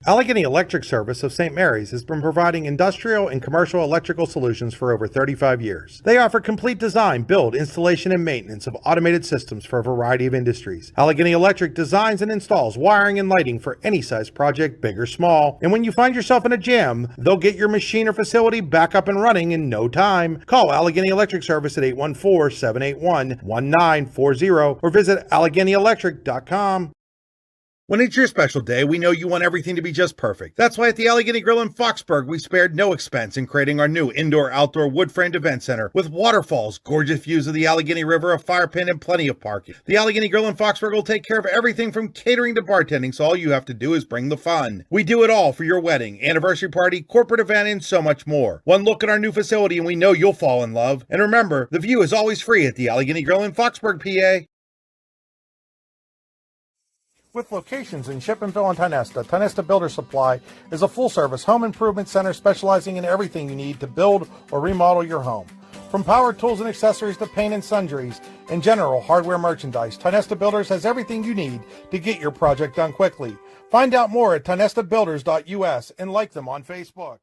Allegheny Electric Service of St. Mary's has been providing industrial and commercial electrical solutions for over 35 years. They offer complete design, build, installation, and maintenance of automated systems for a variety of industries. Allegheny Electric designs and installs wiring and lighting for any size project, big or small. And when you find yourself in a jam, they'll get your machine or facility back up and running in no time. Call Allegheny Electric Service at 814-781-1940 or visit AlleghenyElectric.com. When it's your special day, we know you want everything to be just perfect. That's why at the Allegheny Grill in Foxburg, we spared no expense in creating our new indoor-outdoor wood-framed event center with waterfalls, gorgeous views of the Allegheny River, a fire pit, and plenty of parking. The Allegheny Grill in Foxburg will take care of everything from catering to bartending, so all you have to do is bring the fun. We do it all for your wedding, anniversary party, corporate event, and so much more. One look at our new facility and we know you'll fall in love. And remember, the view is always free at the Allegheny Grill in Foxburg, PA. With locations in Shippenville and Tionesta, Tionesta Builder Supply is a full-service home improvement center specializing in everything you need to build or remodel your home. From power tools and accessories to paint and sundries and general hardware merchandise, Tionesta Builders has everything you need to get your project done quickly. Find out more at tionestabuilders.us and like them on Facebook.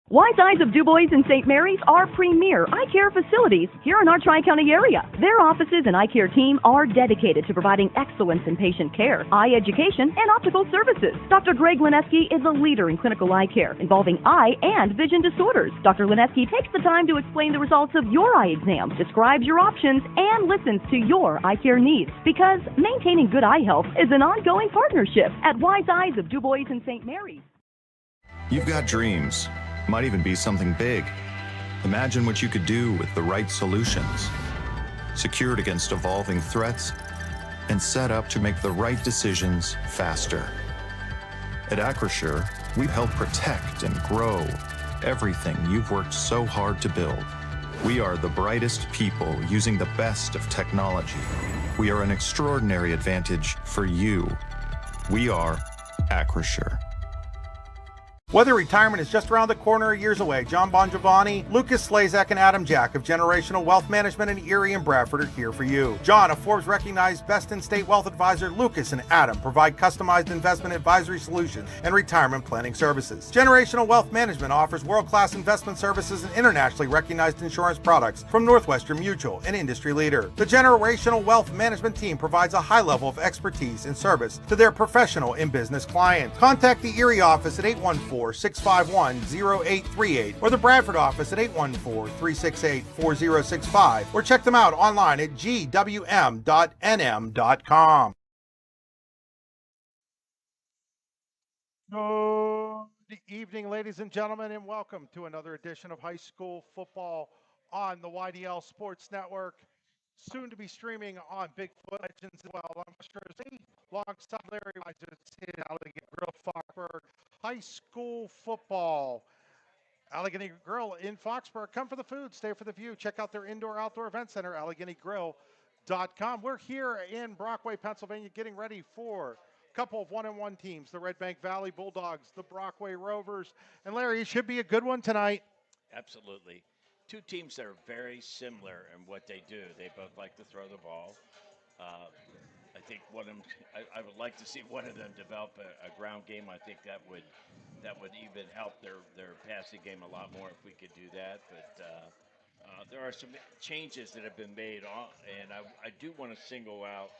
Wise Eyes of DuBois and St. Mary's are premier eye care facilities here in our Tri-County area. Their offices and eye care team are dedicated to providing excellence in patient care, eye education, and optical services. Dr. Greg Lineski is a leader in clinical eye care involving eye and vision disorders. Dr. Lineski takes the time to explain the results of your eye exam, describes your options, and listens to your eye care needs, because maintaining good eye health is an ongoing partnership at Wise Eyes of DuBois and St. Mary's. You've got dreams. Might even be something big. Imagine what you could do with the right solutions. Secured against evolving threats and set up to make the right decisions faster. At Acrisure, we help protect and grow everything you've worked so hard to build. We are the brightest people using the best of technology. We are an extraordinary advantage for you. We are Acrisure. Whether retirement is just around the corner or years away, John Bongiovanni, Lucas Slazak, and Adam Jack of Generational Wealth Management in Erie and Bradford are here for you. John, a Forbes-recognized best-in-state wealth advisor, Lucas and Adam provide customized investment advisory solutions and retirement planning services. Generational Wealth Management offers world-class investment services and internationally recognized insurance products from Northwestern Mutual, an industry leader. The Generational Wealth Management team provides a high level of expertise and service to their professional and business clients. Contact the Erie office at 814-651-0838 or the Bradford office at 814-368-4065 or check them out online at gwm.nm.com. Good evening, ladies and gentlemen, and welcome to another edition of High School Football on the YDL Sports Network. Soon to be streaming on Bigfoot Legends as well. I'm Jersey, alongside Larry Weiser, Allegheny Grill, Foxburg. High school football. Allegheny Grill in Foxburg. Come for the food, stay for the view. Check out their indoor-outdoor event center, AlleghenyGrill.com. We're here in Brockway, Pennsylvania, getting ready for a couple of one-on-one teams, the Redbank Valley Bulldogs, the Brockway Rovers. And Larry, it should be a good one tonight. Absolutely. Two teams that are very similar in what they do. They both like to throw the ball. I think one of them, I would like to see one of them develop a ground game. I think that would even help their passing game a lot more if we could do that. But there are some changes that have been made, and I do want to single out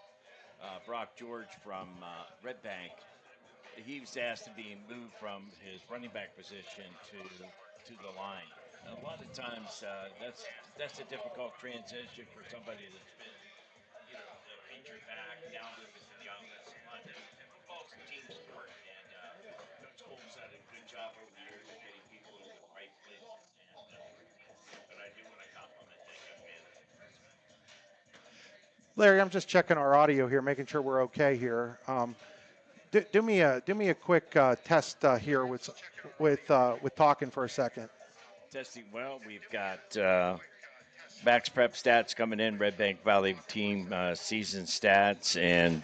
Brock George from Redbank. He was asked to be moved from his running back position to the line. A lot of times, that's a difficult transition for somebody that's been, the feature back, now moving to the offensive line. It involves team sport, and Coach Cole's done a good job over the years of getting people in the right places. But I do want to compliment that young man. Larry, I'm just checking our audio here, making sure we're okay here. Do me a quick test here with talking for a second. Testing well. We've got Max Prep stats coming in, Redbank Valley team season stats, and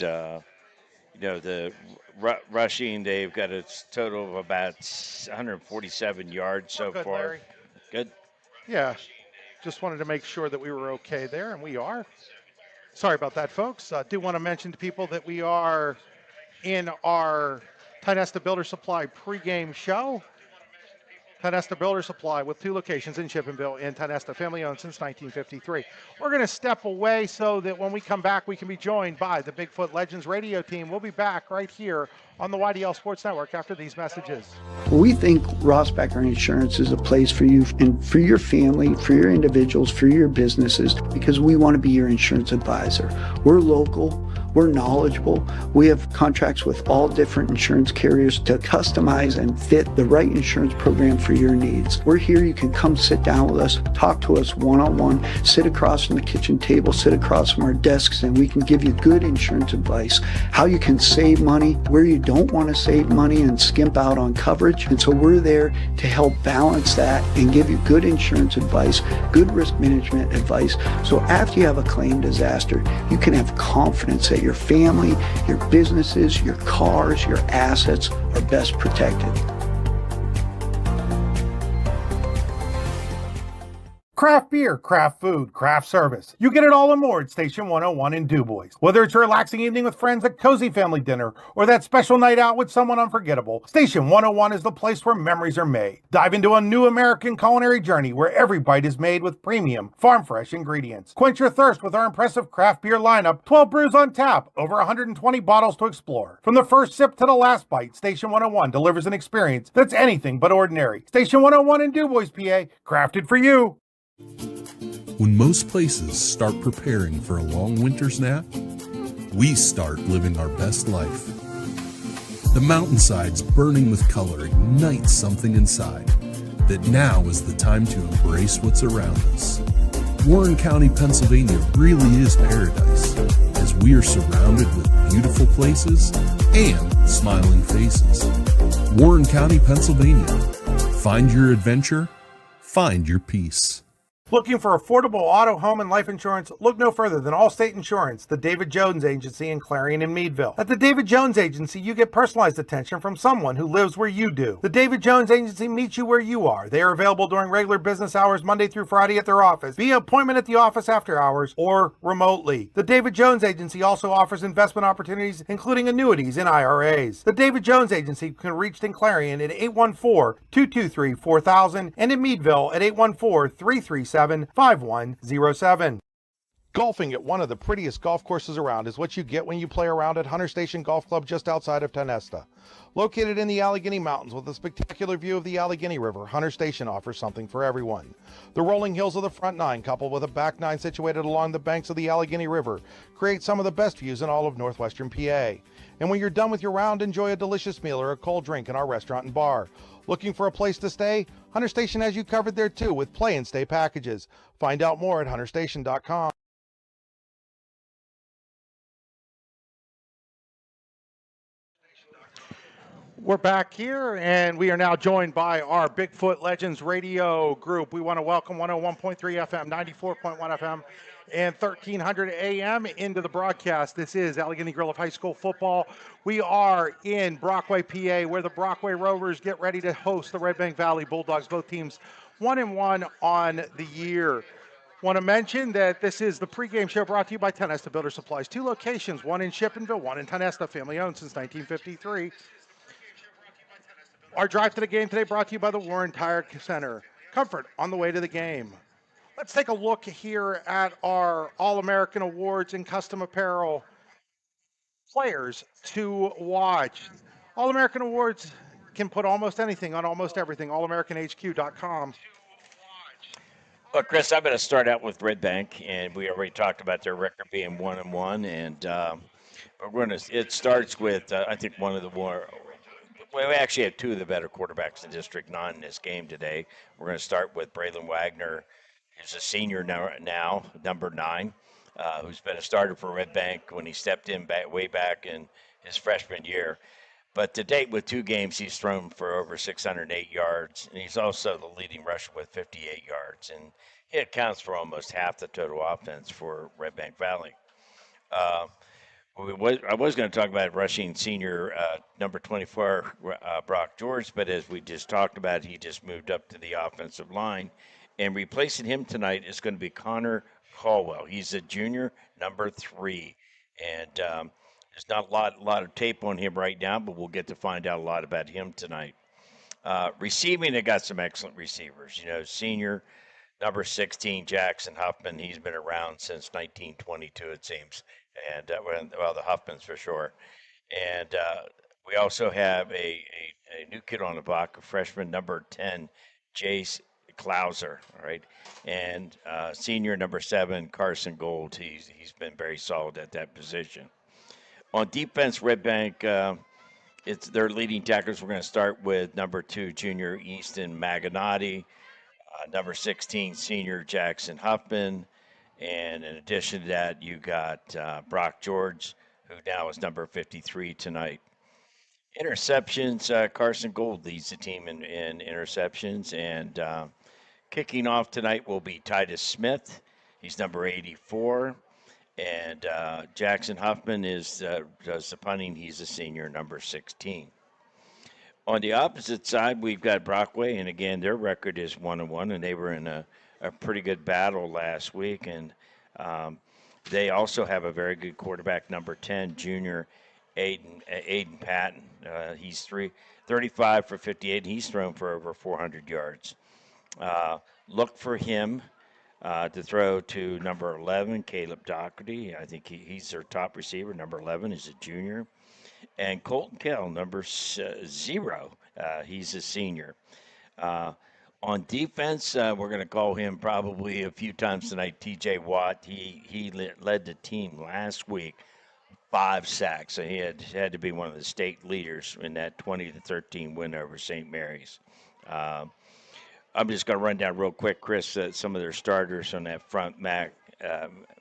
the rushing. They've got a total of about 147 yards so good, far. Larry. Good. Yeah, just wanted to make sure that we were okay there, and we are. Sorry about that, folks. Do want to mention to people that we are in our Tinesta Builder Supply pregame show. Tinesta Builder Supply with 2 locations in Chippenville and Tinesta, family owned since 1953. We're going to step away so that when we come back, we can be joined by the Bigfoot Legends radio team. We'll be back right here on the YDL Sports Network after these messages. We think Rossbacker Insurance is a place for you and for your family, for your individuals, for your businesses, because we want to be your insurance advisor. We're local. We're knowledgeable. We have contracts with all different insurance carriers to customize and fit the right insurance program for your needs. We're here. You can come sit down with us, talk to us one-on-one, sit across from the kitchen table, sit across from our desks, and we can give you good insurance advice, how you can save money, where you don't want to save money and skimp out on coverage. And so we're there to help balance that and give you good insurance advice, good risk management advice. So after you have a claim disaster, you can have confidence that your family, your businesses, your cars, your assets are best protected. Craft beer, craft food, craft service. You get it all and more at Station 101 in DuBois. Whether it's a relaxing evening with friends at cozy family dinner or that special night out with someone unforgettable, Station 101 is the place where memories are made. Dive into a new American culinary journey where every bite is made with premium, farm-fresh ingredients. Quench your thirst with our impressive craft beer lineup, 12 brews on tap, over 120 bottles to explore. From the first sip to the last bite, Station 101 delivers an experience that's anything but ordinary. Station 101 in DuBois, PA, crafted for you. When most places start preparing for a long winter's nap, we start living our best life. The mountainsides burning with color ignite something inside that now is the time to embrace what's around us. Warren County, Pennsylvania really is paradise, as we are surrounded with beautiful places and smiling faces. Warren County, Pennsylvania. Find your adventure, find your peace. Looking for affordable auto, home, and life insurance? Look no further than Allstate Insurance, the David Jones Agency in Clarion and Meadville. At the David Jones Agency, you get personalized attention from someone who lives where you do. The David Jones Agency meets you where you are. They are available during regular business hours, Monday through Friday at their office, via appointment at the office after hours, or remotely. The David Jones Agency also offers investment opportunities, including annuities and IRAs. The David Jones Agency can be reached in Clarion at 814-223-4000 and in Meadville at 814-337-5107. Golfing at one of the prettiest golf courses around is what you get when you play around at Hunter Station Golf Club just outside of Tinesta. Located in the Allegheny Mountains with a spectacular view of the Allegheny River, Hunter Station offers something for everyone. The rolling hills of the front nine, coupled with a back nine situated along the banks of the Allegheny River, create some of the best views in all of northwestern PA. And when you're done with your round, enjoy a delicious meal or a cold drink in our restaurant and bar. Looking for a place to stay? Hunter Station has you covered there too with play and stay packages. Find out more at hunterstation.com. We're back here, and we are now joined by our Bigfoot Legends radio group. We want to welcome 101.3 FM, 94.1 FM, and 1300 AM into the broadcast. This is Allegheny Grill of High School football. We are in Brockway, PA, where the Brockway Rovers get ready to host the Redbank Valley Bulldogs, both teams 1-1 on the year. Want to mention that this is the pregame show brought to you by Tinesta Builder Supplies. 2 locations, one in Chippenville, one in Tinesta, family owned since 1953. Our drive to the game today brought to you by the Warren Tire Center. Comfort on the way to the game. Let's take a look here at our All-American Awards and Custom Apparel players to watch. All-American Awards can put almost anything on almost everything. AllAmericanHQ.com. Well, Chris, I'm going to start out with Redbank, and we already talked about their record being 1-1, and it starts with I think one of the more. Well, we actually have 2 of the better quarterbacks in District 9 in this game today. We're going to start with Braylon Wagner, who's a senior now, number 9, who's been a starter for Redbank when he stepped in way back in his freshman year. But to date, with 2 games, he's thrown for over 608 yards, and he's also the leading rusher with 58 yards. And it accounts for almost half the total offense for Redbank Valley. I was going to talk about rushing senior number 24, Brock George, but as we just talked about, he just moved up to the offensive line. And replacing him tonight is going to be Connor Caldwell. He's a junior, number 3. And There's not a lot of tape on him right now, but we'll get to find out a lot about him tonight. Receiving, they got some excellent receivers. Senior number 16, Jackson Huffman. He's been around since 1922, it seems. And, well, the Huffmans for sure. And we also have a new kid on the block, a freshman, number 10, Jace Klauser, all right? And senior, number 7, Carson Gold. He's been very solid at that position. On defense, Redbank, it's their leading tackles. We're going to start with number 2, junior Easton Maganotti, number 16, senior Jackson Huffman, and in addition to that, you got Brock George, who now is number 53 tonight. Interceptions, Carson Gold leads the team in interceptions, and kicking off tonight will be Titus Smith. He's number 84. And Jackson Huffman does the punting. He's a senior, number 16. On the opposite side, we've got Brockway, and again, their record is 1-1, and they were in a pretty good battle last week. And they also have a very good quarterback, number 10, junior Aiden Patton. He's 35 for 58, and he's thrown for over 400 yards. Look for him to throw to number 11, Caleb Doherty. I think he's their top receiver. Number 11 is a junior. And Colton Kell, number 0. He's a senior. On defense, we're going to call him probably a few times tonight, TJ Watt. He led the team last week, 5 sacks. So he had to be one of the state leaders in that 20-13 win over St. Mary's. I'm just going to run down real quick, Chris, some of their starters on that front.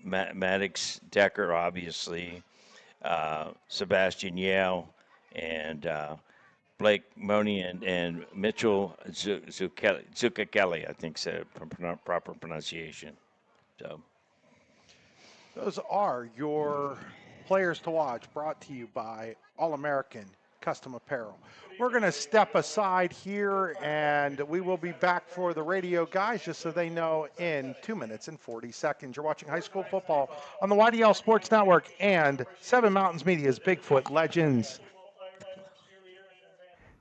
Maddox Decker, obviously, Sebastian Yale, and Blake Money and Mitchell Zucchelli, I think, said proper pronunciation. So Those are your players to watch, brought to you by All-American Custom Apparel. We're going to step aside here, and we will be back for the radio guys, just so they know, in 2 minutes and 40 seconds. You're watching high school football on the YDL Sports Network and Seven Mountains Media's Bigfoot Legends.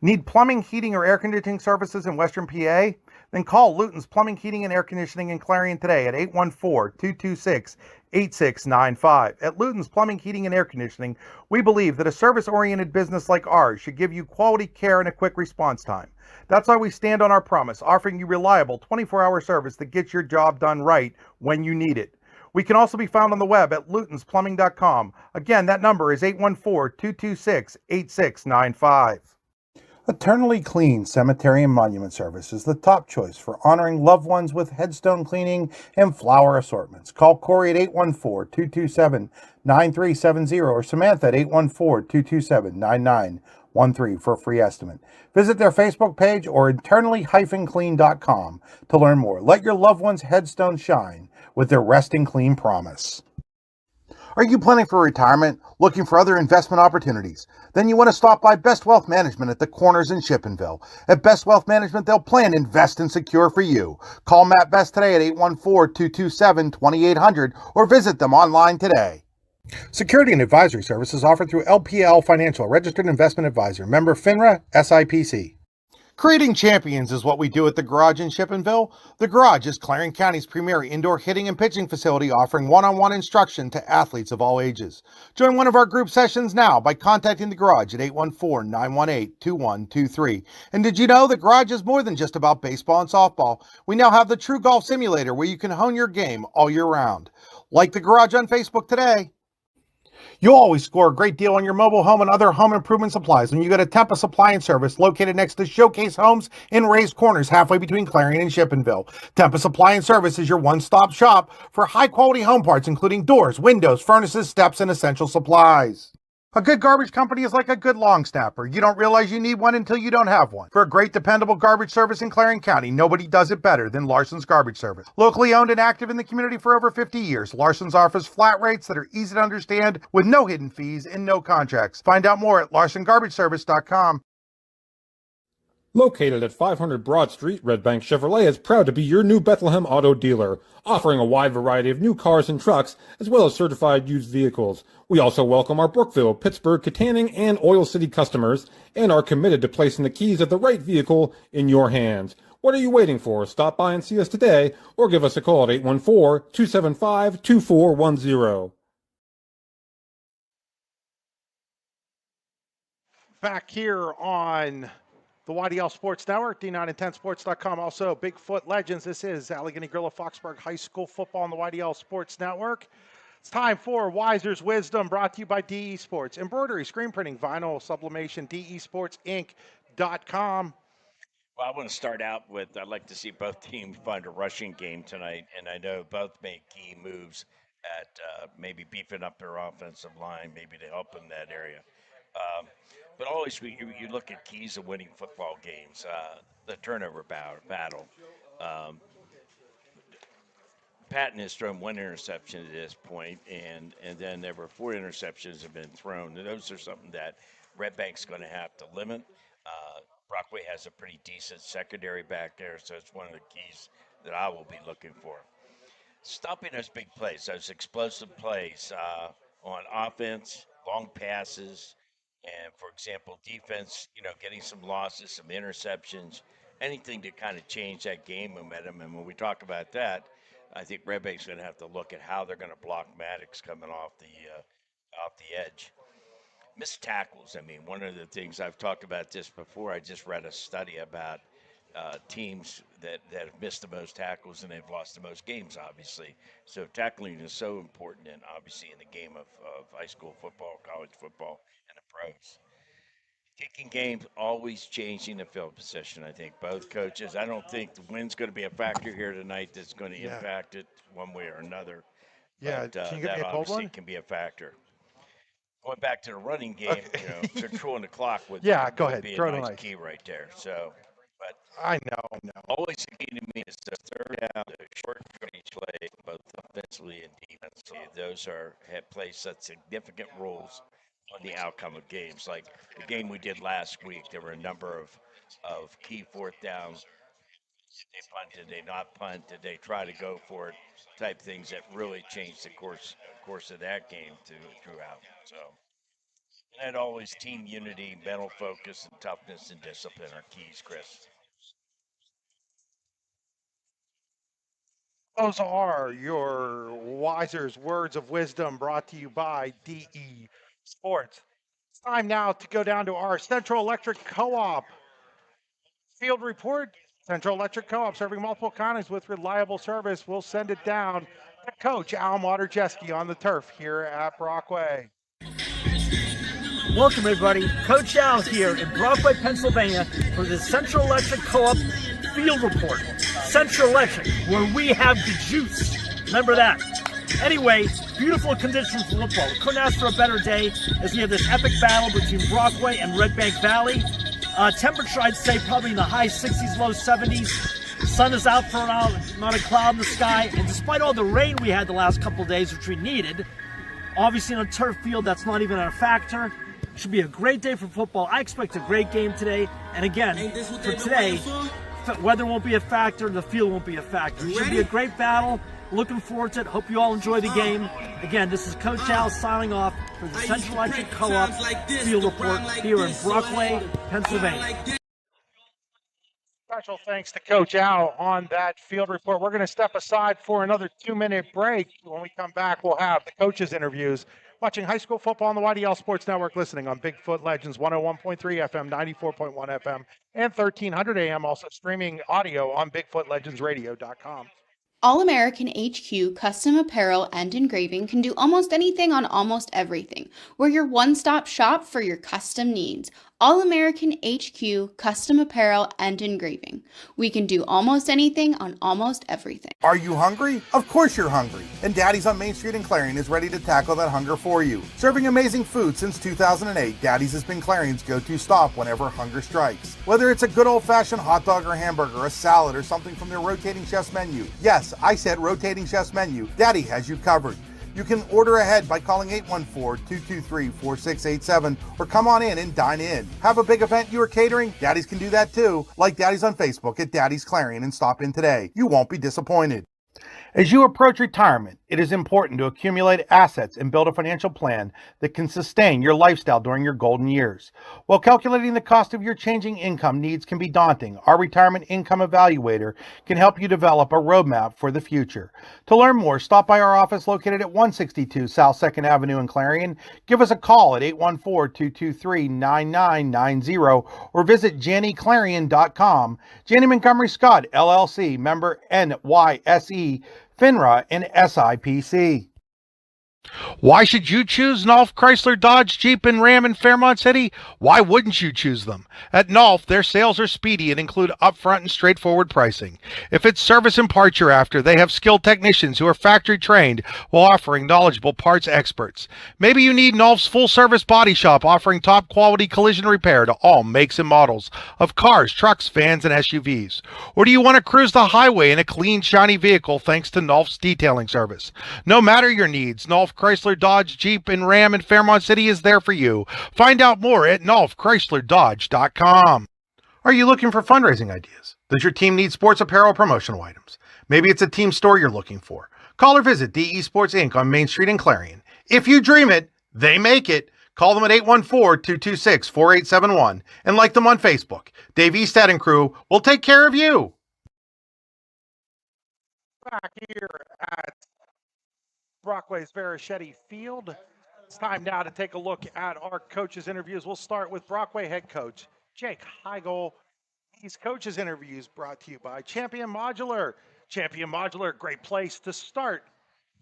Need plumbing, heating, or air conditioning services in Western PA? Then call Luton's Plumbing, Heating, and Air Conditioning in Clarion today at 814-226-8695. At Luton's Plumbing, Heating, and Air Conditioning, we believe that a service-oriented business like ours should give you quality care and a quick response time. That's why we stand on our promise, offering you reliable 24-hour service that gets your job done right when you need it. We can also be found on the web at lutonsplumbing.com. Again, that number is 814-226-8695. Eternally Clean Cemetery and Monument Service is the top choice for honoring loved ones with headstone cleaning and flower assortments. Call Corey at 814-227-9370 or Samantha at 814-227-9913 for a free estimate. Visit their Facebook page or eternally-clean.com to learn more. Let your loved one's headstone shine with their Resting Clean promise. Are you planning for retirement, looking for other investment opportunities? Then you want to stop by Best Wealth Management at the Corners in Shippenville. At Best Wealth Management, they'll plan, invest, and secure for you. Call Matt Best today at 814-227-2800 or visit them online today. Security and advisory services offered through LPL Financial, registered investment advisor, member FINRA, SIPC. Creating champions is what we do at the Garage in Shippenville. The Garage is Clarion County's premier indoor hitting and pitching facility, offering one-on-one instruction to athletes of all ages. Join one of our group sessions now by contacting the Garage at 814-918-2123. And did you know the Garage is more than just about baseball and softball? We now have the True Golf Simulator where you can hone your game all year round. Like the Garage on Facebook today. You'll always score a great deal on your mobile home and other home improvement supplies when you go to Tempest Supply and Service, located next to Showcase Homes in Raised Corners, halfway between Clarion and Shippenville. Tempest Supply and Service is your one-stop shop for high-quality home parts, including doors, windows, furnaces, steps, and essential supplies. A good garbage company is like a good long snapper. You don't realize you need one until you don't have one. For a great, dependable garbage service in Clarion County, nobody does it better than Larson's Garbage Service. Locally owned and active in the community for over 50 years, Larson's offers flat rates that are easy to understand with no hidden fees and no contracts. Find out more at larsongarbageservice.com. Located at 500 Broad Street, Redbank Chevrolet is proud to be your new Bethlehem auto dealer, offering a wide variety of new cars and trucks, as well as certified used vehicles. We also welcome our Brookville, Pittsburgh, Katanning, and Oil City customers, and are committed to placing the keys of the right vehicle in your hands. What are you waiting for? Stop by and see us today, or give us a call at 814-275-2410. Back here on the YDL Sports Network, D9and10sports.com. Also, Bigfoot Legends. This is Allegheny Gorilla Foxburg High School football on the YDL Sports Network. It's time for Weiser's Wisdom, brought to you by DE Sports. Embroidery, screen printing, vinyl, sublimation, desportsinc.com. Well, I want to start out with, I'd like to see both teams find a rushing game tonight, and I know both make key moves at maybe beefing up their offensive line, maybe to help in that area. But always, you look at keys of winning football games, the turnover battle. Patton has thrown one interception at this point, and then there were 4 interceptions have been thrown. And those are something that Redbank's going to have to limit. Brockway has a pretty decent secondary back there, so it's one of the keys that I will be looking for. Stopping those big plays, those explosive plays on offense, long passes, and, for example, defense, getting some losses, some interceptions, anything to kind of change that game momentum. And when we talk about that, I think Redbank's going to have to look at how they're going to block Maddox coming off the edge. Missed tackles. I mean, one of the things I've talked about this before, I just read a study about teams that have missed the most tackles and they've lost the most games, obviously. So tackling is so important, and obviously in the game of high school football, college football, and the pros. Kicking games, always changing the field position. I think both coaches. I don't think the wind's going to be a factor here tonight that's going to impact it one way or another. Yeah, but, can you give that me a cold obviously one? can be a factor. Going back to the running game, controlling the clock would go ahead. be Throw a it nice away. key right there. So, but I know. always the key to me is the third down, the short each play, both offensively and defensively. Those have played such significant roles on the outcome of games. Like the game we did last week, there were a number of key fourth downs. Did they punt? Did they not punt? Did they try to go for it? Type things that really changed the course of that game throughout. So, and always team unity, mental focus, and toughness and discipline are keys, Chris. Those are your Weiser's Words of Wisdom, brought to you by DE Sports. It's time now to go down to our Central Electric Co-op field report. Central Electric Co-op, serving multiple counties with reliable service. We'll send it down to Coach Al Moderjeski on the turf here at Brockway. Welcome, everybody. Coach Al here in Brockway, Pennsylvania for the Central Electric Co-op Field Report. Central Electric, where we have the juice. Remember that. Anyway, beautiful conditions for football. Couldn't ask for a better day as we have this epic battle between Brockway and Redbank Valley. Temperature, I'd say, probably in the high 60s, low 70s. Sun is out for an hour, not a cloud in the sky. And despite all the rain we had the last couple of days, which we needed, obviously on a turf field, that's not even a factor. It should be a great day for football. I expect a great game today. And again, for today, weather won't be a factor, the field won't be a factor. It should be a great battle. Looking forward to it. Hope you all enjoy the game. Again, this is Coach Al signing off for the Central Electric Co-op Field Report here in Brockway, Pennsylvania. Special thanks to Coach Al on that field report. We're going to step aside for another 2-minute break. When we come back, we'll have the coaches' interviews. Watching high school football on the YDL Sports Network, listening on Bigfoot Legends 101.3 FM, 94.1 FM, and 1300 AM. Also streaming audio on BigfootLegendsRadio.com. All-American HQ Custom Apparel and Engraving can do almost anything on almost everything. We're your one-stop shop for your custom needs. All-American HQ Custom Apparel and Engraving. We can do almost anything on almost everything. Are you hungry? Of course you're hungry. And Daddy's on Main Street in Clarion is ready to tackle that hunger for you. Serving amazing food since 2008, Daddy's has been Clarion's go-to stop whenever hunger strikes. Whether it's a good old-fashioned hot dog or hamburger, a salad, or something from their rotating chef's menu. Yes, I said rotating chef's menu. Daddy has you covered. You can order ahead by calling 814-223-4687 or come on in and dine in. Have a big event you are catering? Daddies can do that too. Like Daddies on Facebook at Daddy's Clarion and stop in today. You won't be disappointed. As you approach retirement, it is important to accumulate assets and build a financial plan that can sustain your lifestyle during your golden years. While calculating the cost of your changing income needs can be daunting, our Retirement Income Evaluator can help you develop a roadmap for the future. To learn more, stop by our office located at 162 South 2nd Avenue in Clarion. Give us a call at 814-223-9990 or visit JannyClarion.com. Janney Montgomery Scott, LLC, member NYSE, FINRA, and SIPC. Why should you choose Nolf Chrysler Dodge Jeep and Ram in Fairmont City? Why wouldn't you choose them? At Nolf, their sales are speedy and include upfront and straightforward pricing. If it's service and parts you're after, they have skilled technicians who are factory trained while offering knowledgeable parts experts. Maybe you need Nolf's full service body shop offering top quality collision repair to all makes and models of cars, trucks, vans, and SUVs. Or do you want to cruise the highway in a clean, shiny vehicle thanks to Nolf's detailing service? No matter your needs, Nolf Chrysler Dodge Jeep and Ram in Fairmont City is there for you. Find out more at NolfChryslerDodge.com. Are you looking for fundraising ideas? Does your team need sports apparel or promotional items? Maybe it's a team store you're looking for. Call or visit DE Sports Inc. on Main Street in Clarion. If you dream it, they make it. Call them at 814-226-4871 and like them on Facebook. Dave Eastad and crew will take care of you. Back here at Brockway's Verichetti Field. It's time now to take a look at our coaches' interviews. We'll start with Brockway head coach Jake Heigl. These coaches' interviews brought to you by Champion Modular. Champion Modular, great place to start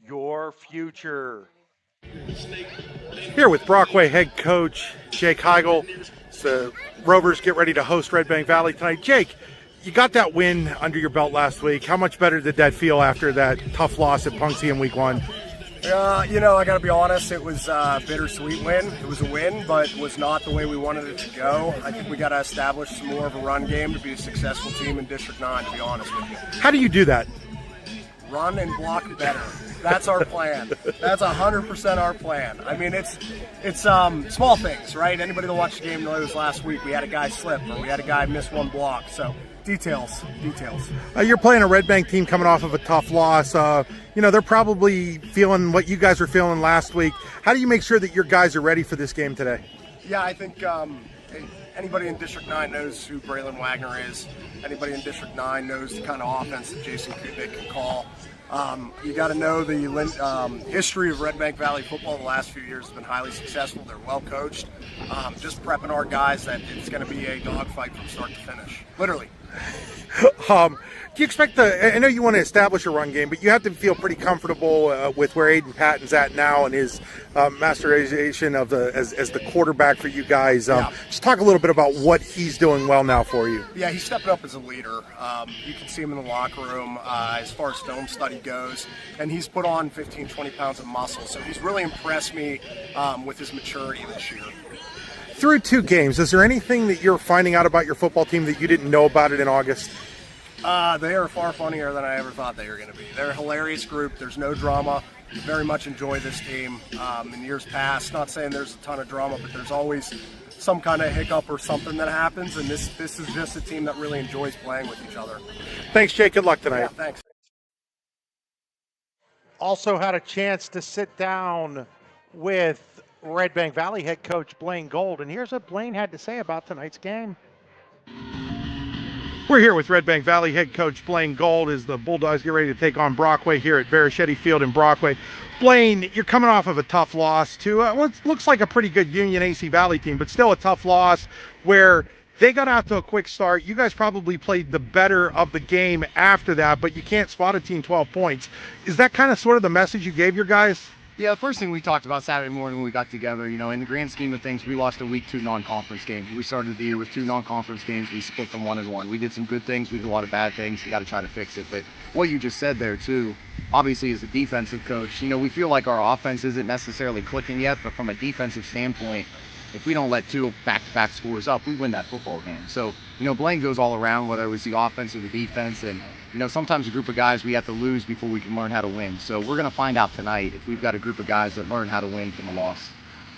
your future. Here with Brockway head coach Jake Heigl. The Rovers get ready to host Redbank Valley tonight. Jake, you got that win under your belt last week. How much better did that feel after that tough loss at Punxsutawney in week 1? I got to be honest, it was a bittersweet win. It was a win, but was not the way we wanted it to go. I think we got to establish some more of a run game to be a successful team in District 9, to be honest with you. How do you do that? Run and block better. That's our plan. That's 100% our plan. I mean, it's small things, right? Anybody that watched the game knows last week we had a guy slip or we had a guy miss one block. So details. You're playing a Redbank team coming off of a tough loss. They're probably feeling what you guys were feeling last week. How do you make sure that your guys are ready for this game today? Yeah, I think anybody in District 9 knows who Braylon Wagner is. Anybody in District 9 knows the kind of offense that Jason Kubik can call. You got to know the history of Redbank Valley football the last few years has been highly successful. They're well coached. Just prepping our guys that it's going to be a dogfight from start to finish, literally. Do you expect I know you want to establish a run game, but you have to feel pretty comfortable with where Aiden Patton's at now and his masterization of as the quarterback for you guys. Just talk a little bit about what he's doing well now for you. Yeah, he's stepping up as a leader. You can see him in the locker room as far as film study goes, and he's put on 15, 20 pounds of muscle. So he's really impressed me with his maturity this year. Through 2 games, is there anything that you're finding out about your football team that you didn't know about it in August? They are far funnier than I ever thought they were going to be. They're a hilarious group. There's no drama. I very much enjoy this team. In years past, not saying there's a ton of drama, but there's always some kind of hiccup or something that happens, and this is just a team that really enjoys playing with each other. Thanks, Jake. Good luck tonight. Yeah, thanks. Also had a chance to sit down with Redbank Valley head coach Blaine Gold, and here's what Blaine had to say about tonight's game. We're here with Redbank Valley head coach Blaine Gold as the Bulldogs get ready to take on Brockway here at Verichetti Field in Brockway. Blaine, you're coming off of a tough loss to what looks like a pretty good Union AC Valley team, but still a tough loss where they got out to a quick start. You guys probably played the better of the game after that, but you can't spot a team 12 points. Is that kind of sort of the message you gave your guys? Yeah, the first thing we talked about Saturday morning when we got together, in the grand scheme of things, we lost a week 2 non-conference game. We started the year with 2 non-conference games. We split them 1-1. We did some good things. We did a lot of bad things. You got to try to fix it. But what you just said there, too, obviously as a defensive coach, we feel like our offense isn't necessarily clicking yet, but from a defensive standpoint, if we don't let 2 back-to-back scores up, we win that football game. So, blame goes all around, whether it was the offense or the defense. And, sometimes a group of guys we have to lose before we can learn how to win. So we're going to find out tonight if we've got a group of guys that learn how to win from a loss.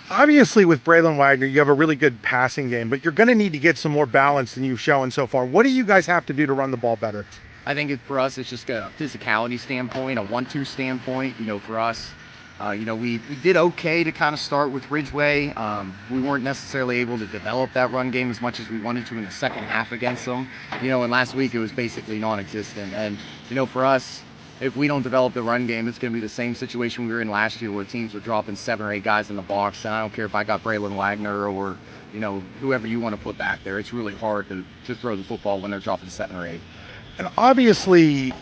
Obviously, with Braylon Wagner, you have a really good passing game, but you're going to need to get some more balance than you've shown so far. What do you guys have to do to run the ball better? I think for us, it's just a physicality standpoint, a 1-2 standpoint. For us, we did okay to kind of start with Ridgeway. We weren't necessarily able to develop that run game as much as we wanted to in the second half against them. And last week it was basically non-existent. And, for us, if we don't develop the run game, it's going to be the same situation we were in last year where teams were dropping 7 or 8 guys in the box. And I don't care if I got Braylon Wagner or, whoever you want to put back there. It's really hard to throw the football when they're dropping 7 or 8. And obviously,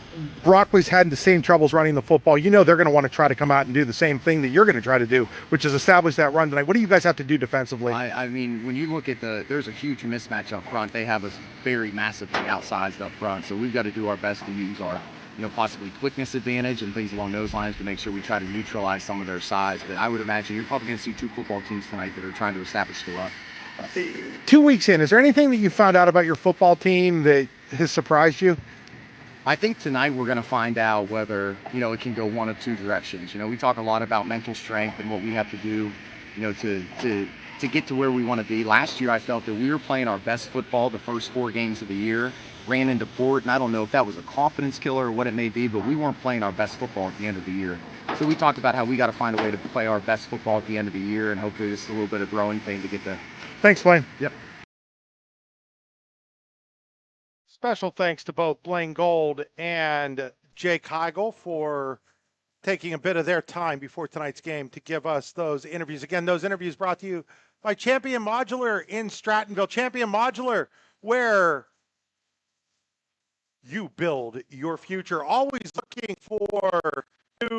Brockway's had the same troubles running the football. They're going to want to try to come out and do the same thing that you're going to try to do, which is establish that run tonight. What do you guys have to do defensively? I mean, when you look at there's a huge mismatch up front. They have us very massively outsized up front. So we've got to do our best to use our, possibly quickness advantage and things along those lines to make sure we try to neutralize some of their size. But I would imagine you're probably going to see 2 football teams tonight that are trying to establish the run. 2 weeks in, is there anything that you found out about your football team that has surprised you? I think tonight we're going to find out whether, it can go one of 2 directions. We talk a lot about mental strength and what we have to do, to get to where we want to be. Last year, I felt that we were playing our best football the first 4 games of the year, ran into Port, and I don't know if that was a confidence killer or what it may be, but we weren't playing our best football at the end of the year. So we talked about how we got to find a way to play our best football at the end of the year, and hopefully it's a little bit of growing thing to get there. Thanks, Blaine. Yep. Special thanks to both Blaine Gold and Jake Heigl for taking a bit of their time before tonight's game to give us those interviews. Again, those interviews brought to you by Champion Modular in Strattonville. Champion Modular, where you build your future. Always looking for new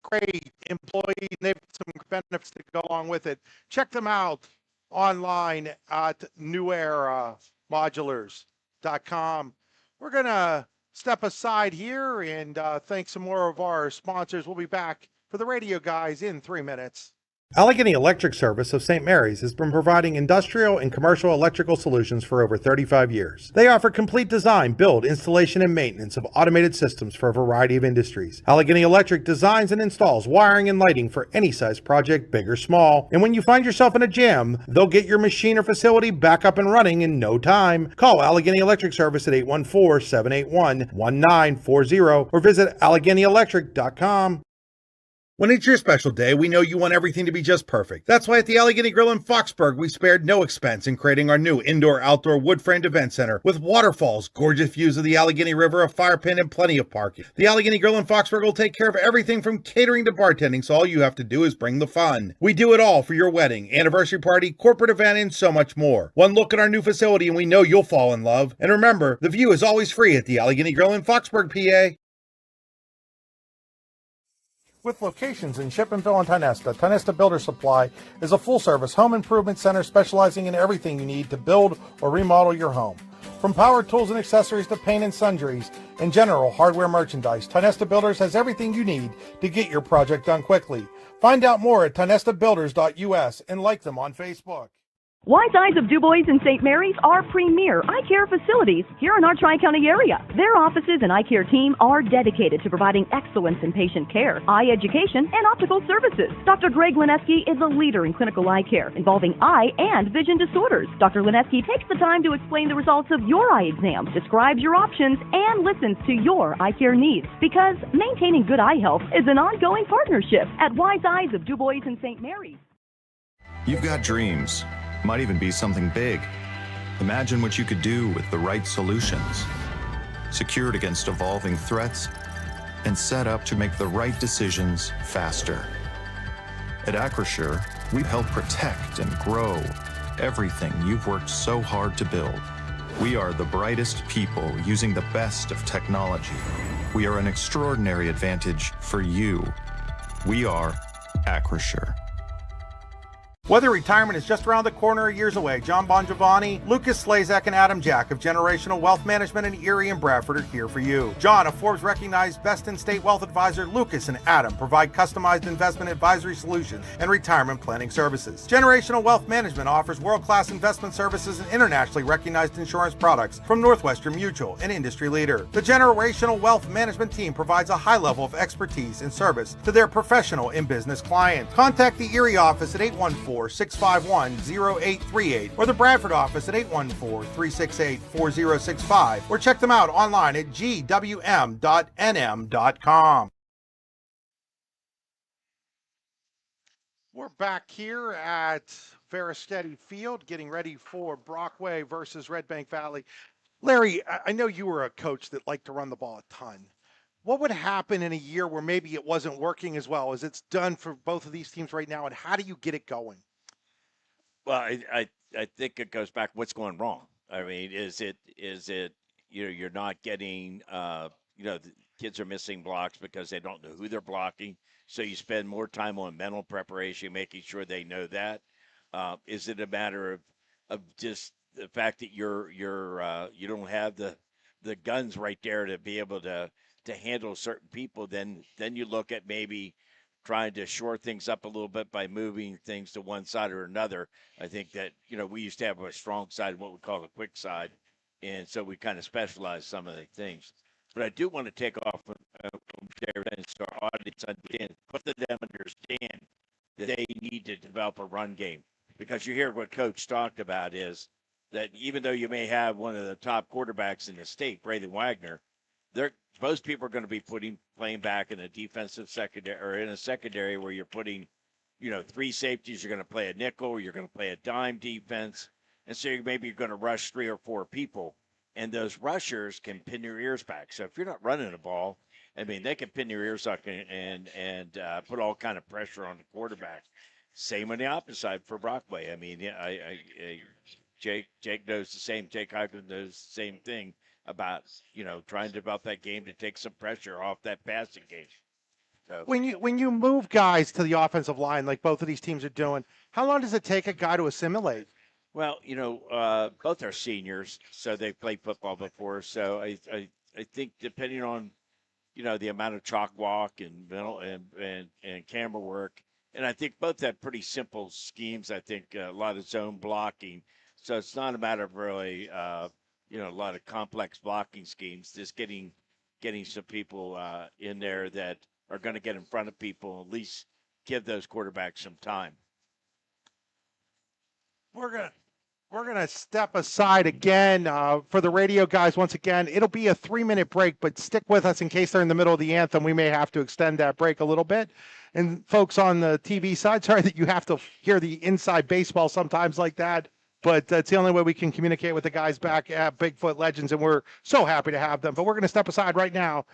great employees. They've some benefits to go along with it. Check them out online at newera.modulars.com. We're going to step aside here and thank some more of our sponsors. We'll be back for the radio guys in 3 minutes. Allegheny Electric Service of St. Mary's has been providing industrial and commercial electrical solutions for over 35 years. They offer complete design, build, installation, and maintenance of automated systems for a variety of industries. Allegheny Electric designs and installs wiring and lighting for any size project, big or small. And when you find yourself in a jam, they'll get your machine or facility back up and running in no time. Call Allegheny Electric Service at 814-781-1940 or visit AlleghenyElectric.com. When it's your special day, we know you want everything to be just perfect. That's why at the Allegheny Grill in Foxburg, we spared no expense in creating our new indoor-outdoor wood-framed event center with waterfalls, gorgeous views of the Allegheny River, a fire pit, and plenty of parking. The Allegheny Grill in Foxburg will take care of everything from catering to bartending, so all you have to do is bring the fun. We do it all for your wedding, anniversary party, corporate event, and so much more. One look at our new facility and we know you'll fall in love. And remember, the view is always free at the Allegheny Grill in Foxburg, PA. With locations in Shippenville and Tionesta, Tionesta Builder Supply is a full-service home improvement center specializing in everything you need to build or remodel your home. From power tools and accessories to paint and sundries and general hardware merchandise, Tionesta Builders has everything you need to get your project done quickly. Find out more at tionestabuilders.us and like them on Facebook. Wise Eyes of DuBois and St. Mary's are premier eye care facilities here in our Tri-County area. Their offices and eye care team are dedicated to providing excellence in patient care, eye education, and optical services. Dr. Greg Lineski is a leader in clinical eye care involving eye and vision disorders. Dr. Lineski takes the time to explain the results of your eye exam, describes your options, and listens to your eye care needs. Because maintaining good eye health is an ongoing partnership at Wise Eyes of DuBois and St. Mary's. You've got dreams. Might even be something big. Imagine what you could do with the right solutions. Secured against evolving threats and set up to make the right decisions faster. At Acrisure, we help protect and grow everything you've worked so hard to build. We are the brightest people using the best of technology. We are an extraordinary advantage for you. We are Acrisure. Whether retirement is just around the corner or years away, John Bongiovanni, Lucas Slazak, and Adam Jack of Generational Wealth Management in Erie and Bradford are here for you. John, a Forbes-recognized best-in-state wealth advisor, Lucas and Adam provide customized investment advisory solutions and retirement planning services. Generational Wealth Management offers world-class investment services and internationally recognized insurance products from Northwestern Mutual, an industry leader. The Generational Wealth Management team provides a high level of expertise and service to their professional and business clients. Contact the Erie office at 814-651-0838 or the Bradford office at 814-368-4065 or check them out online at gwm.nm.com. We're back here at Veristetti Field getting ready for Brockway versus Redbank Valley. Larry, I know you were a coach that liked to run the ball a ton. What would happen in a year where maybe it wasn't working as well as it's done for both of these teams right now, and how do you get it going? Well, I think it goes back what's going wrong. I mean, is it you're not getting the kids are missing blocks because they don't know who they're blocking, so you spend more time on mental preparation, making sure they know that. Is it a matter of just the fact that you don't have the guns right there to be able to handle certain people? Then you look at maybe trying to shore things up a little bit by moving things to one side or another. I think that, we used to have a strong side, what we call the quick side, and so we kind of specialize some of the things. But I do want to take off from there and so our audience understand, put them understand that they need to develop a run game. Because you hear what Coach talked about is that even though you may have one of the top quarterbacks in the state, Braden Wagner, most people are going to be playing back in a defensive secondary or in a secondary where you're putting, three safeties. You're going to play a nickel. You're going to play a dime defense. And so maybe you're going to rush 3 or 4 people. And those rushers can pin your ears back. So if you're not running the ball, they can pin your ears up and put all kind of pressure on the quarterback. Same on the opposite side for Brockway. Jake knows the same. Jake Heigler knows the same thing about, trying to develop that game to take some pressure off that passing game. So, when you move guys to the offensive line, like both of these teams are doing, how long does it take a guy to assimilate? Well, both are seniors, so they've played football before. So I think depending on, the amount of chalk walk and mental and camera work, and I think both have pretty simple schemes. I think a lot of zone blocking. So it's not a matter of really, a lot of complex blocking schemes. Just getting some people in there that are going to get in front of people, at least give those quarterbacks some time. We're gonna step aside again for the radio guys. Once again, it'll be a 3-minute break, but stick with us in case they're in the middle of the anthem. We may have to extend that break a little bit. And folks on the TV side, sorry that you have to hear the inside baseball sometimes like that, but that's the only way we can communicate with the guys back at Bigfoot Legends, and we're so happy to have them. But we're going to step aside right now.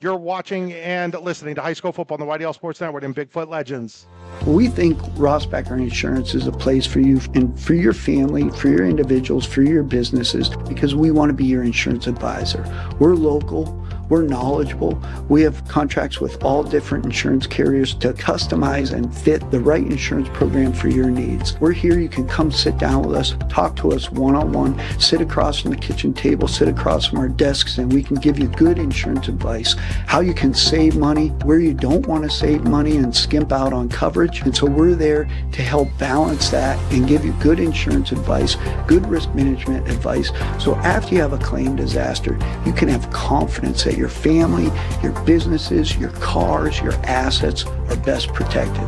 You're watching and listening to high school football on the YDL Sports Network and Bigfoot Legends. We think Ross Becker Insurance is a place for you and for your family, for your individuals, for your businesses, because we want to be your insurance advisor. We're local. We're knowledgeable. We have contracts with all different insurance carriers to customize and fit the right insurance program for your needs. We're here. You can come sit down with us, talk to us one-on-one, sit across from the kitchen table, sit across from our desks, and we can give you good insurance advice, how you can save money, where you don't want to save money and skimp out on coverage. And so we're there to help balance that and give you good insurance advice, good risk management advice. So after you have a claim disaster, you can have confidence that your family, your businesses, your cars, your assets are best protected.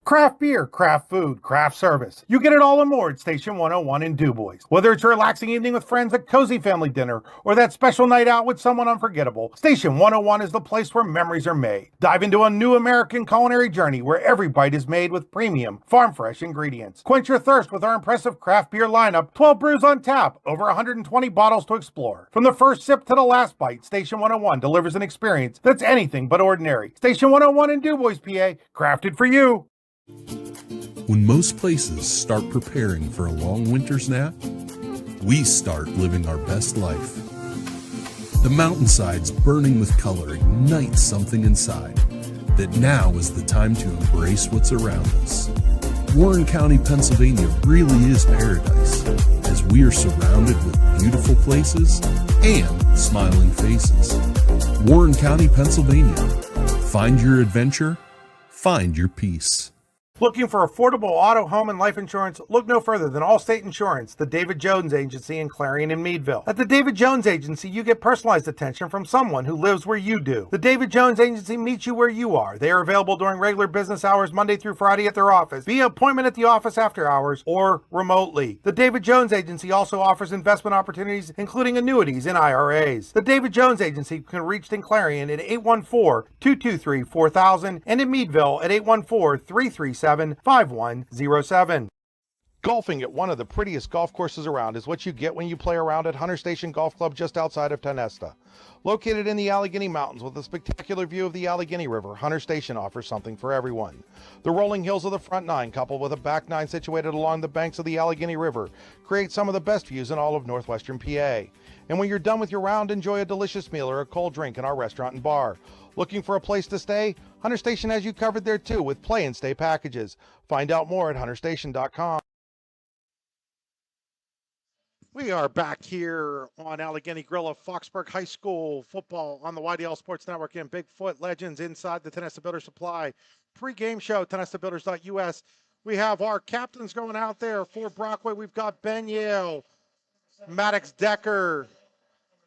Craft beer, craft food, craft service. You get it all on more at Station 101 in DuBois. Whether it's a relaxing evening with friends at cozy family dinner or that special night out with someone unforgettable, Station 101 is the place where memories are made. Dive into a new American culinary journey where every bite is made with premium, farm-fresh ingredients. Quench your thirst with our impressive craft beer lineup, 12 brews on tap, over 120 bottles to explore. From the first sip to the last bite, Station 101 delivers an experience that's anything but ordinary. Station 101 in DuBois, PA, crafted for you. When most places start preparing for a long winter's nap, we start living our best life. The mountainsides burning with color ignite something inside. that now is the time to embrace what's around us. Warren County, Pennsylvania really is paradise, as we are surrounded with beautiful places and smiling faces. Warren County, Pennsylvania. Find your adventure, find your peace. Looking for affordable auto, home, and life insurance? Look no further than Allstate Insurance, the David Jones Agency in Clarion and Meadville. At the David Jones Agency, you get personalized attention from someone who lives where you do. The David Jones Agency meets you where you are. They are available during regular business hours, Monday through Friday at their office, via appointment at the office after hours, or remotely. The David Jones Agency also offers investment opportunities, including annuities and IRAs. The David Jones Agency can be reached in Clarion at 814-223-4000 and in Meadville at 814-337-5107. Golfing at one of the prettiest golf courses around is what you get when you play around at Hunter Station Golf Club just outside of Tonesta. Located in the Allegheny Mountains with a spectacular view of the Allegheny River, Hunter Station offers something for everyone. The rolling hills of the front nine, coupled with a back nine situated along the banks of the Allegheny River, create some of the best views in all of northwestern PA. And when you're done with your round, enjoy a delicious meal or a cold drink in our restaurant and bar. Looking for a place to stay? Hunter Station has you covered there too with play and stay packages. Find out more at hunterstation.com. We are back here on Allegheny Grill of Foxburg High School football on the YDL Sports Network in Bigfoot Legends inside the Tonesta Builder Supply pre-game show, TonestaBuilders.us. We have our captains going out there for Brockway. We've got Ben Yale, Maddox Decker,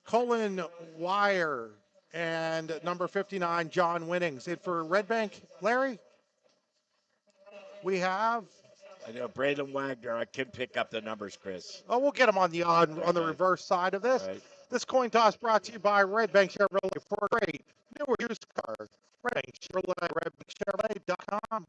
Colin Wire, and number 59, John Winnings. And for Redbank, Larry, we have... I know Braden Wagner. I can pick up the numbers, Chris. Oh, we'll get them on the reverse side of this. Right. This coin toss brought to you by Redbank Chevrolet for a great new used car. Redbank Chevrolet, redbankchevrolet.com.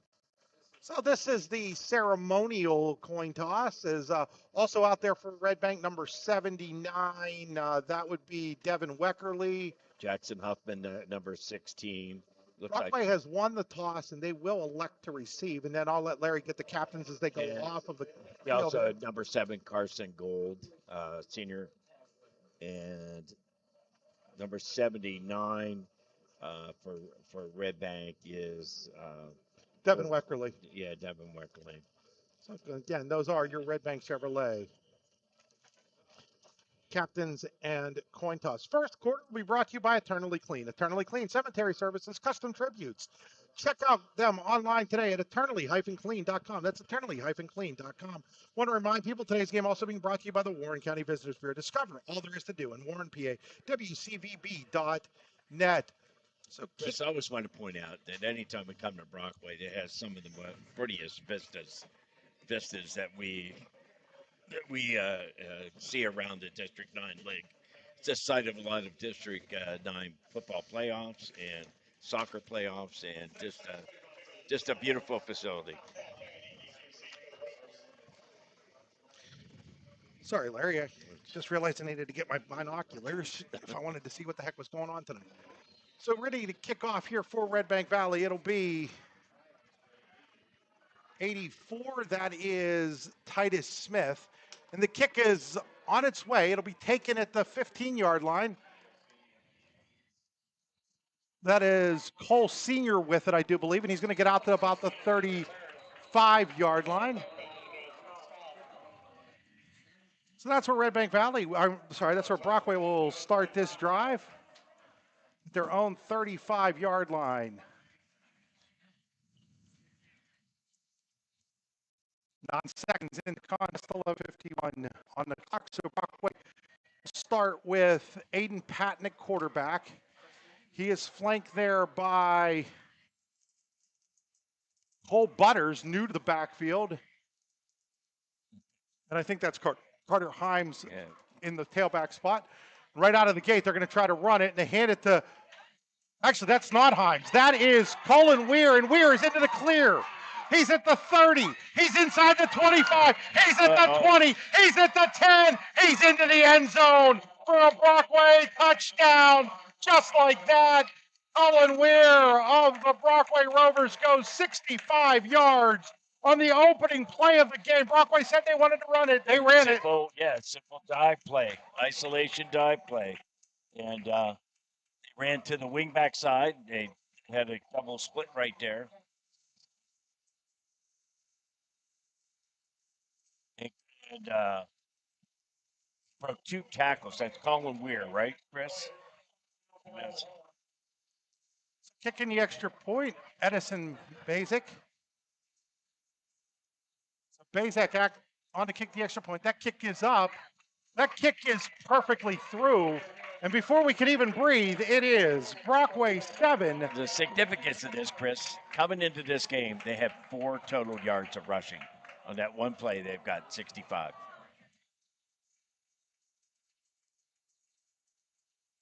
So this is the ceremonial coin toss. Is also out there for Redbank number 79. That would be Devin Weckerly. Jackson Huffman, number 16. Brockway has won the toss, and they will elect to receive. And then I'll let Larry get the captains as they go off of the field. Also, number 7, Carson Gold, senior. And number 79 for Redbank is... Devin Weckerly. Yeah, Devin Weckerly. So again, those are your Redbank Chevrolet captains and coin toss. First quarter will be brought to you by Eternally Clean. Eternally Clean Cemetery Services, Custom Tributes. Check out them online today at eternally-clean.com. That's eternally-clean.com. Want to remind people today's game also being brought to you by the Warren County Visitors Bureau. Discover all there is to do in Warren, PA. WCVB.net. So Chris, I always want to point out that anytime we come to Brockway, it has some of the prettiest vistas that we see around the District 9 League. It's the site of a lot of District 9 football playoffs and soccer playoffs, and just a beautiful facility. Sorry, Larry. I just realized I needed to get my binoculars if I wanted to see what the heck was going on tonight. So ready to kick off here for Redbank Valley. It'll be 84. That is Titus Smith. And the kick is on its way. It'll be taken at the 15-yard line. That is Cole Sr. with it, I do believe. And he's going to get out to about the 35-yard line. So that's where Redbank Valley, that's where Brockway will start this drive. Their own 35-yard line. 9 seconds into contest, 11:51 on the clock. So Brockway start with Aiden Patnick, quarterback. He is flanked there by Cole Butters, new to the backfield. And I think that's Carter Himes in the tailback spot. Right out of the gate, they're going to try to run it, and they hand it to, actually, that's not Himes. That is Colin Weir, and Weir is into the clear. He's at the 30. He's inside the 25. He's at the 20. He's at the 10. He's into the end zone for a Brockway touchdown. Just like that, Colin Weir of the Brockway Rovers goes 65 yards on the opening play of the game. Brockway said they wanted to run it. They ran it. Simple dive play, isolation dive play. And they ran to the wingback side. They Had a double split right there. And broke 2 tackles. That's Colin Weir, right, Chris? That's Kicking the extra point, Edison Basic. So Bazak on to kick the extra point. That kick is up. That kick is perfectly through. And before we can even breathe, it is Brockway 7. the significance of this, Chris. Coming into this game, they have 4 total yards of rushing. On that one play, they've got 65.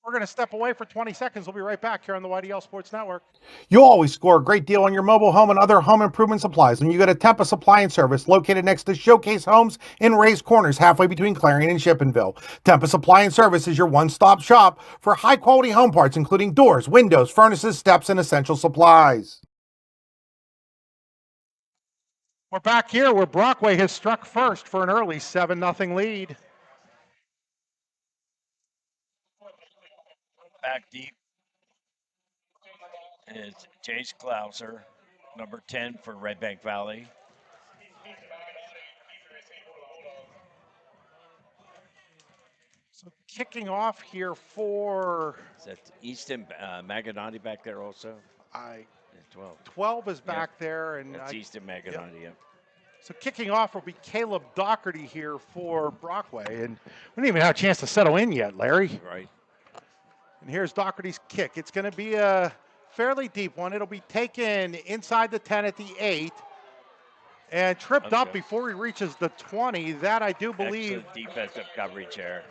We're going to step away for 20 seconds. We'll be right back here on the YDL Sports Network. You'll always score a great deal on your mobile home and other home improvement supplies when you go to Tempest Supply and Service, located next to Showcase Homes in Rays Corners, halfway between Clarion and Shippenville. Tempest Supply and Service is your one-stop shop for high-quality home parts, including doors, windows, furnaces, steps, and essential supplies. We're back here where Brockway has struck first for an early 7-0 lead. Back deep is Chase Klauser, number 10 for Redbank Valley. So kicking off here for... Is that Easton Magadani back there also? 12 is back there. And that's Easton Magadani, yep. So kicking off will be Caleb Doherty here for Brockway. And we didn't even have a chance to settle in yet, Larry. Right. And here's Doherty's kick. It's going to be a fairly deep one. It'll be taken inside the 10 at the 8 and tripped up before he reaches the 20. That I do believe. Excellent defensive coverage there.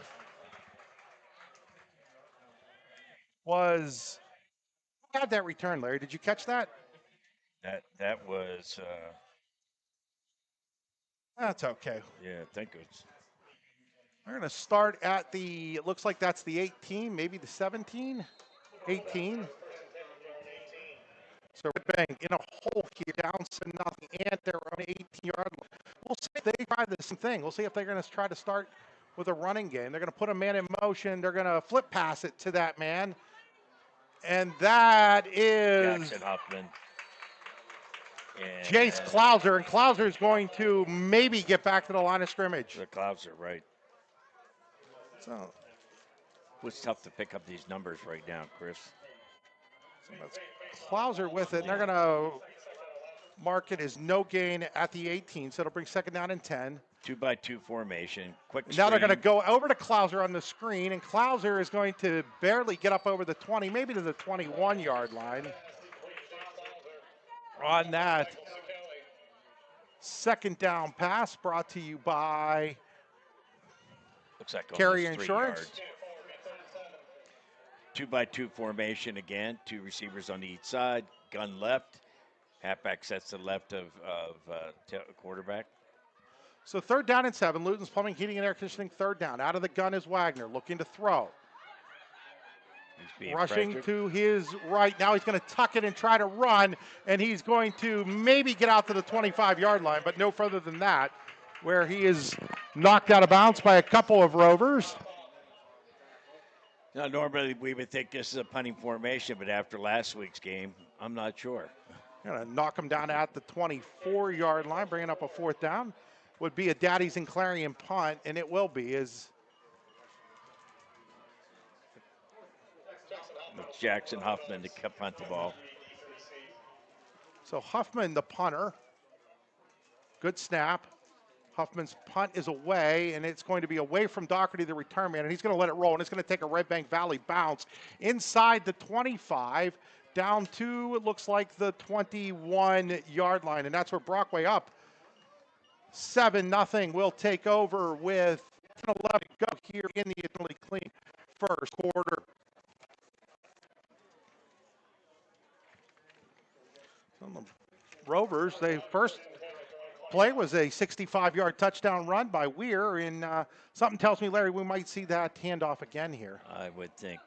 Was who had that return, Larry? Did you catch that? That was. That's okay. Yeah, I think it's. We're going to start at the, it looks like that's the 18, maybe the 17, 18. So Redbank in a hole here, down 7-0 and their own 18-yard line. We'll see if they try the same thing. We'll see if they're going to try to start with a running game. They're going to put a man in motion. They're going to flip pass it to that man. And that is Jackson Huffman. Jace Klauser. And Klauser is going to maybe get back to the line of scrimmage. The Klauser, right. So it's tough to pick up these numbers right now, Chris. So that's Klauser with it. And they're going to mark it as no gain at the 18. So it'll bring second down and 10. 2-by-2 formation. Quick now they're going to go over to Klauser on the screen. And Klauser is going to barely get up over the 20, maybe to the 21-yard line. On that second down pass brought to you by looks like Carrier Insurance. 2-by-2 formation again. 2 receivers on each side. Gun left. Halfback sets to the left of quarterback. So 3rd down and 7. Luton's Plumbing, Heating, and Air Conditioning. 3rd down. Out of the gun is Wagner looking to throw. Rushing pressured to his right. Now he's going to tuck it and try to run. And he's going to maybe get out to the 25-yard line, but no further than that, where he is knocked out of bounds by a couple of Rovers. Now, normally we would think this is a punting formation, but after last week's game, I'm not sure. Going to knock him down at the 24-yard line, bringing up a 4th down. Would be a Daddy's and Clarion punt, and it will be. It's Jackson Huffman to punt the ball. So Huffman, the punter. Good snap. Huffman's punt is away, and it's going to be away from Doherty, the return man, and he's going to let it roll, and it's going to take a Redbank Valley bounce inside the 25, down to, it looks like, the 21-yard line, and that's where Brockway up 7-0 will take over with 10-11 to go here in the Italy Clean first quarter. So the Rovers, they first play was a 65-yard touchdown run by Weir, and something tells me, Larry, we might see that handoff again here. I would think.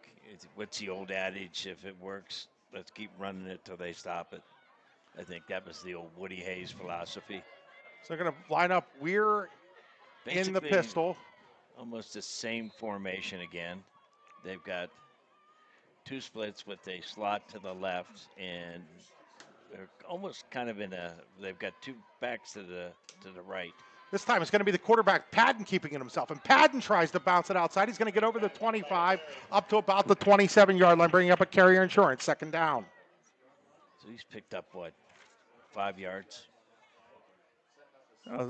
What's the old adage? If it works, let's keep running it till they stop it. I think that was the old Woody Hayes philosophy. So they're going to line up Weir in the pistol. Almost the same formation again. They've got two splits with a slot to the left, and they're almost kind of they've got two backs to the right. This time it's going to be the quarterback, Patton, keeping it himself. And Patton tries to bounce it outside. He's going to get over the 25, up to about the 27-yard line, bringing up a carrier insurance, second down. So he's picked up, 5 yards?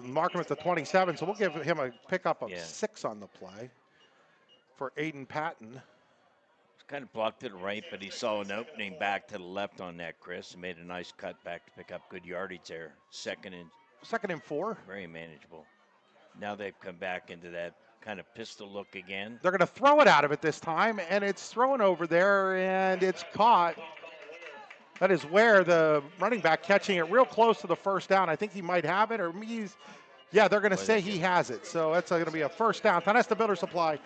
Mark him at the 27, so we'll give him a pickup of 6 on the play for Aiden Patton. He's kind of blocked to the right, but he saw an opening back to the left on that, Chris, and made a nice cut back to pick up good yardage there. Second and 4. Very manageable. Now they've come back into that kind of pistol look again. They're going to throw it out of it this time, and it's thrown over there, and it's caught. That is where the running back catching it real close to the first down. I think he might have it, or they're going to say he has it. So that's going to be a first down. Tonesta Builder Supply,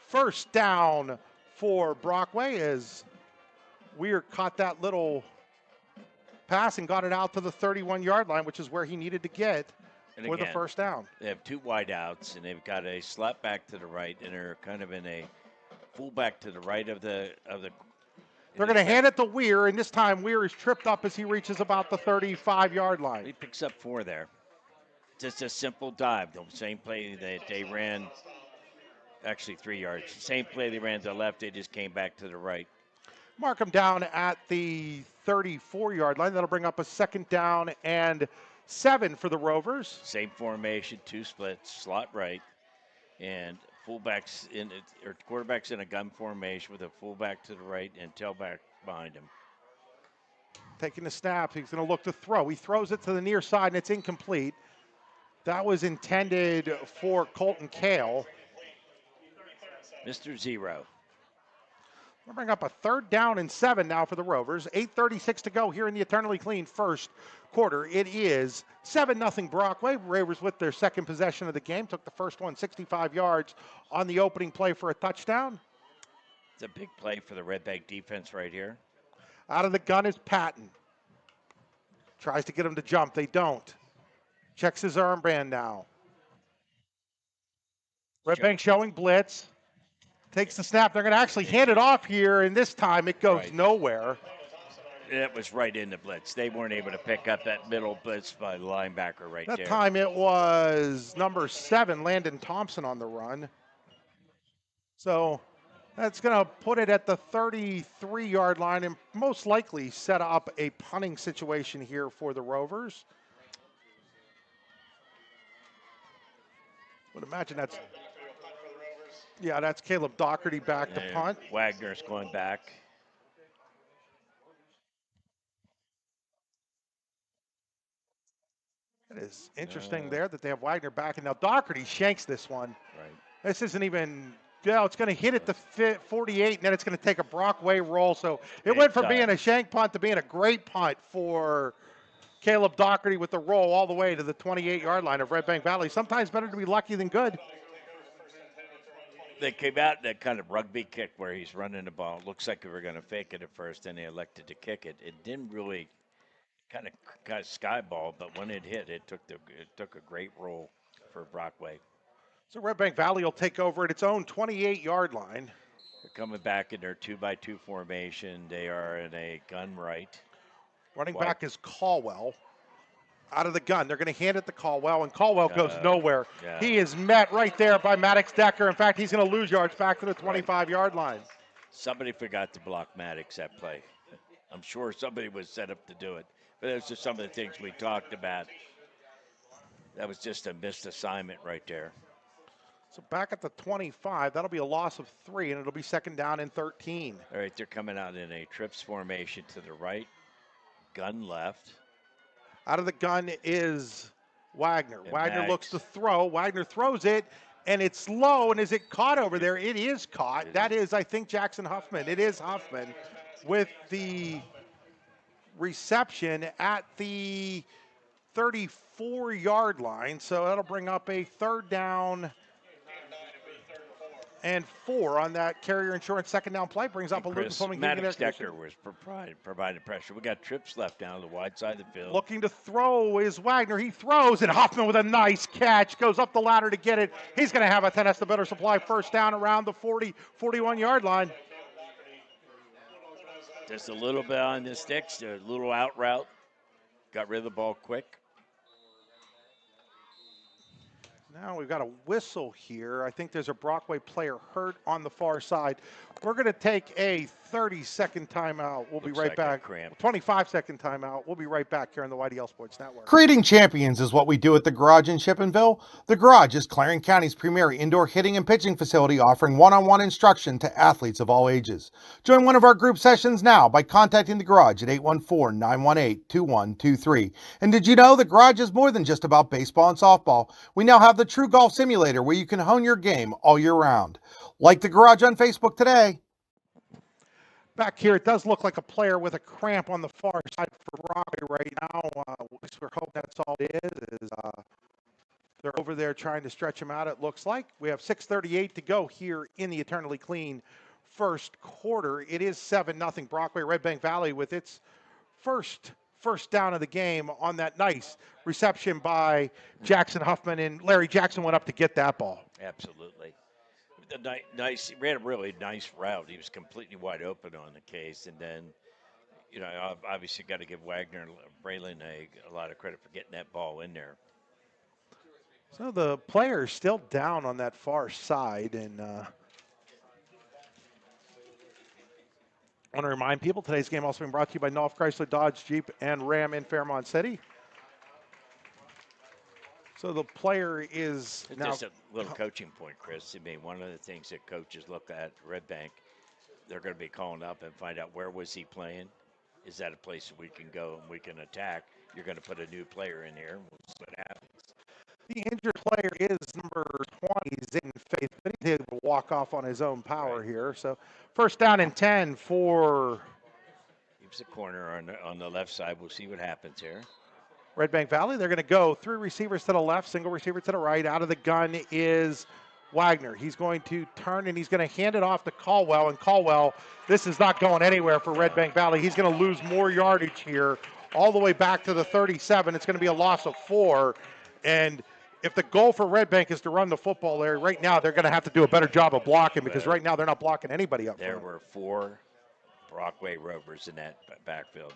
first down for Brockway as Weir caught that little pass and got it out to the 31-yard line, which is where he needed to get for the first down. They have two wideouts, and they've got a slot back to the right, and they're kind of in a fullback to the right of the. They're going to hand it to Weir, and this time Weir is tripped up as he reaches about the 35-yard line. He picks up 4 there. Just a simple dive. The same play that they ran, actually 3 yards. Same play they ran to the left, they just came back to the right. Mark him down at the 34-yard line. That'll bring up a second down and 7 for the Rovers. Same formation, 2 splits, slot right, and fullbacks quarterbacks in a gun formation with a fullback to the right and tailback behind him. Taking the snap, he's going to look to throw. He throws it to the near side, and it's incomplete. That was intended for Colton Kale. Mr. Zero. We'll bring up a third down and 7 now for the Rovers. 8:36 to go here in the eternally clean first quarter. It is 7-0 Brockway. Rovers with their second possession of the game. Took the first one 65 yards on the opening play for a touchdown. It's a big play for the Redbank defense right here. Out of the gun is Patton. Tries to get him to jump. They don't. Checks his armband now. Redbank showing blitz. Takes the snap. They're going to actually hand it off here, and this time it goes nowhere. It was right in the blitz. They weren't able to pick up that middle blitz by the linebacker right there. That time it was number 7, Landon Thompson, on the run. So that's going to put it at the 33-yard line and most likely set up a punting situation here for the Rovers. Would imagine that's Caleb Doherty back to punt. Wagner's going back. It is interesting there that they have Wagner back, and now Doherty shanks this one. Right. This isn't even, it's going to hit at the 48, and then it's going to take a Brockway roll. So it went from being a shank punt to being a great punt for Caleb Doherty with the roll all the way to the 28-yard line of Redbank Valley. Sometimes better to be lucky than good. They came out in that kind of rugby kick where he's running the ball. It looks like they were going to fake it at first, and they elected to kick it. It didn't really kind of sky ball, but when it hit, it took a great roll for Brockway. So Redbank Valley will take over at its own 28-yard line. They're coming back in their 2-by-2 formation. They are in a gun right. Running back is Caldwell. Out of the gun. They're going to hand it to Caldwell, and Caldwell goes nowhere. Yeah. He is met right there by Maddox Decker. In fact, he's going to lose yards back to the 25-yard line. Somebody forgot to block Maddox that play. I'm sure somebody was set up to do it. But those are some of the things we talked about. That was just a missed assignment right there. So back at the 25, that'll be a loss of 3, and it'll be second down and 13. All right, they're coming out in a trips formation to the right, gun left. Out of the gun is Wagner. And Wagner Max looks to throw. Wagner throws it, and it's low, and is it caught over there? It is caught. That is, I think, Jackson Huffman. It is Huffman with the reception at the 34-yard line. So that'll bring up a third down and 4 on that carrier insurance second down play. Brings up a Lucas Fleming. Maddox Decker was providing pressure. We got trips left down the wide side of the field. Looking to throw is Wagner. He throws, and Hoffman with a nice catch. Goes up the ladder to get it. He's going to have a Tonesta Builder Supply first down around the 40, 41-yard line. Just a little bit on the sticks, a little out route. Got rid of the ball quick. Now we've got a whistle here. I think there's a Brockway player hurt on the far side. We're going to take a 30-second timeout. We'll be right back. 25-second timeout. We'll be right back here on the YDL Sports Network. Creating champions is what we do at the Garage in Shippenville. The Garage is Clarion County's premier indoor hitting and pitching facility, offering one-on-one instruction to athletes of all ages. Join one of our group sessions now by contacting the Garage at 814-918-2123. And did you know the Garage is more than just about baseball and softball? We now have the True Golf Simulator where you can hone your game all year round. Like the Garage on Facebook today. Back here, it does look like a player with a cramp on the far side for Brockway right now. At least we're hoping that's all it is. They're over there trying to stretch him out, it looks like. We have 6:38 to go here in the Eternally Clean first quarter. It is 7-0 Brockway. Redbank Valley with its first down of the game on that nice reception by Jackson Huffman, and Larry Jackson went up to get that ball. Absolutely. Nice, he ran a really nice route. He was completely wide open on the case, and then, obviously got to give Wagner and Braylon a lot of credit for getting that ball in there. So the player is still down on that far side, and I want to remind people today's game also being brought to you by North Chrysler, Dodge, Jeep, and Ram in Fairmont City. So the player is now... Just a little coaching point, Chris. I mean, one of the things that coaches look at Redbank, they're going to be calling up and find out where was he playing. Is that a place that we can go and we can attack? You're going to put a new player in here. We'll see what happens. The injured player is number 20, Zayden Faith, but he's able to walk off on his own power here. So first down and 10 for... Keeps the corner on the left side. We'll see what happens here. Redbank Valley, they're going to go 3 receivers to the left, single receiver to the right. Out of the gun is Wagner. He's going to turn and he's going to hand it off to Caldwell. And Caldwell, this is not going anywhere for Redbank Valley. He's going to lose more yardage here all the way back to the 37. It's going to be a loss of 4. And if the goal for Redbank is to run the football there, right now they're going to have to do a better job of blocking, because right now they're not blocking anybody up There front. were 4 Brockway Rovers in that backfield.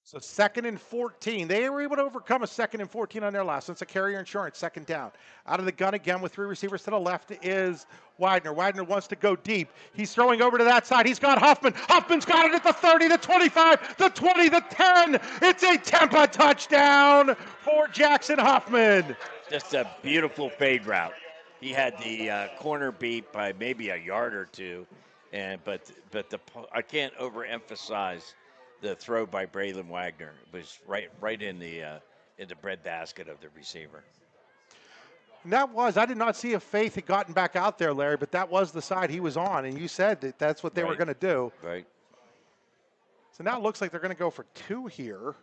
So 2nd and 14. They were able to overcome a 2nd and 14 on their last. It's a Carrier Insurance, 2nd down. Out of the gun again with 3 receivers to the left is Wagner. Wagner wants to go deep. He's throwing over to that side. He's got Huffman. Huffman's got it at the 30, the 25, the 20, the 10. It's a Tempa touchdown for Jackson Huffman. Just a beautiful fade route. He had the corner beat by maybe a yard or two, but I can't overemphasize the throw by Braylon Wagner. It was right in the breadbasket of the receiver. And I did not see if Faith had gotten back out there, Larry, but that was the side he was on, and you said that that's what they were going to do. Right. So now it looks like they're going to go for 2 here.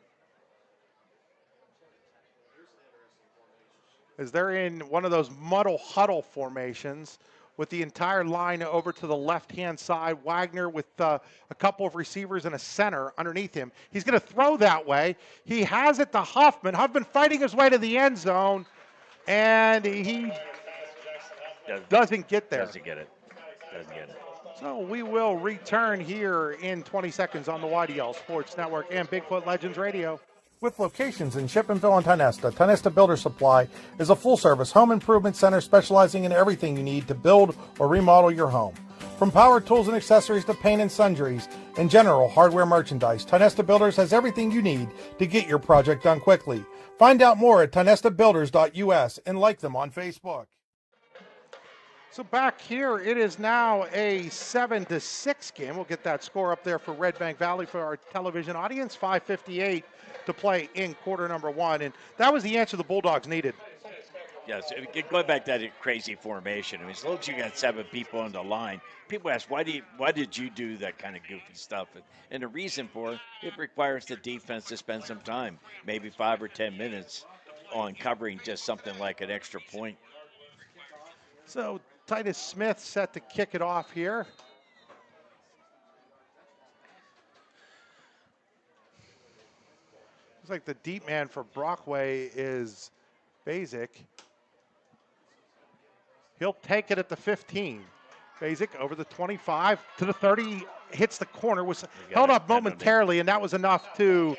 As they're in one of those muddle huddle formations with the entire line over to the left-hand side. Wagner with a couple of receivers and a center underneath him. He's going to throw that way. He has it to Huffman. Huffman fighting his way to the end zone, and he doesn't get there. Doesn't get it. So we will return here in 20 seconds on the YDL Sports Network and Bigfoot Legends Radio. With locations in Shippenville and Tionesta, Tionesta Builder Supply is a full-service home improvement center specializing in everything you need to build or remodel your home. From power tools and accessories to paint and sundries and general hardware merchandise, Tionesta Builders has everything you need to get your project done quickly. Find out more at tionestabuilders.us and like them on Facebook. So back here, it is now a 7-6 game. We'll get that score up there for Redbank Valley for our television audience. 5:58 to play in quarter number 1, and that was the answer the Bulldogs needed. Yes, going back to that crazy formation. I mean, as long as you got 7 people on the line, people ask, why did you do that kind of goofy stuff? And the reason for it requires the defense to spend some time, maybe 5 or 10 minutes, on covering just something like an extra point. So Titus Smith set to kick it off here. Looks like the deep man for Brockway is Basic. He'll take it at the 15. Basic over the 25 to the 30, hits the corner, was held up momentarily, and that was enough to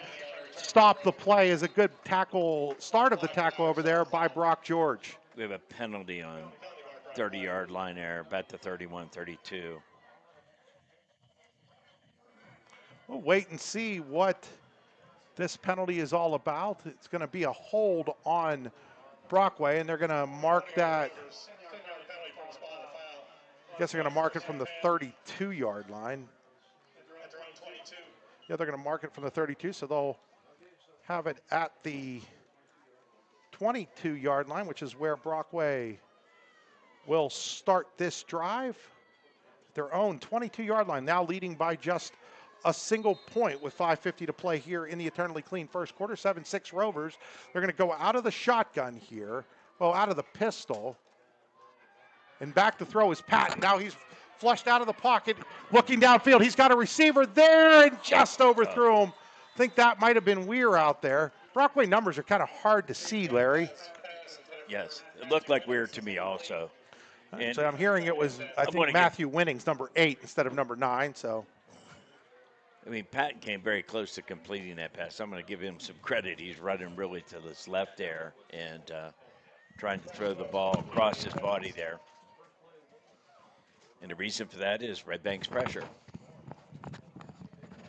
stop the play. As a good tackle, start of the tackle over there by Brock George. We have a penalty on 30-yard line there, about the 31-32. We'll wait and see what this penalty is all about. It's going to be a hold on Brockway, and they're going to mark that. I guess they're going to mark it from the 32-yard line. Yeah, they're going to mark it from the 32, so they'll have it at the 22-yard line, which is where Brockway will start this drive. Their own 22-yard line, now leading by just a single point with 5:50 to play here in the eternally clean first quarter. 7-6 Rovers. They're going to go out of the shotgun here. Well, out of the pistol. And back to throw is Patton. Now he's flushed out of the pocket, looking downfield. He's got a receiver there and just overthrew him. I think that might have been Weir out there. Brockway numbers are kind of hard to see, Larry. Yes, it looked like Weir to me also. And so I'm hearing it was, I think, Matthew Winnings, number 8 instead of number 9. So, I mean, Patton came very close to completing that pass. I'm going to give him some credit. He's running really to his left there and trying to throw the ball across his body there. And the reason for that is Redbank's pressure.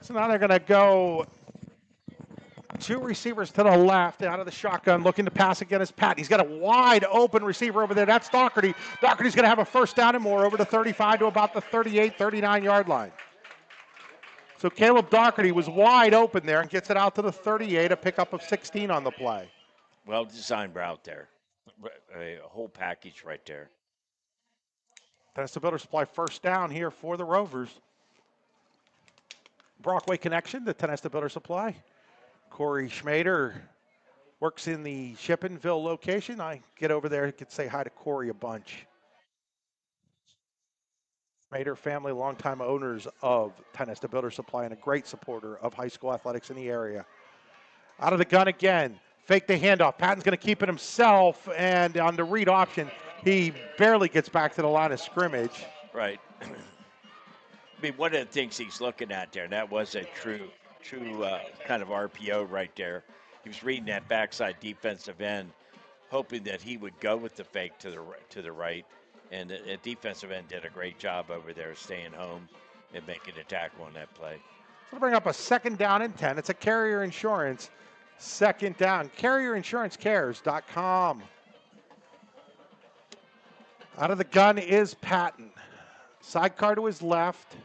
So now they're going to go 2 receivers to the left out of the shotgun, looking to pass again is Patton. He's got a wide open receiver over there. That's Doherty. Doherty's going to have a first down and more over to 35 to about the 38, 39-yard line. So Caleb Doherty was wide open there and gets it out to the 38, a pickup of 16 on the play. Well-designed route there. A whole package right there. Tennessee Builder Supply first down here for the Rovers. Brockway connection to Tennessee Builder Supply. Corey Schmader works in the Shippenville location. I get over there, could say hi to Corey a bunch. Schmader family, longtime owners of Tennessee Builder Supply and a great supporter of high school athletics in the area. Out of the gun again. Fake the handoff. Patton's going to keep it himself, and on the read option, he barely gets back to the line of scrimmage. Right. I mean, one of the things he's looking at there, and that was a true kind of RPO right there. He was reading that backside defensive end, hoping that he would go with the fake to the right, and the defensive end did a great job over there staying home and making a tackle on that play. So we'll bring up a second down and 10. It's a Carrier Insurance second down. CarrierInsuranceCares.com. Out of the gun is Patton. Sidecar to his left.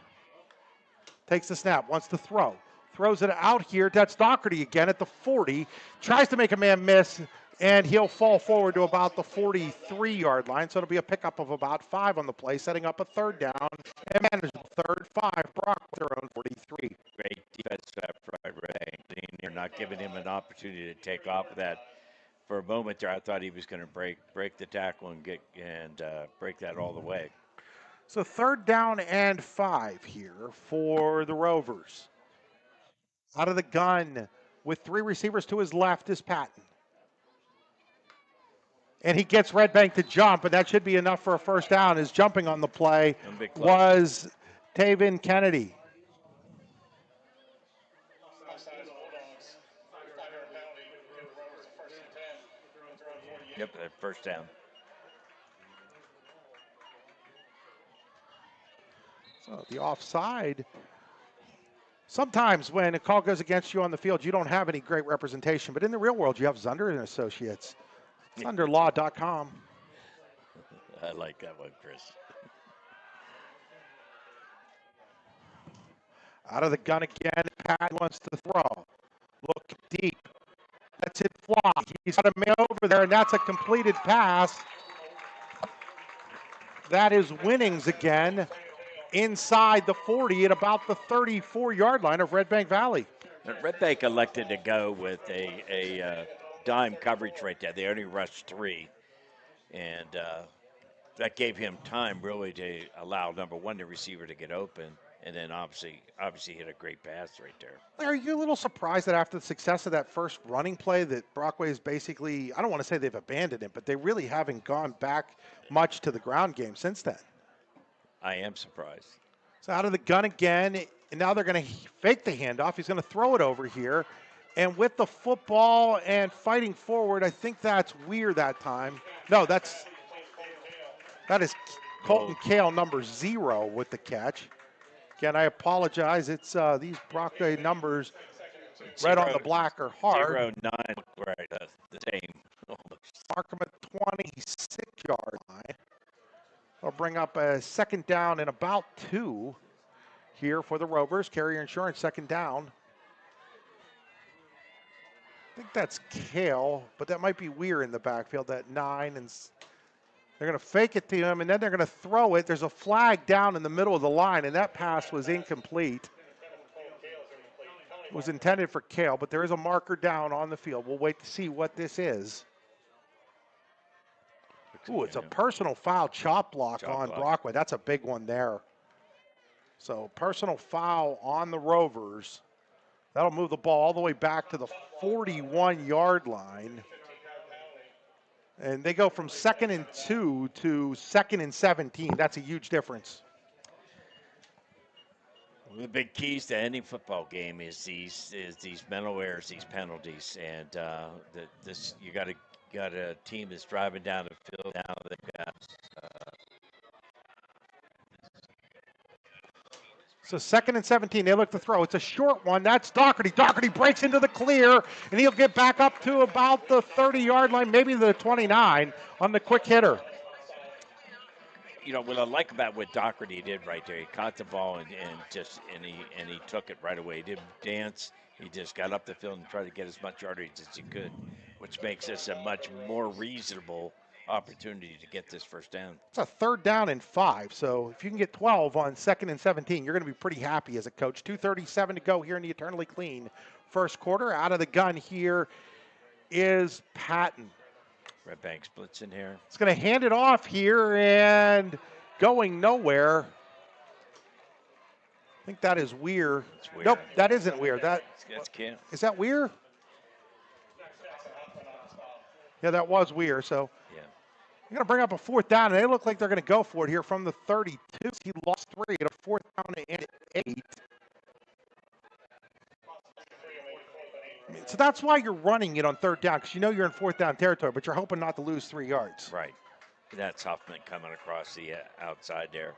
Takes the snap, wants to throw. Throws it out here. That's Doherty again at the 40. Tries to make a man miss, and he'll fall forward to about the 43-yard line. So it'll be a pickup of about 5 on the play, setting up a third down. And managed the third 5. Brock with their own 43. Great defense effort by Redbank. They're not giving him an opportunity to take off of that. For a moment there, I thought he was going to break the tackle and break that all the way. So third down and 5 here for the Rovers. Out of the gun with 3 receivers to his left is Patton. And he gets Redbank to jump, and that should be enough for a first down. His jumping on the play was Taven Kennedy. Yep, first down. So the offside. Sometimes when a call goes against you on the field, you don't have any great representation. But in the real world, you have Zunder and Associates. ZunderLaw.com. I like that one, Chris. Out of the gun again, Pat wants to throw. Look deep. Lets it fly. He's got a man over there, and that's a completed pass. That is Winnings again. Inside the 40 at about the 34-yard line of Redbank Valley. Redbank elected to go with a dime coverage right there. They only rushed 3, and that gave him time really to allow, number 1, the receiver to get open, and then obviously hit a great pass right there. Are you a little surprised that after the success of that first running play that Brockway is basically, I don't want to say they've abandoned it, but they really haven't gone back much to the ground game since then? I am surprised. So out of the gun again, and now they're going to fake the handoff. He's going to throw it over here. And with the football and fighting forward, I think that's Weir that time. No, that is Colton Kale, number 0, with the catch. Again, I apologize. It's these Brockway numbers red on the black are hard. 0-9, right, the same. Mark him at 26-yard line. I'll bring up a second down and about 2 here for the Rovers. Carrier Insurance, second down. I think that's Kale, but that might be Weir in the backfield at 9. And they're going to fake it to him, and then they're going to throw it. There's a flag down in the middle of the line, and that pass was incomplete. It was intended for Kale, but there is a marker down on the field. We'll wait to see what this is. Ooh, it's a personal foul chop block on Brockway. That's a big one there. So personal foul on the Rovers. That'll move the ball all the way back to the 41-yard line. And they go from 2nd and 2 to 2nd and 17. That's a huge difference. One of the big keys to any football game is these mental errors, these penalties, and you got a team that's driving down the field now. They've got So 2nd and 17, they look to throw. It's a short one. That's Doherty. Doherty breaks into the clear, and he'll get back up to about the 30-yard line, maybe the 29 on the quick hitter. You know what I like about what Doherty did right there. He caught the ball and he took it right away. He didn't dance. He just got up the field and tried to get as much yardage as he could, which makes this a much more reasonable opportunity to get this first down. It's a 3rd down and 5, so if you can get 12 on 2nd and 17, you're going to be pretty happy as a coach. 2:37 to go here in the eternally clean first quarter. Out of the gun here is Patton. Redbank splits in here. It's going to hand it off here and going nowhere. I think that is Weir. Nope, that isn't Weir. That's Cam. Is that Weir? Yeah, that was Weir. So yeah, you're going to bring up a 4th down, and they look like they're going to go for it here from the 32. He lost 3 at a 4th down and 8. So that's why you're running it on 3rd down, because you know you're in 4th down territory, but you're hoping not to lose 3 yards. Right. That's Huffman coming across the outside there.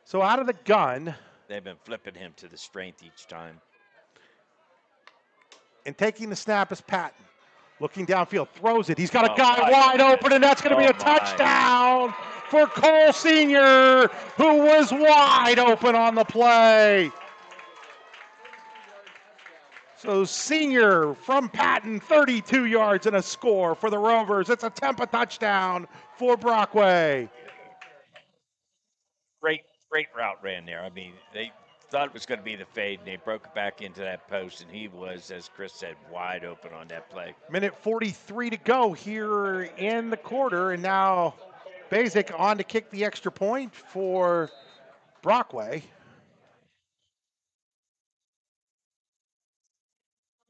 So out of the gun. They've been flipping him to the strength each time. And taking the snap is Patton. Looking downfield, throws it. He's got a guy wide open, and that's going to be a touchdown for Cole Sr., who was wide open on the play. So Senior from Patton, 32 yards and a score for the Rovers. It's a Tempa touchdown for Brockway. Great route ran there. I mean, they thought it was going to be the fade, and they broke it back into that post, and he was, as Chris said, wide open on that play. Minute 43 to go here in the quarter, and now Basic on to kick the extra point for Brockway.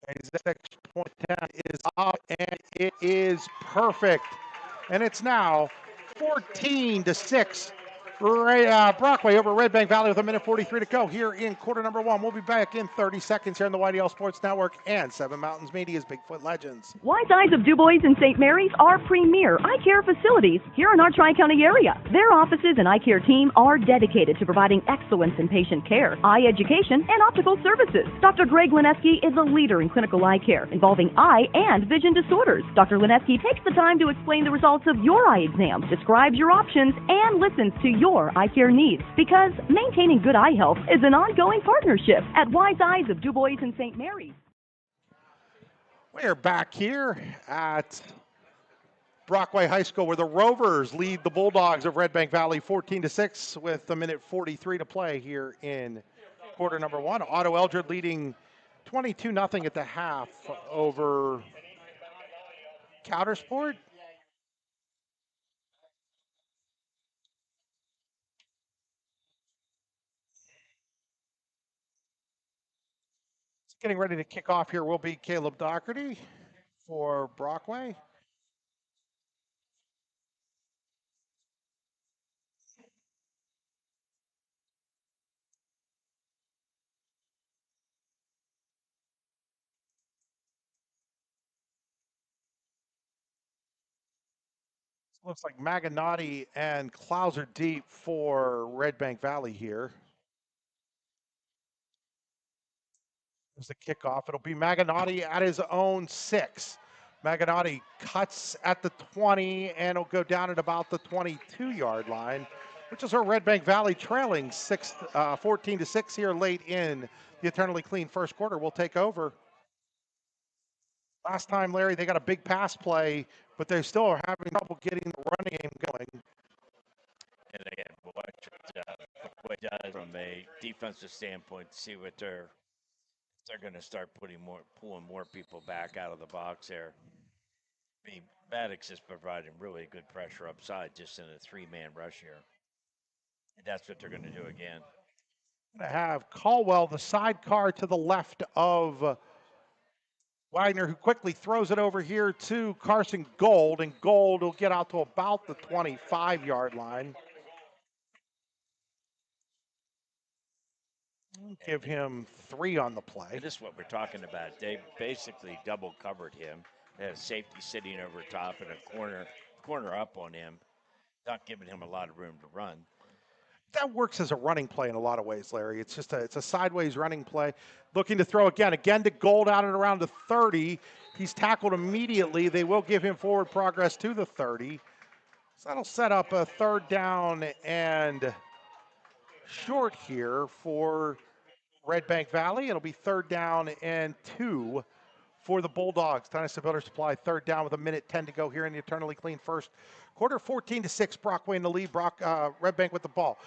His extra point down is up, and it is perfect. And it's now 14-6. Brockway over Redbank Valley with a minute 43 to go here in quarter number 1. We'll be back in 30 seconds here on the YDL Sports Network and Seven Mountains Media's Bigfoot Legends. Wise Eyes of DuBois and St. Mary's are premier eye care facilities here in our Tri-County area. Their offices and eye care team are dedicated to providing excellence in patient care, eye education, and optical services. Dr. Greg Lineski is a leader in clinical eye care involving eye and vision disorders. Dr. Lineski takes the time to explain the results of your eye exam, describes your options, and listens to your eye care needs, because maintaining good eye health is an ongoing partnership at Wise Eyes of DuBois and St. Mary's. We're back here at Brockway High School, where the Rovers lead the Bulldogs of Redbank Valley 14-6 with a minute 43 to play here in quarter number 1. Otto Eldred leading 22-0 at the half over Coudersport. Getting ready to kick off here will be Caleb Doherty for Brockway. Looks like Maganotti and Klauser deep for Redbank Valley here. There's the kickoff. It'll be Maganotti at his own 6. Maganotti cuts at the 20 and it'll go down at about the 22-yard line, which is where Redbank Valley trailing 14-6 here late in the eternally clean first quarter will take over. Last time, Larry, they got a big pass play, but they still are having trouble getting the running game going. And again, what Brockway does from a defensive standpoint, see what they're going to start pulling more people back out of the box there. I mean, Maddox is providing really good pressure upside just in a 3-man rush here. And that's what they're going to do again. Going to have Caldwell, the sidecar to the left of Wagner, who quickly throws it over here to Carson Gold, and Gold will get out to about the 25-yard line. Give him 3 on the play. And this is what we're talking about. They basically double covered him. They had a safety sitting over top and a corner up on him, not giving him a lot of room to run. That works as a running play in a lot of ways, Larry. It's just it's a sideways running play. Looking to throw again to Gold out at around the 30. He's tackled immediately. They will give him forward progress to the 30. So that'll set up a 3rd down and short here for Redbank Valley. It'll be 3rd down and 2 for the Bulldogs. Dynasty Builder Supply, 3rd down with 1:10 to go here in the eternally clean first quarter. 14-6, Brockway in the lead. Redbank with the ball.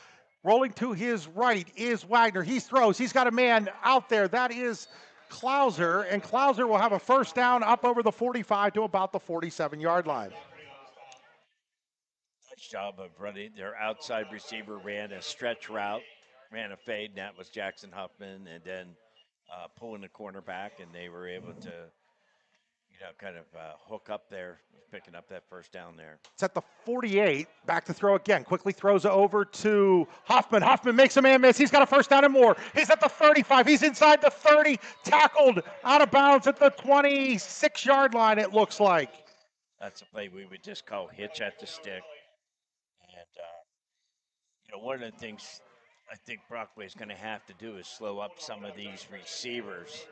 Rolling to his right is Wagner. He throws. He's got a man out there. That is Klauser, and Klauser will have a 1st down up over the 45 to about the 47-yard line. Nice job of running. Their outside receiver ran a stretch route, ran a fade, and that was Jackson Huffman, and then pulling the cornerback, and they were able to, kind of hook up there, picking up that 1st down there. It's at the 48. Back to throw again. Quickly throws over to Huffman. Huffman makes a man miss. He's got a 1st down and more. He's at the 35. He's inside the 30. Tackled out of bounds at the 26-yard line, it looks like. That's a play we would just call hitch at the stick. And, one of the things I think Brockway is going to have to do is slow up some of these receivers.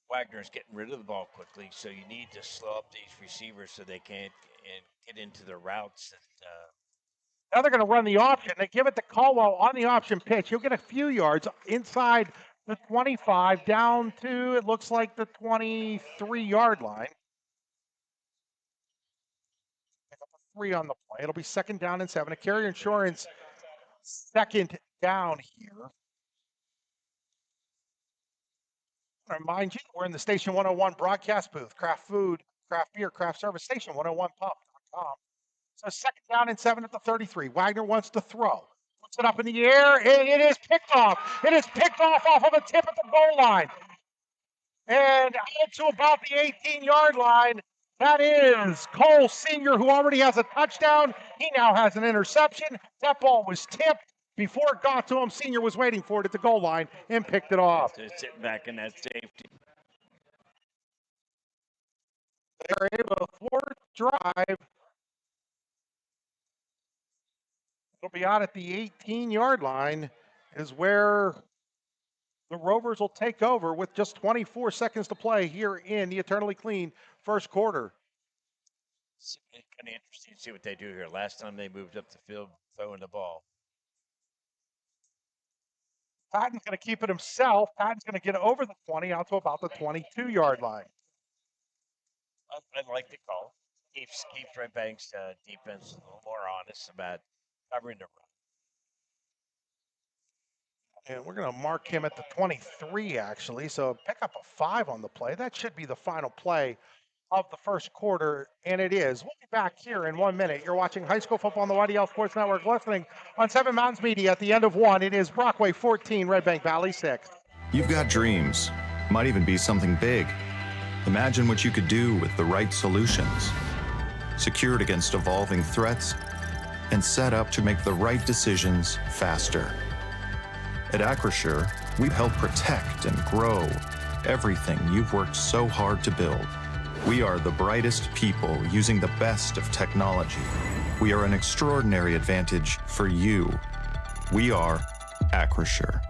Wagner's getting rid of the ball quickly, so you need to slow up these receivers so they can't get into the routes. Now they're going to run the option. They give it to Caldwell on the option pitch. He'll get a few yards inside the 25 down to, it looks like, the 23-yard line. 3 on the play. It'll be 2nd down and 7. A carrier insurance 2nd down here. I remind you, we're in the Station 101 broadcast booth. Craft food, craft beer, craft service, station101pub.com. So 2nd down and 7 at the 33. Wagner wants to throw. Puts it up in the air. It is picked off. It is picked off of a tip at the goal line. And out to about the 18-yard line. That is Cole Sr., who already has a touchdown. He now has an interception. That ball was tipped. Before it got to him, Senior was waiting for it at the goal line and picked it off. They're sitting back in that safety. They're able to thwart drive. It'll be out at the 18-yard line is where the Rovers will take over with just 24 seconds to play here in the eternally clean first quarter. It's kind of interesting to see what they do here. Last time they moved up the field throwing the ball. Patton's going to keep it himself. Patton's going to get over the 20 out to about the 22-yard line. I like the call. Keeps Redbank's defense a little more honest about covering the run. And we're going to mark him at the 23, actually. So pick up a 5 on the play. That should be the final play of the first quarter, and it is. We'll be back here in 1 minute. You're watching high school football on the YDL Sports Network, listening on 7 Mountains Media. At the end of 1, it is Brockway 14, Redbank Valley 6. You've got dreams. Might even be something big. Imagine what you could do with the right solutions. Secured against evolving threats and set up to make the right decisions faster. At Acrisure, we help protect and grow everything you've worked so hard to build. We are the brightest people using the best of technology. We are an extraordinary advantage for you. We are Acrisure.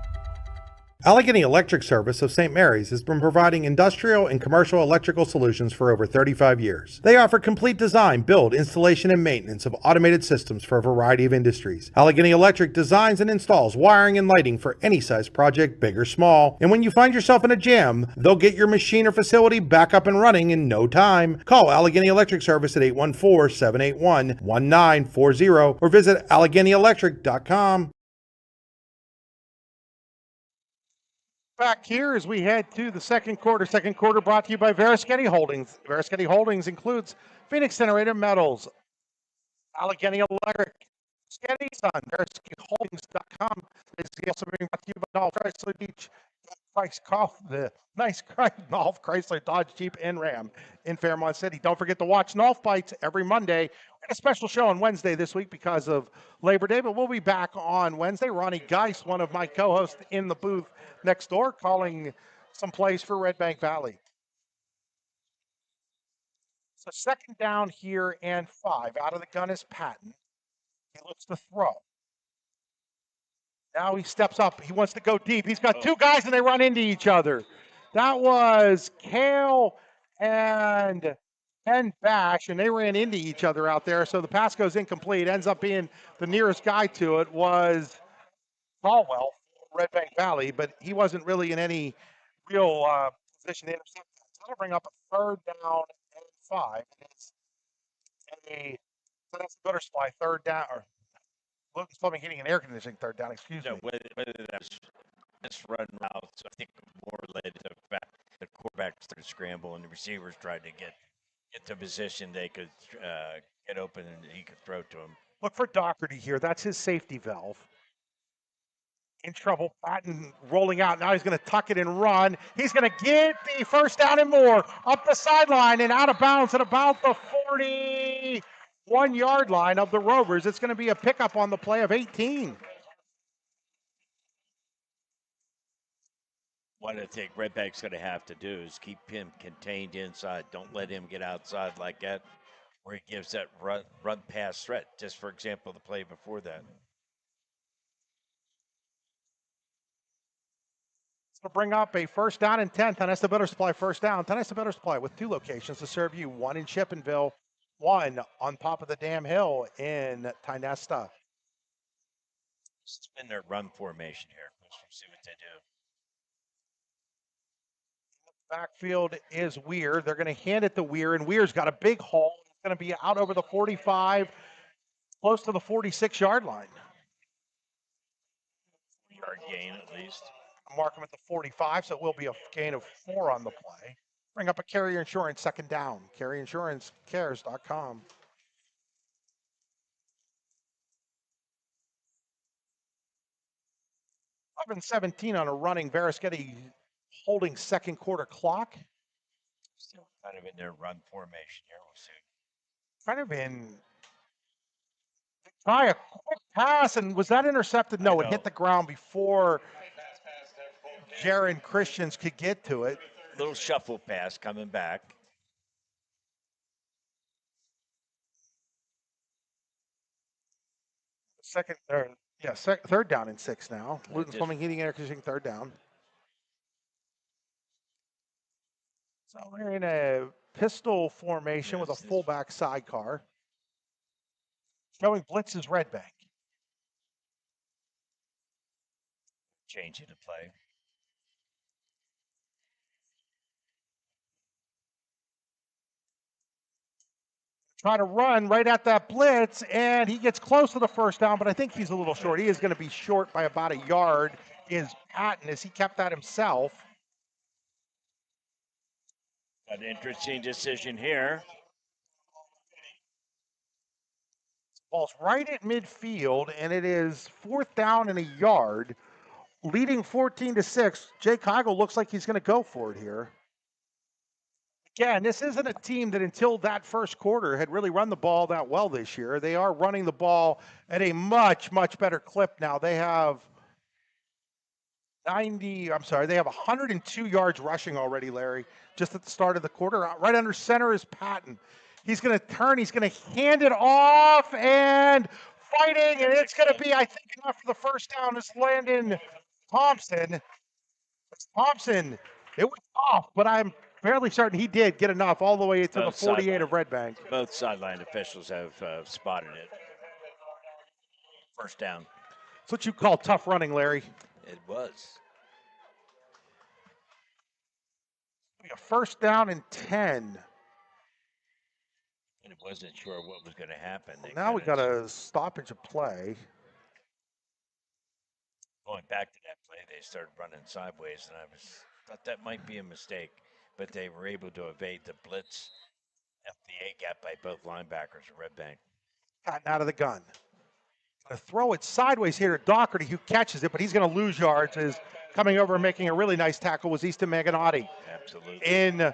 Allegheny Electric Service of St. Mary's has been providing industrial and commercial electrical solutions for over 35 years. They offer complete design, build, installation, and maintenance of automated systems for a variety of industries. Allegheny Electric designs and installs wiring and lighting for any size project, big or small. And when you find yourself in a jam, they'll get your machine or facility back up and running in no time. Call Allegheny Electric Service at 814-781-1940 or visit AlleghenyElectric.com. Back here as we head to the second quarter. Second quarter brought to you by Veriskety Holdings. Veriskety Holdings includes Phoenix Generator Metals, Allegheny Electric, Sketty Sun, VeriskegyHoldings.com. This is also being brought to you by Nolf Chrysler Beach, Nolf Chrysler Dodge Jeep and Ram in Fairmont City. Don't forget to watch Nolf Bites every Monday. A special show on Wednesday this week because of Labor Day, but we'll be back on Wednesday. Ronnie Geis, one of my co-hosts in the booth next door, calling some plays for Redbank Valley. So second down here and 5. Out of the gun is Patton. He looks to throw. Now he steps up. He wants to go deep. He's got two guys and they run into each other. That was Kale and Bash, and they ran into each other out there. So the pass goes incomplete. Ends up being the nearest guy to it was Caldwell, Red Bank Valley, but he wasn't really in any real position to intercept that. So that'll bring up a third down and 5. It's so that's the Butter Supply third down, or Luton's Plumbing, Heating, and Air Conditioning third down, excuse me. Whether that's run routes, I think more related to the fact the quarterbacks started scramble and the receivers tried to get to position they could get open and he could throw to him. Look for Doherty here. That's his safety valve. In trouble. Patton rolling out. Now he's going to tuck it and run. He's going to get the first down and more up the sideline and out of bounds at about the 41-yard line of the Rovers. It's going to be a pickup on the play of 18. What I think Redbank's going to have to do is keep him contained inside. Don't let him get outside like that where he gives that run pass threat. Just for example, the play before that. To bring up a first down and 10. Tonesta Butter Supply first down. Tonesta Butter Supply with 2 locations to serve you. 1 in Chippenville, 1 on top of the damn hill in Tonesta. It's been their run formation here. Let's see what they do. Backfield is Weir. They're going to hand it to Weir, and Weir's got a big hole. It's going to be out over the 45, close to the 46-yard line. Yard gain at least. Mark him at the 45, so it will be a gain of 4 on the play. Bring up a Carrier Insurance second down. CarrierInsuranceCares.com. 11-17 on a running Veriskety holding second quarter clock. Still kind of in their run formation here. We'll see. Kind of in. Try a quick pass, and was that intercepted? No, it hit the ground before Jaron Christians could get to it. Little shuffle pass coming back. Third down and 6 now. Luton's Plumbing, Heating, and Air Conditioning, third down. So we're in a pistol formation with a fullback sidecar. Showing blitzes Redbank. Changing the play. Try to run right at that blitz, and he gets close to the first down, but I think he's a little short. He is going to be short by about a yard, is Patton, as he kept that himself. An interesting decision here. Ball's right at midfield, and it is 4th down and a yard, leading 14-6. Jake Heigl looks like he's going to go for it here. Again, this isn't a team that until that first quarter had really run the ball that well this year. They are running the ball at a much, much better clip now. They have they have 102 yards rushing already, Larry, just at the start of the quarter. Right under center is Patton. He's going to turn, he's going to hand it off and fighting, and it's going to be, I think, enough for the first down. It's Landon Thompson. Thompson, it was off, but I'm fairly certain he did get enough all the way to the 48 of Redbank. Both sideline officials have spotted it. First down. That's what you call tough running, Larry. It was. A first down and 10. And it wasn't sure what was going to happen. Now we got a stoppage of play. Going back to that play, they started running sideways, and I thought that might be a mistake, but they were able to evade the blitz FDA gap by both linebackers of Redbank. Gotten out of the gun. Gonna throw it sideways here to Doherty, who catches it, but he's going to lose yards. Is coming over and making a really nice tackle was Easton Maganotti. Absolutely. In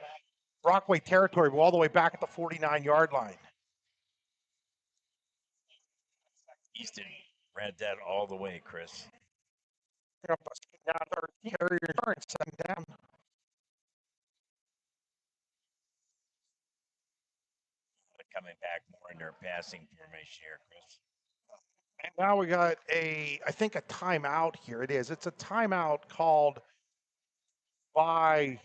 Brockway territory, all the way back at the 49-yard line. Easton read that all the way, Chris. Carrier insurance, setting down. Coming back more in their passing formation here, Chris. And now we got I think a timeout here. It is. It's a timeout called by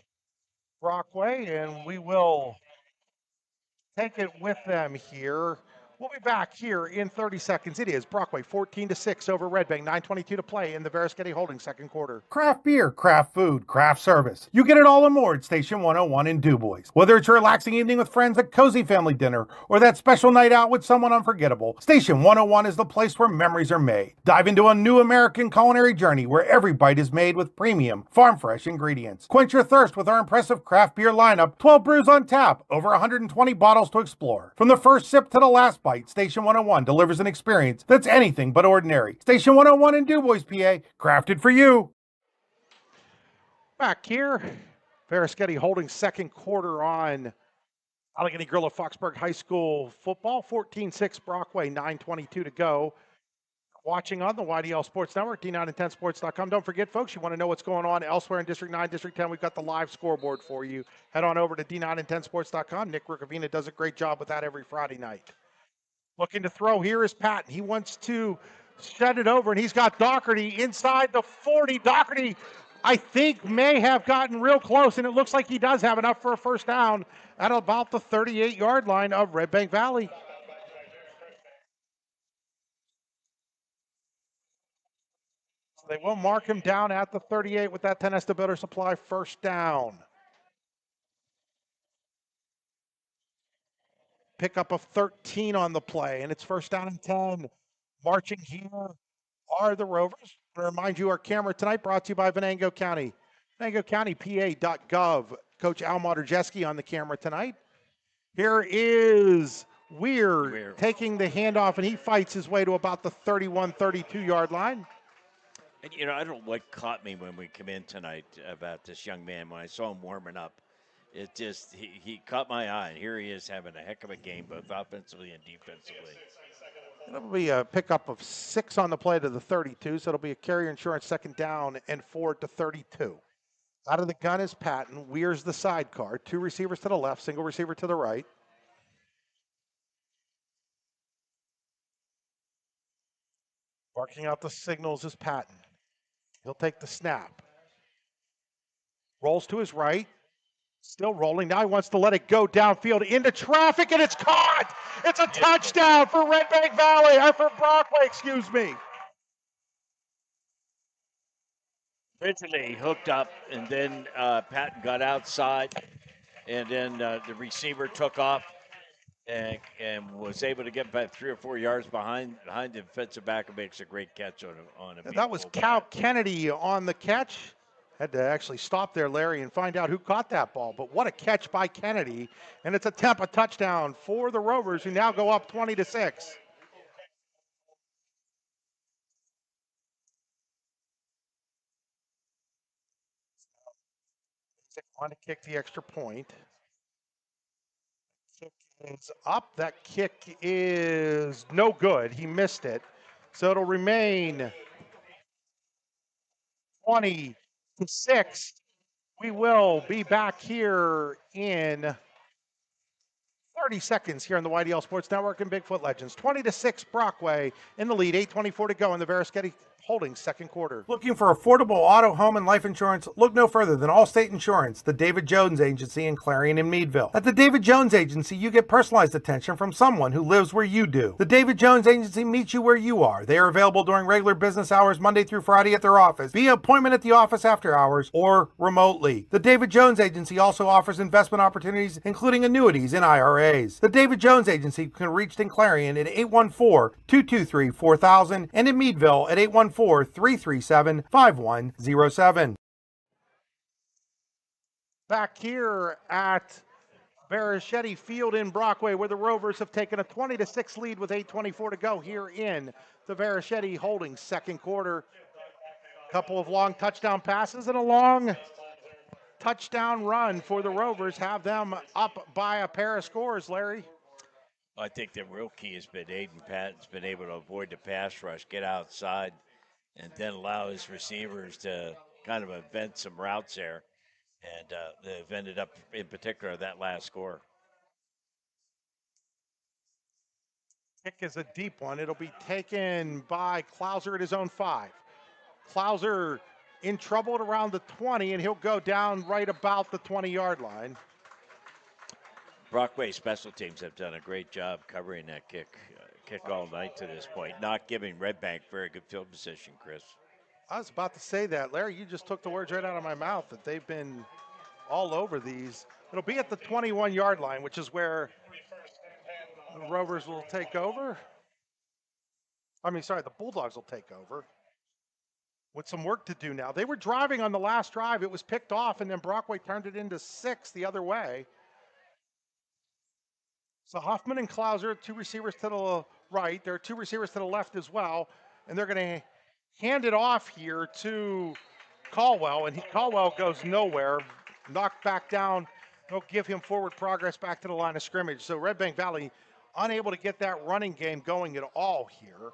Brockway, and we will take it with them here. We'll be back here in 30 seconds. It is Brockway 14-6 over Redbank, 9:22 to play in the Veriskety Holdings second quarter. Craft beer, craft food, craft service. You get it all and more at Station 101 in DuBois. Whether it's your relaxing evening with friends at cozy family dinner or that special night out with someone unforgettable, Station 101 is the place where memories are made. Dive into a new American culinary journey where every bite is made with premium, farm-fresh ingredients. Quench your thirst with our impressive craft beer lineup, 12 brews on tap, over 120 bottles to explore. From the first sip to the last bite, Station 101 delivers an experience that's anything but ordinary. Station 101 in DuBois, PA, crafted for you. Back here, Veriskety Holdings second quarter on Allegheny Grill of Foxburg High School football. 14-6 Brockway, 9:22 to go. Watching on the YDL Sports Network, D9and10sports.com. Don't forget, folks, you want to know what's going on elsewhere in District 9, District 10, we've got the live scoreboard for you. Head on over to D9and10sports.com. Nick Riccovina does a great job with that every Friday night. Looking to throw here is Patton. He wants to shed it over, and he's got Doherty inside the 40. Doherty, I think, may have gotten real close, and it looks like he does have enough for a first down at about the 38-yard line of Redbank Valley. So they will mark him down at the 38 with that Tenesta Builder Supply first down. Pickup of 13 on the play, and it's first down and 10. Marching here are the Rovers. I remind you, our camera tonight brought to you by Venango County. VenangoCountyPA.gov. Coach Al Moderjeski on the camera tonight. Here is Weir taking the handoff, and he fights his way to about the 31, 32-yard line. And, you know, I don't know what caught me when we come in tonight about this young man when I saw him warming up. It just, he caught my eye, and here he is having a heck of a game, both offensively and defensively. It'll be a pickup of 6 on the play to the 32, so it'll be a carrier insurance second down and 4 to 32. Out of the gun is Patton. Weir's the sidecar. 2 receivers to the left, single receiver to the right. Barking out the signals is Patton. He'll take the snap. Rolls to his right. Still rolling. Now he wants to let it go downfield into traffic, and it's caught. It's a touchdown for Redbank Valley, or for Brockway, excuse me. Originally hooked up, and then Patton got outside, and then the receiver took off and was able to get back 3 or 4 yards behind the defensive back and makes a great catch on him. That was Cal Kennedy on the catch. Had to actually stop there, Larry, and find out who caught that ball. But what a catch by Kennedy. And it's a Tampa touchdown for the Rovers, who now go up 20-6. Want to kick the extra point. Kick is up. That kick is no good. He missed it. So it'll remain 20-6. We will be back here in 30 seconds here on the YDL Sports Network and Bigfoot Legends. 20-6 Brockway in the lead. 8:24 to go in the Verischetti Holdings second quarter. Looking for affordable auto, home, and life insurance? Look no further than Allstate Insurance, the David Jones Agency in Clarion and Meadville. At the David Jones Agency, you get personalized attention from someone who lives where you do. The David Jones Agency meets you where you are. They are available during regular business hours, Monday through Friday at their office, via appointment at the office after hours, or remotely. The David Jones Agency also offers investment opportunities, including annuities and IRAs. The David Jones Agency can be reached in Clarion at 814-223-4000 and in Meadville at 814-337-5107. Back here at Verischetti Field in Brockway, where the Rovers have taken a 20-6 lead with 8:24 to go here in the Verischetti Holdings second quarter. Couple of long touchdown passes and a long touchdown run for the Rovers have them up by a pair of scores, Larry. I think the real key has been Aiden Patton's been able to avoid the pass rush, get outside, and then allow his receivers to kind of invent some routes there. And they've ended up, in particular, that last score. Kick is a deep one. It'll be taken by Klauser at his own 5. Klauser in trouble at around the 20, and he'll go down right about the 20-yard line. Brockway special teams have done a great job covering that kick all night to this point, not giving Redbank very good field position, Chris. I was about to say that. Larry, you just took the words right out of my mouth, that they've been all over these. It'll be at the 21-yard line, which is where the Rovers will take over. The Bulldogs will take over with some work to do now. They were driving on the last drive. It was picked off, and then Brockway turned it into 6 the other way. So Hoffman and Klauser, 2 receivers to the right. There are 2 receivers to the left as well, and they're going to hand it off here to Caldwell, and Caldwell goes nowhere, knocked back down. They'll give him forward progress back to the line of scrimmage. So Redbank Valley unable to get that running game going at all here.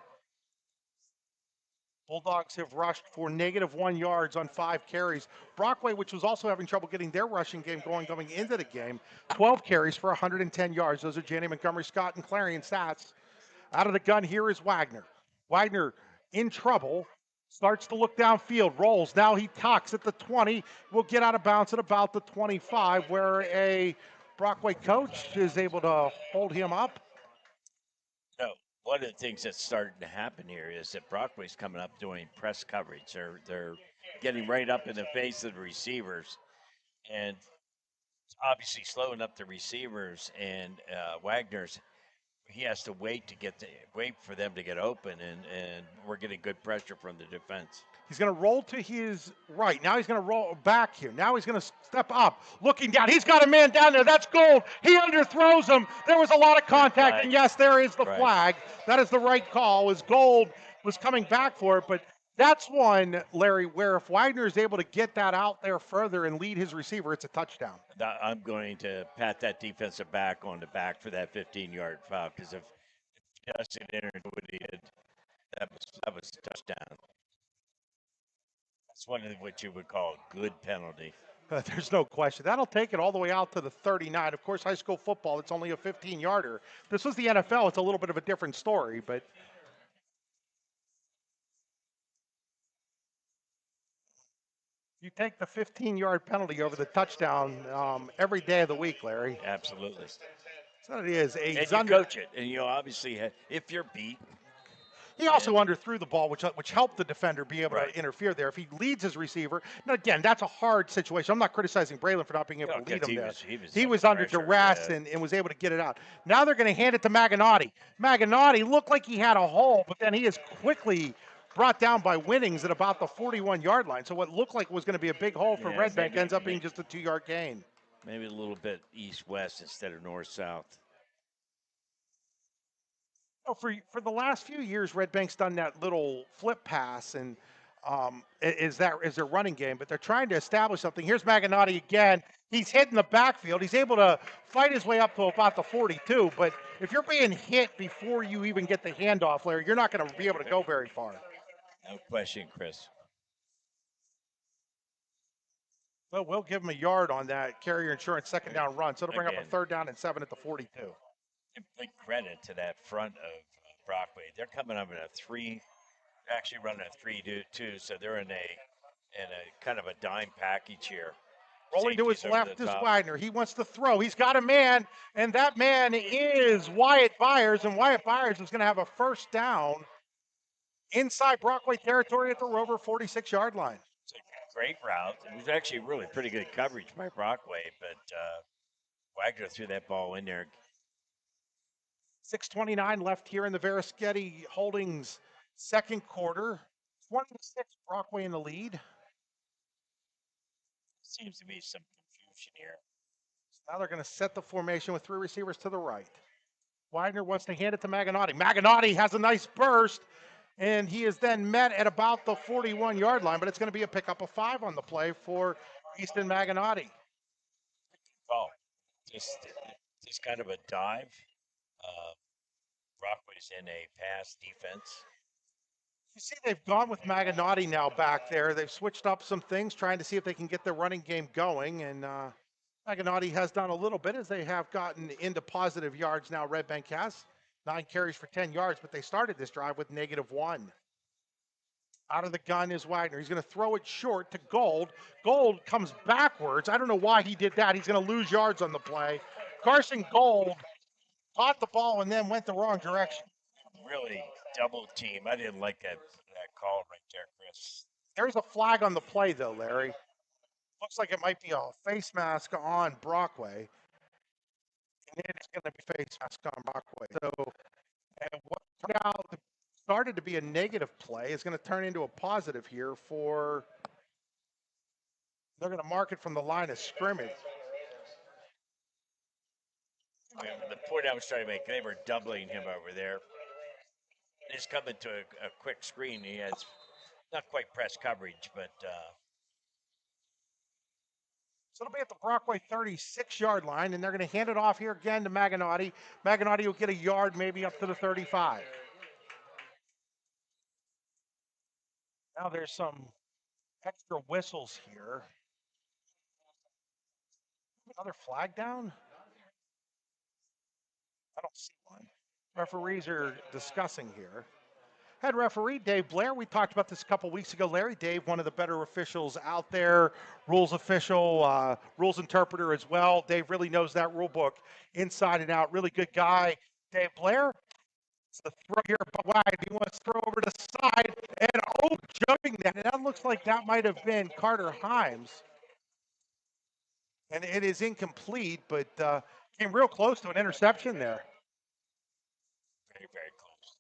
Bulldogs have rushed for -1 yards on 5 carries. Brockway, which was also having trouble getting their rushing game going into the game, 12 carries for 110 yards. Those are Janney Montgomery Scott and Clarion stats. Out of the gun here is Wagner. Wagner in trouble, starts to look downfield, rolls. Now he tucks at the 20, will get out of bounds at about the 25, where a Brockway coach is able to hold him up. One of the things that's starting to happen here is that Brockway's coming up doing press coverage. They're getting right up in the face of the receivers, and obviously slowing up the receivers. And he has to wait for them to get open, and we're getting good pressure from the defense. He's going to roll to his right. Now he's going to roll back here. Now he's going to step up, looking down. He's got a man down there. That's Gold. He underthrows him. There was a lot of contact, and yes, there is the flag. That is the right call, as Gold was coming back for it. But that's one, Larry, where if Wagner is able to get that out there further and lead his receiver, it's a touchdown. I'm going to pat that defensive back on the back for that 15-yard foul, because if Justin entered what he did, that was a touchdown. That's one of what you would call a good penalty. There's no question. That'll take it all the way out to the 39. Of course, high school football, it's only a 15-yarder. This was the NFL. It's a little bit of a different story, but you take the 15-yard penalty over the touchdown every day of the week, Larry. Absolutely. So it is. And you coach it. And, obviously, if you're beat. He also underthrew the ball, which helped the defender be able to interfere there. If he leads his receiver, now again, that's a hard situation. I'm not criticizing Braylon for not being able to lead him there. He was under duress and was able to get it out. Now they're going to hand it to Maganotti. Maganotti looked like he had a hole, but then he is quickly brought down by Winnings at about the 41-yard line. So what looked like was going to be a big hole for Redbank ends up being just a 2-yard gain. Maybe a little bit east-west instead of north-south. For the last few years, Redbank's done that little flip pass, and is their running game, but they're trying to establish something. Here's Maganotti again. He's hitting the backfield. He's able to fight his way up to about the 42, but if you're being hit before you even get the handoff, Larry, you're not going to be able to go very far. No question, Chris. Well, we'll give him a yard on that carrier insurance second down run. So it'll bring up a Again. 3rd down and 7 at the 42. Big credit to that front of Brockway. They're coming up in a 3, actually running a 3-2, so they're in a kind of a dime package here. Rolling to his Safeties over left the is top. Wagner. He wants to throw. He's got a man, and that man is Wyatt Byers, and Wyatt Byers is going to have a 1st down inside Brockway territory at the Rover 46-yard line. It's a great route. It was actually really pretty good coverage by Brockway, but Wagner threw that ball in there. 6:29 left here in the Verischetti Holdings second quarter. 20-6, Brockway in the lead. Seems to be some confusion here. Now they're going to set the formation with 3 receivers to the right. Wagner wants to hand it to Maganotti. Maganotti has a nice burst, and he is then met at about the 41-yard line, but it's going to be a pickup of 5 on the play for Easton Maganotti. Oh, just kind of a dive. Brockway's in a pass defense. You see they've gone with Maganotti now back there. They've switched up some things, trying to see if they can get their running game going, and Maganotti has done a little bit as they have gotten into positive yards now. Redbank has 9 carries for 10 yards, but they started this drive with -1. Out of the gun is Wagner. He's going to throw it short to Gold. Gold comes backwards. I don't know why he did that. He's going to lose yards on the play. Carson Gold caught the ball and then went the wrong direction. Really double team. I didn't like that call right there, Chris. There's a flag on the play, though, Larry. Looks like it might be a face mask on Brockway. And it's going to be face mask on Brockway. So, and what started to be a negative play is going to turn into a positive here for. They're going to mark it from the line of scrimmage. The point I was trying to make, they were doubling him over there. He's coming to a quick screen. He has not quite press coverage, but. So it'll be at the Brockway 36-yard line, and they're going to hand it off here again to Maganotti. Maganotti will get a yard, maybe up to the 35. Now there's some extra whistles here. Another flag down? I don't see one. Referees are discussing here. Head referee Dave Blair. We talked about this a couple weeks ago. Larry, Dave, one of the better officials out there, rules official, rules interpreter as well. Dave really knows that rule book inside and out. Really good guy. Dave Blair. It's the throw here, but wide. He wants to throw over to the side, and jumping that. And that looks like that might have been Carter Himes. And it is incomplete, but came real close to an interception there. Very, very close.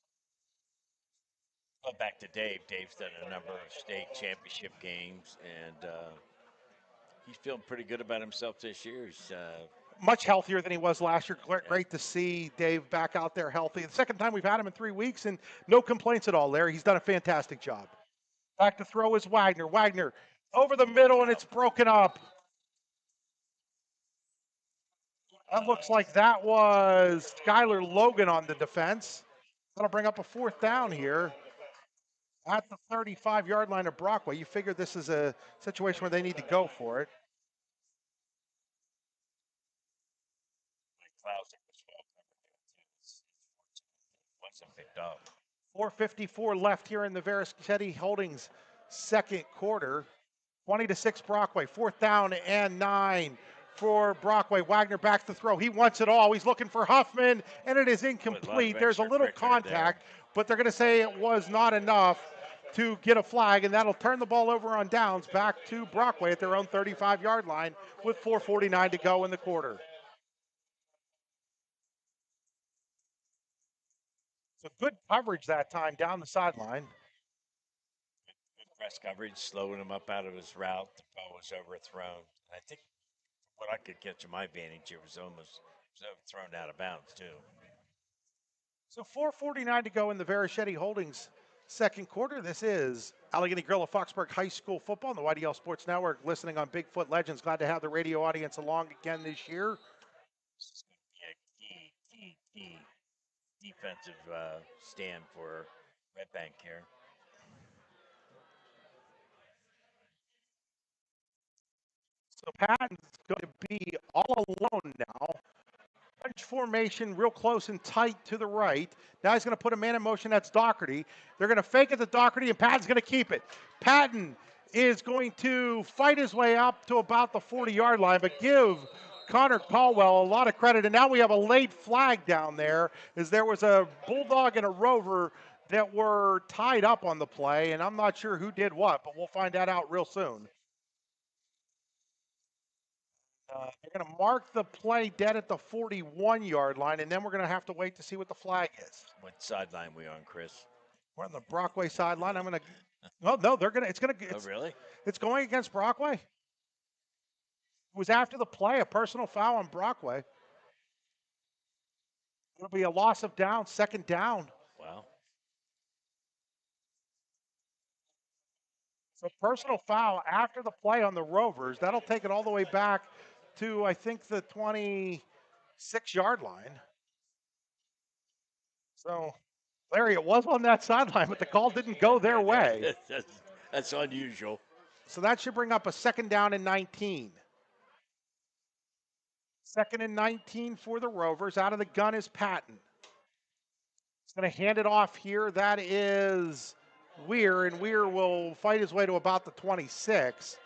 Well, back to Dave. Dave's done a number of state championship games, and he's feeling pretty good about himself this year. He's much healthier than he was last year. Great to see Dave back out there healthy. The second time we've had him in 3 weeks, and no complaints at all, Larry. He's done a fantastic job. Back to throw is Wagner. Wagner over the middle, and it's broken up. That looks like that was Skylar Logan on the defense. That'll bring up a 4th down here at the 35-yard line of Brockway. You figure this is a situation where they need to go for it. Wasn't picked up. 4:54 left here in the Verischetti Holdings second quarter. 20-6 Brockway. 4th down and 9 for Brockway. Wagner back to throw. He wants it all. He's looking for Huffman, and it is incomplete. There's a little contact, but they're going to say it was not enough to get a flag, and that'll turn the ball over on downs back to Brockway at their own 35-yard line with 4:49 to go in the quarter. So good coverage that time down the sideline. Good press coverage, slowing him up out of his route. The ball was overthrown. I think what I could get to my vantage, it was almost thrown out of bounds, too. So 4:49 to go in the Verischetti Holdings second quarter. This is Allegheny Grill of Foxburg High School football on the YDL Sports Network, listening on Bigfoot Legends. Glad to have the radio audience along again this year. This is going to be a key defensive stand for Redbank here. So Patton's going to be all alone now. Bunch formation real close and tight to the right. Now he's going to put a man in motion. That's Doherty. They're going to fake it to Doherty, and Patton's going to keep it. Patton is going to fight his way up to about the 40-yard line, but give Connor Caldwell a lot of credit. And now we have a late flag down there, as there was a Bulldog and a Rover that were tied up on the play, and I'm not sure who did what, but we'll find that out real soon. They're going to mark the play dead at the 41-yard line, and then we're going to have to wait to see what the flag is. What sideline we on, Chris? We're on the Brockway sideline. I'm going to. Oh no, they're going to. It's going to. Oh really? It's going against Brockway. It was after the play, a personal foul on Brockway. It'll be a loss of down, second down. Wow. So personal foul after the play on the Rovers. That'll take it all the way back to, I think, the 26-yard line. So, Larry, it was on that sideline, but the call didn't go their way. That's unusual. So that should bring up a second down and 19. Second and 19 for the Rovers. Out of the gun is Patton. He's going to hand it off here. That is Weir, and Weir will fight his way to about the 26.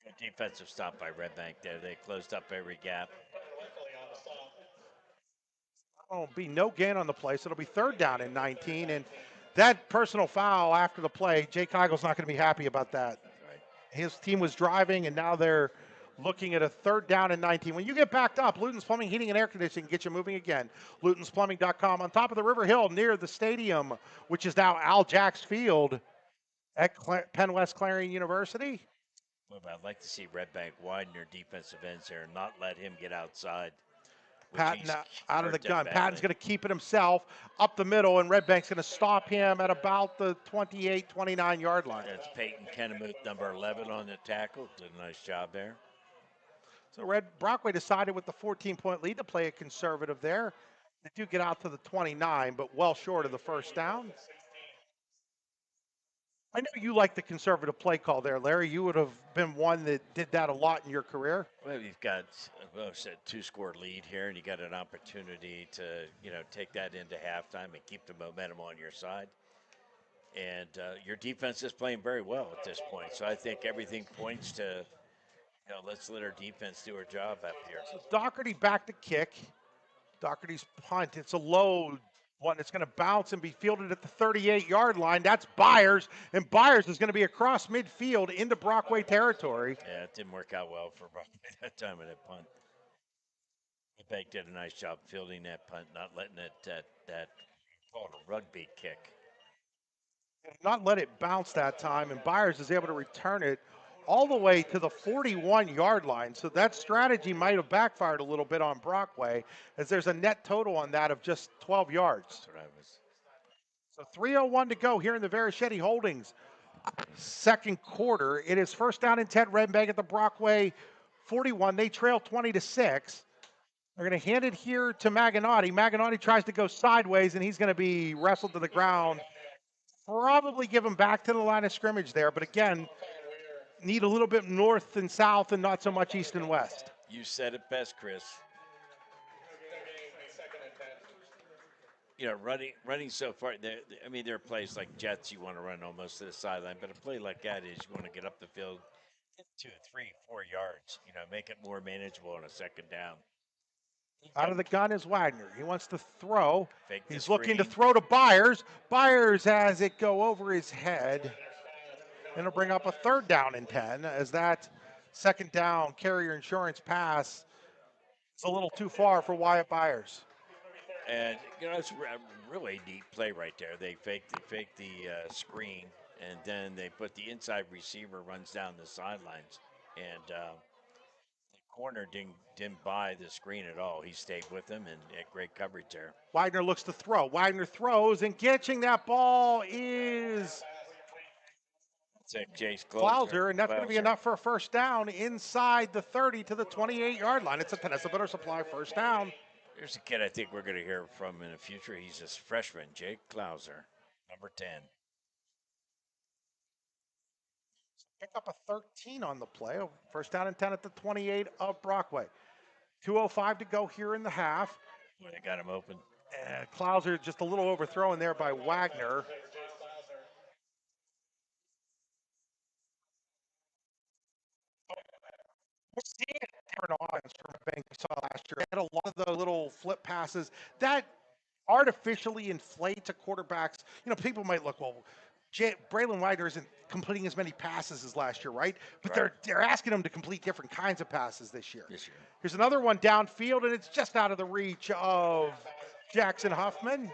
Good defensive stop by Redbank there. They closed up every gap. Oh, be no gain on the play, so it'll be third down and 19. And that personal foul after the play, Jake Heigel's not going to be happy about that. Right. His team was driving, and now they're looking at a third down and 19. When you get backed up, Luton's Plumbing, Heating, and Air Conditioning get you moving again. LutonsPlumbing.com on top of the River Hill near the stadium, which is now Al Jacks Field at Penn West Clarion University. Well, I'd like to see Redbank widen their defensive ends here and not let him get outside. Patton out of the gun. Patton's going to keep it himself up the middle, and Redbank's going to stop him at about the 28, 29-yard line. That's Peyton Kennemuth, number 11 on the tackle. Did a nice job there. So Brockway decided with the 14-point lead to play it conservative there. They do get out to the 29, but well short of the first down. I know you like the conservative play call there, Larry. You would have been one that did that a lot in your career. Well, you've got a two-score lead here, and you got an opportunity to, take that into halftime and keep the momentum on your side. And your defense is playing very well at this point. So I think everything points to, let's let our defense do our job up here. So Doherty back to kick. Doherty's punt. It's a low one. It's going to bounce and be fielded at the 38-yard line. That's Byers, and Byers is going to be across midfield into Brockway territory. Yeah, it didn't work out well for Brockway that time in that punt. Redbank did a nice job fielding that punt, not letting it that called a rugby kick. Not let it bounce that time, and Byers is able to return it all the way to the 41-yard line. So that strategy might have backfired a little bit on Brockway, as there's a net total on that of just 12 yards. That's what I was. So 3:01 to go here in the Verichetti Holdings second quarter. It is first down and 10. Redbank at the Brockway 41. They trail 20-6. They're going to hand it here to Maganotti. Maganotti tries to go sideways, and he's going to be wrestled to the ground. Probably give him back to the line of scrimmage there, but again, need a little bit north and south and not so much east and west. You said it best, Chris. Running so far, there are plays like jets you want to run almost to the sideline, but a play like that is you want to get up the field 2, 3, 4 yards, make it more manageable on a second down. Out of the gun is Wagner. He wants to throw. He's looking to screen. throw to Byers. Byers has it go over his head. And it'll bring up a third down and 10, as that second down carrier insurance pass is a little too far for Wyatt Byers. And, it's a really neat play right there. They fake the screen, and then they put the inside receiver runs down the sidelines. And the corner didn't buy the screen at all. He stayed with them, and had great coverage there. Wagner looks to throw. Wagner throws, and catching that ball is Jace Klauser, and that's going to be enough for a first down inside the 30 to the 28-yard line. It's a Tennessee Butter Supply first down. There's a kid I think we're going to hear from in the future. He's a freshman, Jake Klauser, number 10. pick up a 13 on the play. First down and 10 at the 28 of Brockway. 2:05 to go here in the half. Boy, they got him open. Klauser just a little overthrown there by Wagner. We're seeing a different offense from Redbank we saw last year. They had a lot of the little flip passes that artificially inflates a quarterback's. People might look, well, Braylon Wagner isn't completing as many passes as last year, right? But they're asking him to complete different kinds of passes this year. Here's another one downfield, and it's just out of the reach of Jackson Huffman.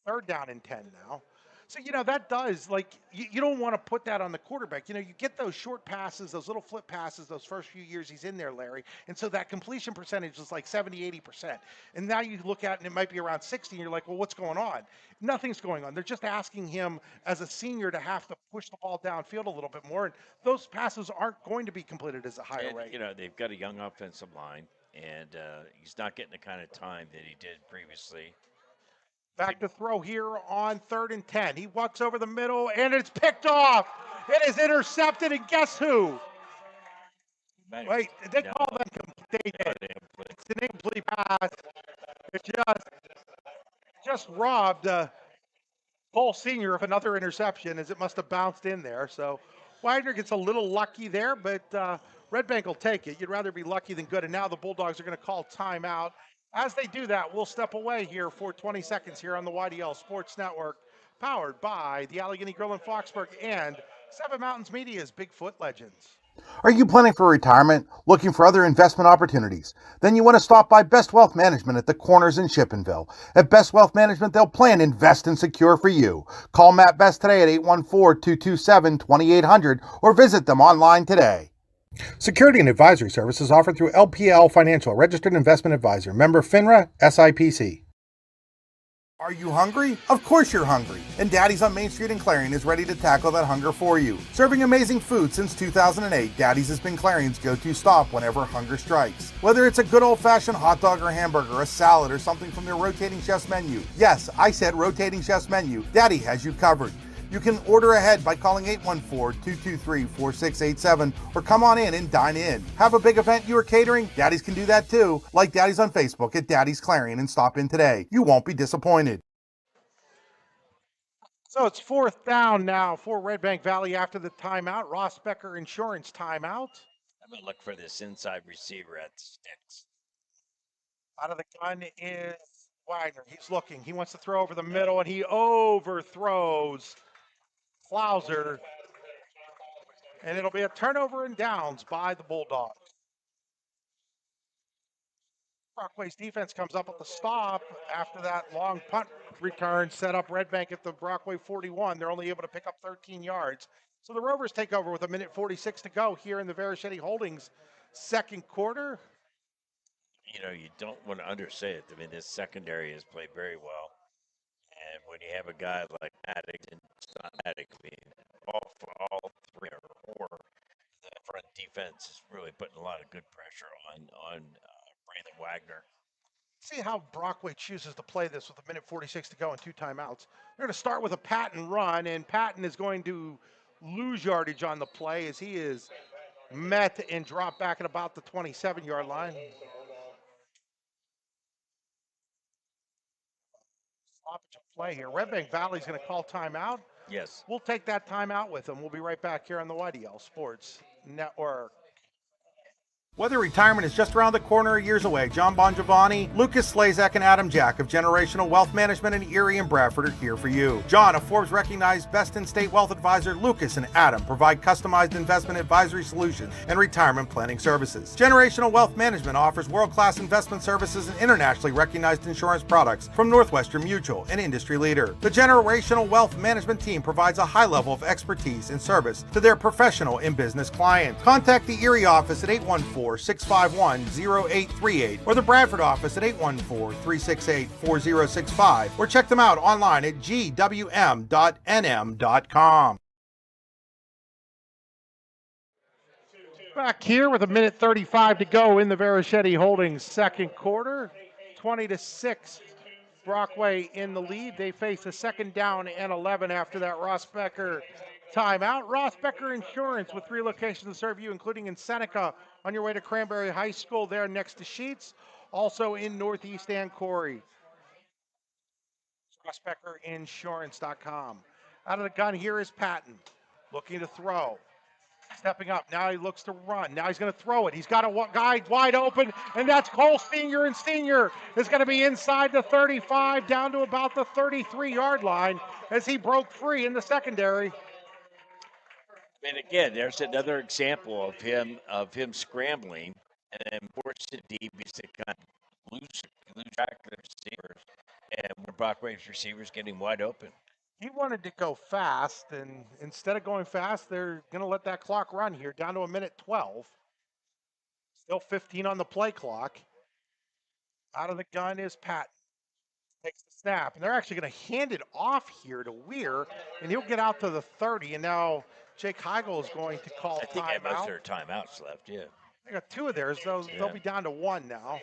Third down and 10 now. So, that does, you don't want to put that on the quarterback. You get those short passes, those little flip passes, those first few years he's in there, Larry. And so that completion percentage is like 70, 80%. And now you look at it and it might be around 60, and you're like, well, what's going on? Nothing's going on. They're just asking him as a senior to have to push the ball downfield a little bit more. And those passes aren't going to be completed as a higher rate. They've got a young offensive line, and he's not getting the kind of time that he did previously. Back to throw here on 3rd and 10. He walks over the middle, and it's picked off. It is intercepted, and guess who? Wait, did they call them complete? It's an incomplete pass. It just robbed Cole Sr. of another interception, as it must have bounced in there. So Wagner gets a little lucky there, but Redbank will take it. You'd rather be lucky than good. And now the Bulldogs are going to call timeout. As they do that, we'll step away here for 20 seconds here on the YDL Sports Network, powered by the Allegheny Grill in Foxburg and Seven Mountains Media's Bigfoot Legends. Are you planning for retirement? Looking for other investment opportunities? Then you want to stop by Best Wealth Management at the Corners in Shippenville. At Best Wealth Management, they'll plan, invest, and secure for you. Call Matt Best today at 814-227-2800 or visit them online today. Security and advisory services offered through LPL Financial, registered investment advisor, member FINRA, SIPC. Are you hungry? Of course you're hungry. And Daddy's on Main Street in Clarion is ready to tackle that hunger for you. Serving amazing food since 2008, Daddy's has been Clarion's go-to stop whenever hunger strikes. Whether it's a good old-fashioned hot dog or hamburger, a salad, or something from their rotating chef's menu. Yes, I said rotating chef's menu. Daddy has you covered. You can order ahead by calling 814-223-4687 or come on in and dine in. Have a big event you are catering? Daddy's can do that too. Like Daddy's on Facebook at Daddy's Clarion and stop in today. You won't be disappointed. So it's 4th down now for Redbank Valley after the timeout. Ross Becker Insurance timeout. I'm going to look for this inside receiver at the sticks. Out of the gun is Wagner. He's looking. He wants to throw over the middle, and he overthrows Klauser, and it'll be a turnover and downs by the Bulldogs. Brockway's defense comes up with the stop after that long punt return set up Redbank at the Brockway 41. They're only able to pick up 13 yards. So the Rovers take over with 1:46 to go here in the Verichetty Holdings second quarter. You don't want to undersay it. I mean, this secondary has played very well. And when you have a guy like Maddox and Maddox, all three or four, the front defense is really putting a lot of good pressure on Braylon Wagner. See how Brockway chooses to play this with 1:46 to go and 2 timeouts. They're going to start with a Patton run, and Patton is going to lose yardage on the play as he is met and dropped back at about the 27-yard line. Stoppage of play here. Redbank Valley's going to call timeout. Yes. We'll take that timeout with them. We'll be right back here on the YDL Sports Network. Whether retirement is just around the corner or years away, John Bongiovanni, Lucas Slazak, and Adam Jack of Generational Wealth Management in Erie and Bradford are here for you. John, a Forbes-recognized best-in-state wealth advisor, Lucas and Adam provide customized investment advisory solutions and retirement planning services. Generational Wealth Management offers world-class investment services and internationally recognized insurance products from Northwestern Mutual, an industry leader. The Generational Wealth Management team provides a high level of expertise and service to their professional and business clients. Contact the Erie office at 814-651-0838 or the Bradford office at 814-368-4065 or check them out online at gwm.nm.com. Back here with 1:35 to go in the Verichetty Holdings second quarter. 20-6, Brockway in the lead. They face a 2nd down and 11 after that Ross Becker timeout. Ross Becker Insurance with 3 locations to serve you, including in Seneca on your way to Cranberry High School there next to Sheets, also in Northeast and Corey. RossBeckerInsurance.com. Out of the gun, here is Patton, looking to throw. Stepping up, now he looks to run. Now he's going to throw it. He's got a guy wide open, and that's Cole Senior, and Senior is going to be inside the 35, down to about the 33-yard line as he broke free in the secondary. And again, there's another example of him scrambling and then forced the DBs to kind of lose track of the receivers, and when Brockway's receivers getting wide open. He wanted to go fast, and instead of going fast, they're going to let that clock run here, down to a minute 12. Still 15 on the play clock. Out of the gun is Patton. Takes the snap, and they're actually going to hand it off here to Weir, and he'll get out to the 30, and now Jake Heigl is going to call timeout. I think they have most of their timeouts left, yeah. They got 2 of theirs, so they'll be down to 1 now.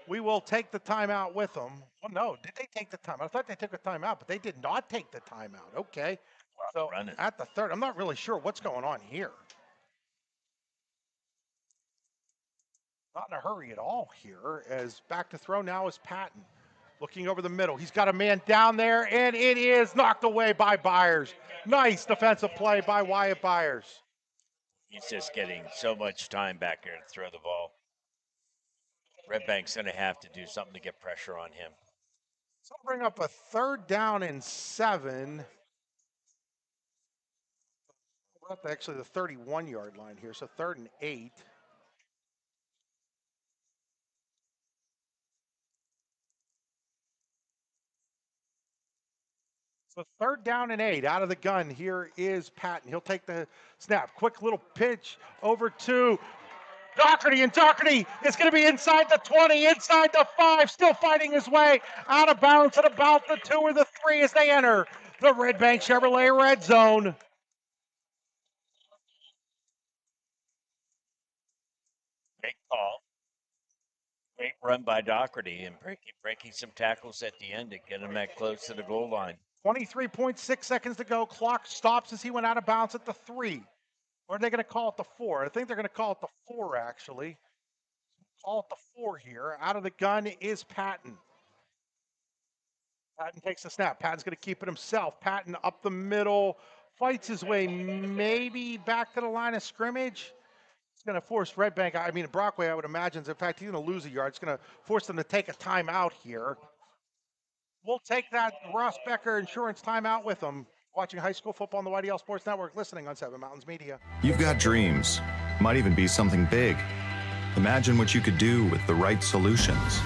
We will take the timeout with them. Well, no, did they take the timeout? I thought they took a timeout, but they did not take the timeout. Okay. So at the 3rd, I'm not really sure what's going on here. Not in a hurry at all here, as back to throw now is Patton. Looking over the middle. He's got a man down there, and it is knocked away by Byers. Nice defensive play by Wyatt Byers. He's just getting so much time back here to throw the ball. Redbank's going to have to do something to get pressure on him. So I'll bring up a 3rd down and 7. We're up to actually the 31-yard line here, so 3rd and 8. So 3rd down and 8. Out of the gun, here is Patton. He'll take the snap. Quick little pitch over to Doherty, and Doherty is going to be inside the 20, inside the 5, still fighting his way out of bounds at about the 2 or the 3 as they enter the Redbank Chevrolet red zone. Great call. Great run by Doherty, and breaking some tackles at the end to get him that close to the goal line. 23.6 seconds to go. Clock stops as he went out of bounds at the 3. Or are they going to call it the 4? I think they're going to call it the 4, actually. Call it the 4 here. Out of the gun is Patton. Patton takes the snap. Patton's going to keep it himself. Patton up the middle, fights his way maybe back to the line of scrimmage. It's going to force Brockway, I would imagine. In fact, he's going to lose a yard. It's going to force them to take a timeout here. We'll take that Ross Becker Insurance timeout with them. Watching high school football on the YDL Sports Network, listening on 7 Mountains Media. You've got dreams, might even be something big. Imagine what you could do with the right solutions.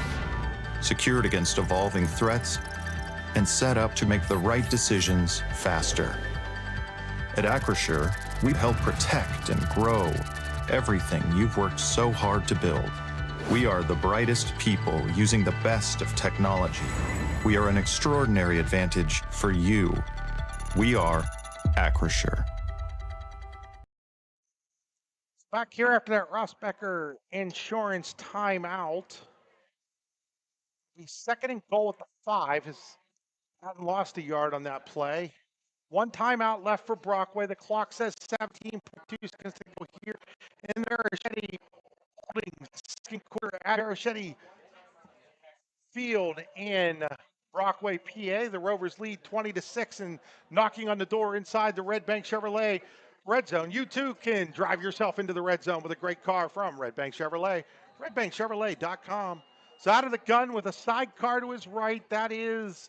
Secured against evolving threats and set up to make the right decisions faster. At Acrisure, we help protect and grow everything you've worked so hard to build. We are the brightest people using the best of technology. We are an extraordinary advantage for you. We are Acrisure. Back here after that Ross Becker Insurance timeout. The 2nd and goal at the 5 has hadn't lost a yard on that play. 1 timeout left for Brockway. The clock says 17.2 seconds to go here. And Marichetti holding second quarter at Marichetti Field in Brockway, PA. The Rovers lead 20-6 and knocking on the door inside the Redbank Chevrolet red zone. You too can drive yourself into the red zone with a great car from Redbank Chevrolet. RedbankChevrolet.com. So out of the gun with a sidecar to his right, that is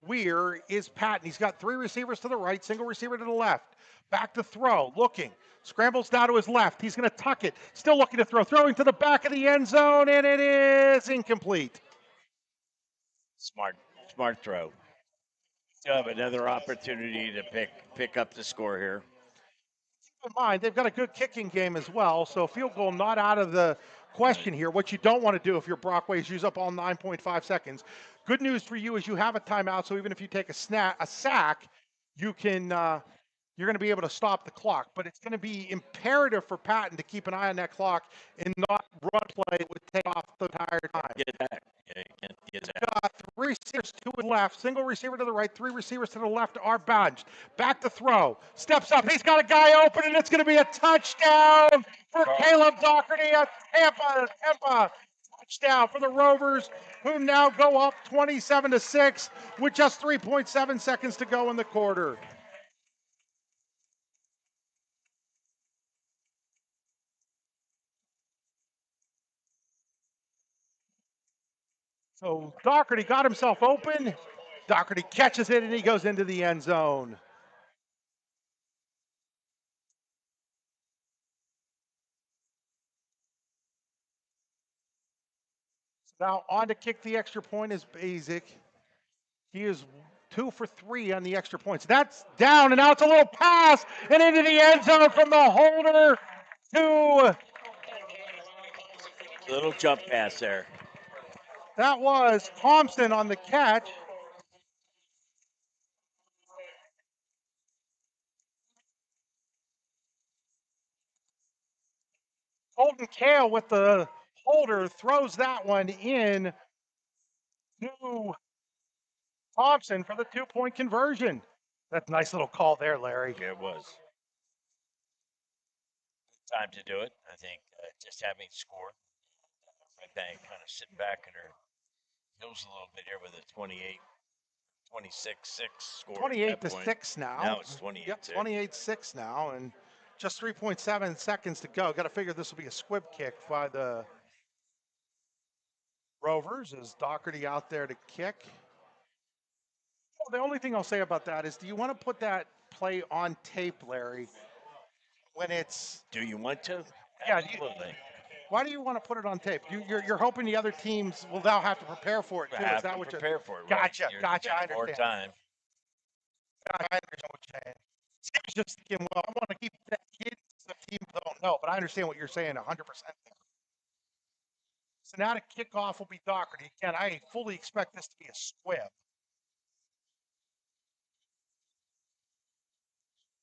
Weir, is Patton. He's got 3 receivers to the right, single receiver to the left. Back to throw, looking. Scrambles down to his left. He's going to tuck it. Still looking to throw. Throwing to the back of the end zone, and it is incomplete. Smart throw. Still have another opportunity to pick up the score here. Keep in mind, they've got a good kicking game as well, so field goal not out of the question here. What you don't want to do if you're Brockway is use up all 9.5 seconds. Good news for you is you have a timeout, so even if you take a sack, you can you're going to be able to stop the clock. But it's going to be imperative for Patton to keep an eye on that clock and not run play that would take off the entire time. Get that. Yeah, you can't get that. Got 3 receivers, 2 to the left, single receiver to the right, 3 receivers to the left are bunched. Back to throw. Steps up. He's got a guy open, and it's going to be a touchdown for Caleb Doherty of Tampa. Touchdown for the Rovers, who now go up 27-6 with just 3.7 seconds to go in the quarter. So Doherty got himself open. Doherty catches it, and he goes into the end zone. Now on to kick the extra point is Basic. He is 2 for 3 on the extra points. That's down, and now it's a little pass and into the end zone from the holder to. Little jump pass there. That was Thompson on the catch. Holden Kale with the holder throws that one in to Thompson for the 2-point conversion. That's a nice little call there, Larry. Yeah, it was. Time to do it. I think just having scored. Redbank kind of sitting back in her heels a little bit here with a 26-6 score. 28-6 now. Now it's 28. Yep, 28-6 now, and just 3.7 seconds to go. Got to figure this will be a squib kick by the Rovers. Is Doherty out there to kick? Well, the only thing I'll say about that is, do you want to put that play on tape, Larry, when it's... Do you want to? Yeah. Absolutely. Why do you want to put it on tape? You're hoping the other teams will now have to prepare for it, too. Is that what prepare for it? Gotcha, Right. gotcha. I understand. More time. I understand what you're saying. I was just thinking, well, I want to keep that kid so teams don't know, but I understand what you're saying 100%. So now the kickoff will be Doherty. Again, I fully expect this to be a squib.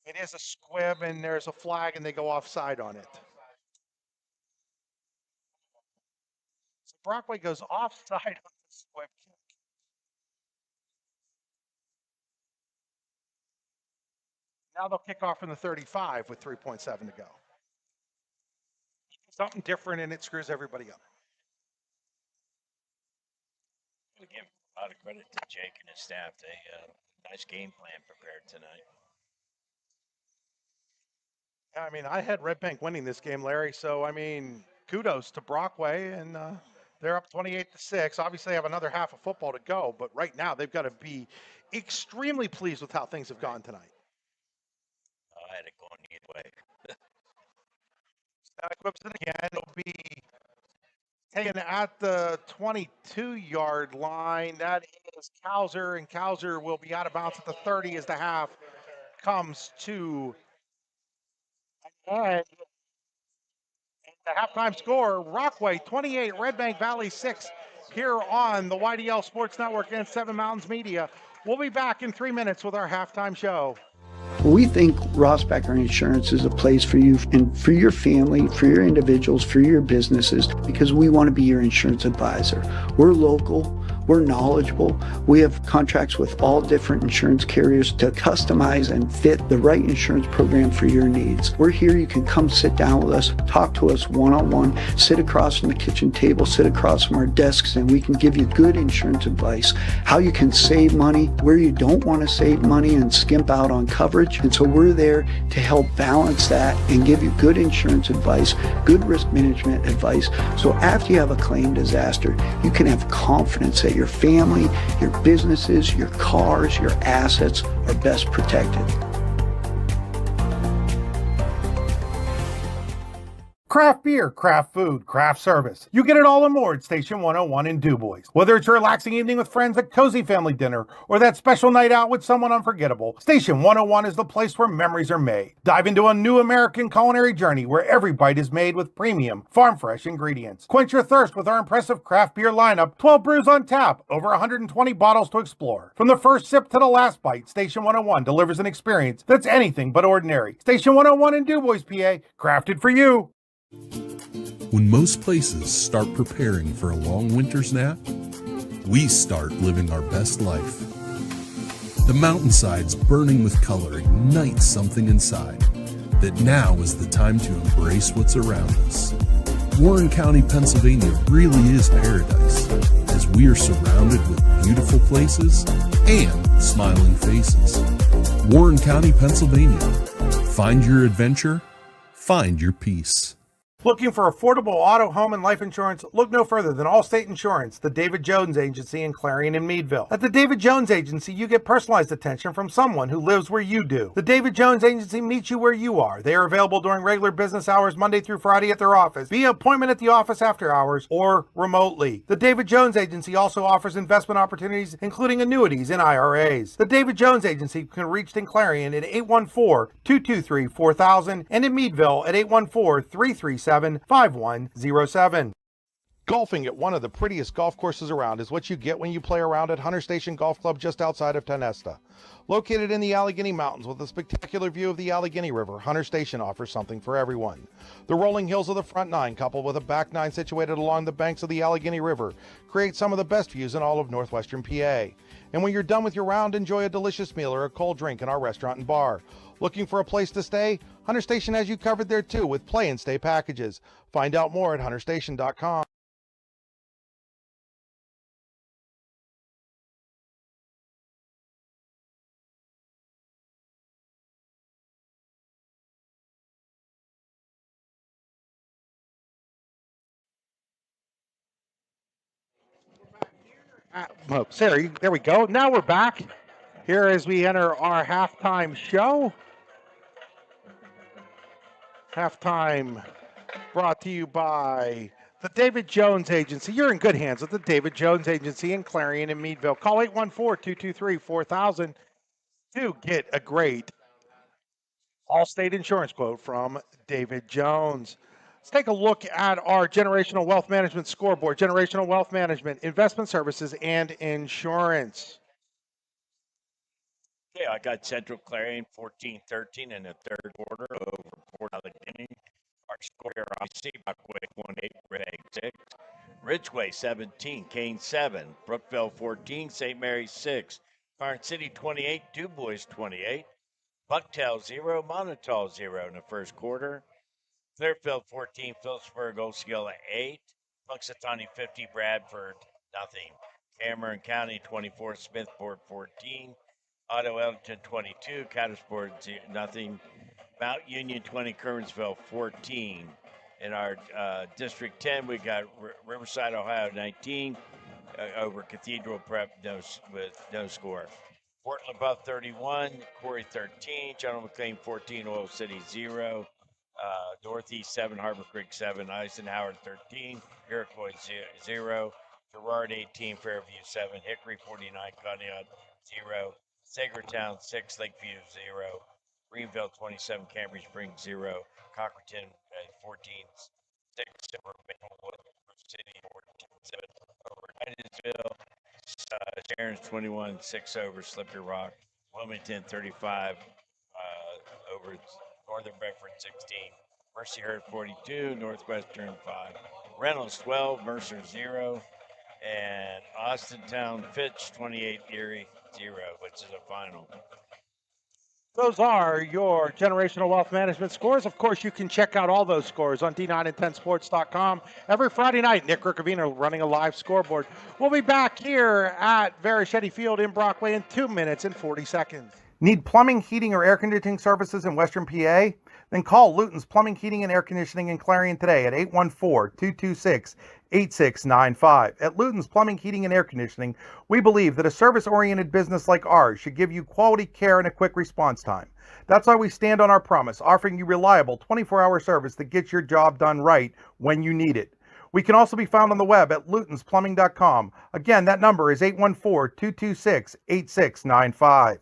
It is a squib, and there's a flag, and they go offside on it. So Brockway goes offside on the squib kick. Now they'll kick off from the 35 with 3.7 to go. Something different, and it screws everybody up. Again, a lot of credit to Jake and his staff. They nice game plan prepared tonight. I mean, I had Redbank winning this game, Larry. So, I mean, kudos to Brockway, and they're up 28-6. Obviously, they have another half of football to go, but right now they've got to be extremely pleased with how things have gone tonight. I had it going either way. Now equips it again. It'll be taken at the 22-yard line. That is Kauser, and Kauser will be out of bounds at the 30 as the half comes to an end. The halftime score, Brockway 28, Redbank Valley 6, here on the YDL Sports Network and 7 Mountains Media. We'll be back in 3 minutes with our halftime show. We think Rossbacker Insurance is a place for you and for your family, for your individuals, for your businesses, because we want to be your insurance advisor. We're local. We're knowledgeable. We have contracts with all different insurance carriers to customize and fit the right insurance program for your needs. We're here. You can come sit down with us, talk to us one-on-one, sit across from the kitchen table, sit across from our desks, and we can give you good insurance advice, how you can save money, where you don't want to save money and skimp out on coverage. And so we're there to help balance that and give you good insurance advice, good risk management advice. So after you have a claim disaster, you can have confidence that your family, your businesses, your cars, your assets are best protected. Craft beer, craft food, craft service. You get it all and more at Station 101 in DuBois. Whether it's a relaxing evening with friends at Cozy Family Dinner or that special night out with someone unforgettable, Station 101 is the place where memories are made. Dive into a new American culinary journey where every bite is made with premium, farm-fresh ingredients. Quench your thirst with our impressive craft beer lineup, 12 brews on tap, over 120 bottles to explore. From the first sip to the last bite, Station 101 delivers an experience that's anything but ordinary. Station 101 in DuBois, PA, crafted for you. When most places start preparing for a long winter's nap, we start living our best life. The mountainsides burning with color ignite something inside that now is the time to embrace what's around us. Warren County, Pennsylvania really is paradise, as we are surrounded with beautiful places and smiling faces. Warren County, Pennsylvania. Find your adventure, find your peace. Looking for affordable auto, home, and life insurance? Look no further than Allstate Insurance, the David Jones Agency in Clarion and Meadville. At the David Jones Agency, you get personalized attention from someone who lives where you do. The David Jones Agency meets you where you are. They are available during regular business hours, Monday through Friday at their office, via appointment at the office after hours, or remotely. The David Jones Agency also offers investment opportunities, including annuities and IRAs. The David Jones Agency can be reached in Clarion at 814-223-4000 and in Meadville at 814-337-5107. Golfing at one of the prettiest golf courses around is what you get when you play around at Hunter Station Golf Club just outside of Tonesta. Located in the Allegheny Mountains with a spectacular view of the Allegheny River, Hunter Station offers something for everyone. The rolling hills of the front nine, coupled with a back nine situated along the banks of the Allegheny River, create some of the best views in all of northwestern PA. And when you're done with your round, enjoy a delicious meal or a cold drink in our restaurant and bar. Looking for a place to stay? Hunter Station has you covered there too with play and stay packages. Find out more at hunterstation.com. Sarah, there we go. Now we're back here as we enter our halftime show. Halftime brought to you by the David Jones Agency. You're in good hands with the David Jones Agency in Clarion and Meadville. Call 814-223-4000 to get a great Allstate insurance quote from David Jones. Let's take a look at our Generational Wealth Management scoreboard. Generational Wealth Management, investment services, and insurance. Okay, I got Central Clarion 14-13 in the third quarter over Port Allegheny. Our score here, obviously, Brockway 1-8, Redbank 6. Ridgeway 17, Kane 7. Brookville 14, St. Mary's 6. Karn City 28, DuBois 28. Bucktail 0, Monotol 0 in the first quarter. Clearfield 14, Phillipsburg, Osceola 8. Punxsutawney 50, Bradford nothing. Cameron County 24, Smithport 14. Otto Elton 22, Catersport nothing. Mount Union 20, Kernsville 14. In our District 10, we got Riverside, Ohio 19 over Cathedral Prep with no score. Portland Buff 31, Corey 13, General McLean 14, Oil City 0. Northeast 7, Harbor Creek 7, Eisenhower 13, Iroquois 0, Girard 18, Fairview 7, Hickory 49, Conneaut 0, Sagertown 6, Lakeview 0, Greenville 27, Cambridge Springs 0, Cockerton 14, 6 over Maplewood, City 14, 7 over Titusville, Sharon's 21, 6 over Slippery Rock, Wilmington 35 over Northern Bedford 16, Mercyhurst 42, Northwestern 5, Reynolds 12, Mercer 0, and Austintown Fitch 28, Erie 0, which is a final. Those are your Generational Wealth Management scores. Of course, you can check out all those scores on D9and10sports.com. Every Friday night, Nick Riccovino running a live scoreboard. We'll be back here at Verichetti Field in Brockway in 2 minutes and 40 seconds. Need plumbing, heating, or air conditioning services in Western PA? Then call Luton's Plumbing, Heating, and Air Conditioning in Clarion today at 814-226-8695. At Luton's Plumbing, Heating, and Air Conditioning, we believe that a service-oriented business like ours should give you quality care and a quick response time. That's why we stand on our promise, offering you reliable 24-hour service that gets your job done right when you need it. We can also be found on the web at lutonsplumbing.com. Again, that number is 814-226-8695.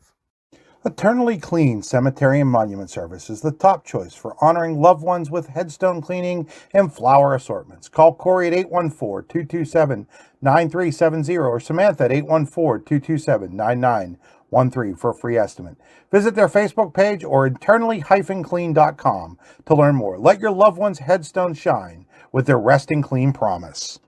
Eternally Clean Cemetery and Monument Service is the top choice for honoring loved ones with headstone cleaning and flower assortments. Call Corey at 814-227-9370 or Samantha at 814-227-9913 for a free estimate. Visit their Facebook page or eternally-clean.com to learn more. Let your loved one's headstone shine with their Resting Clean promise.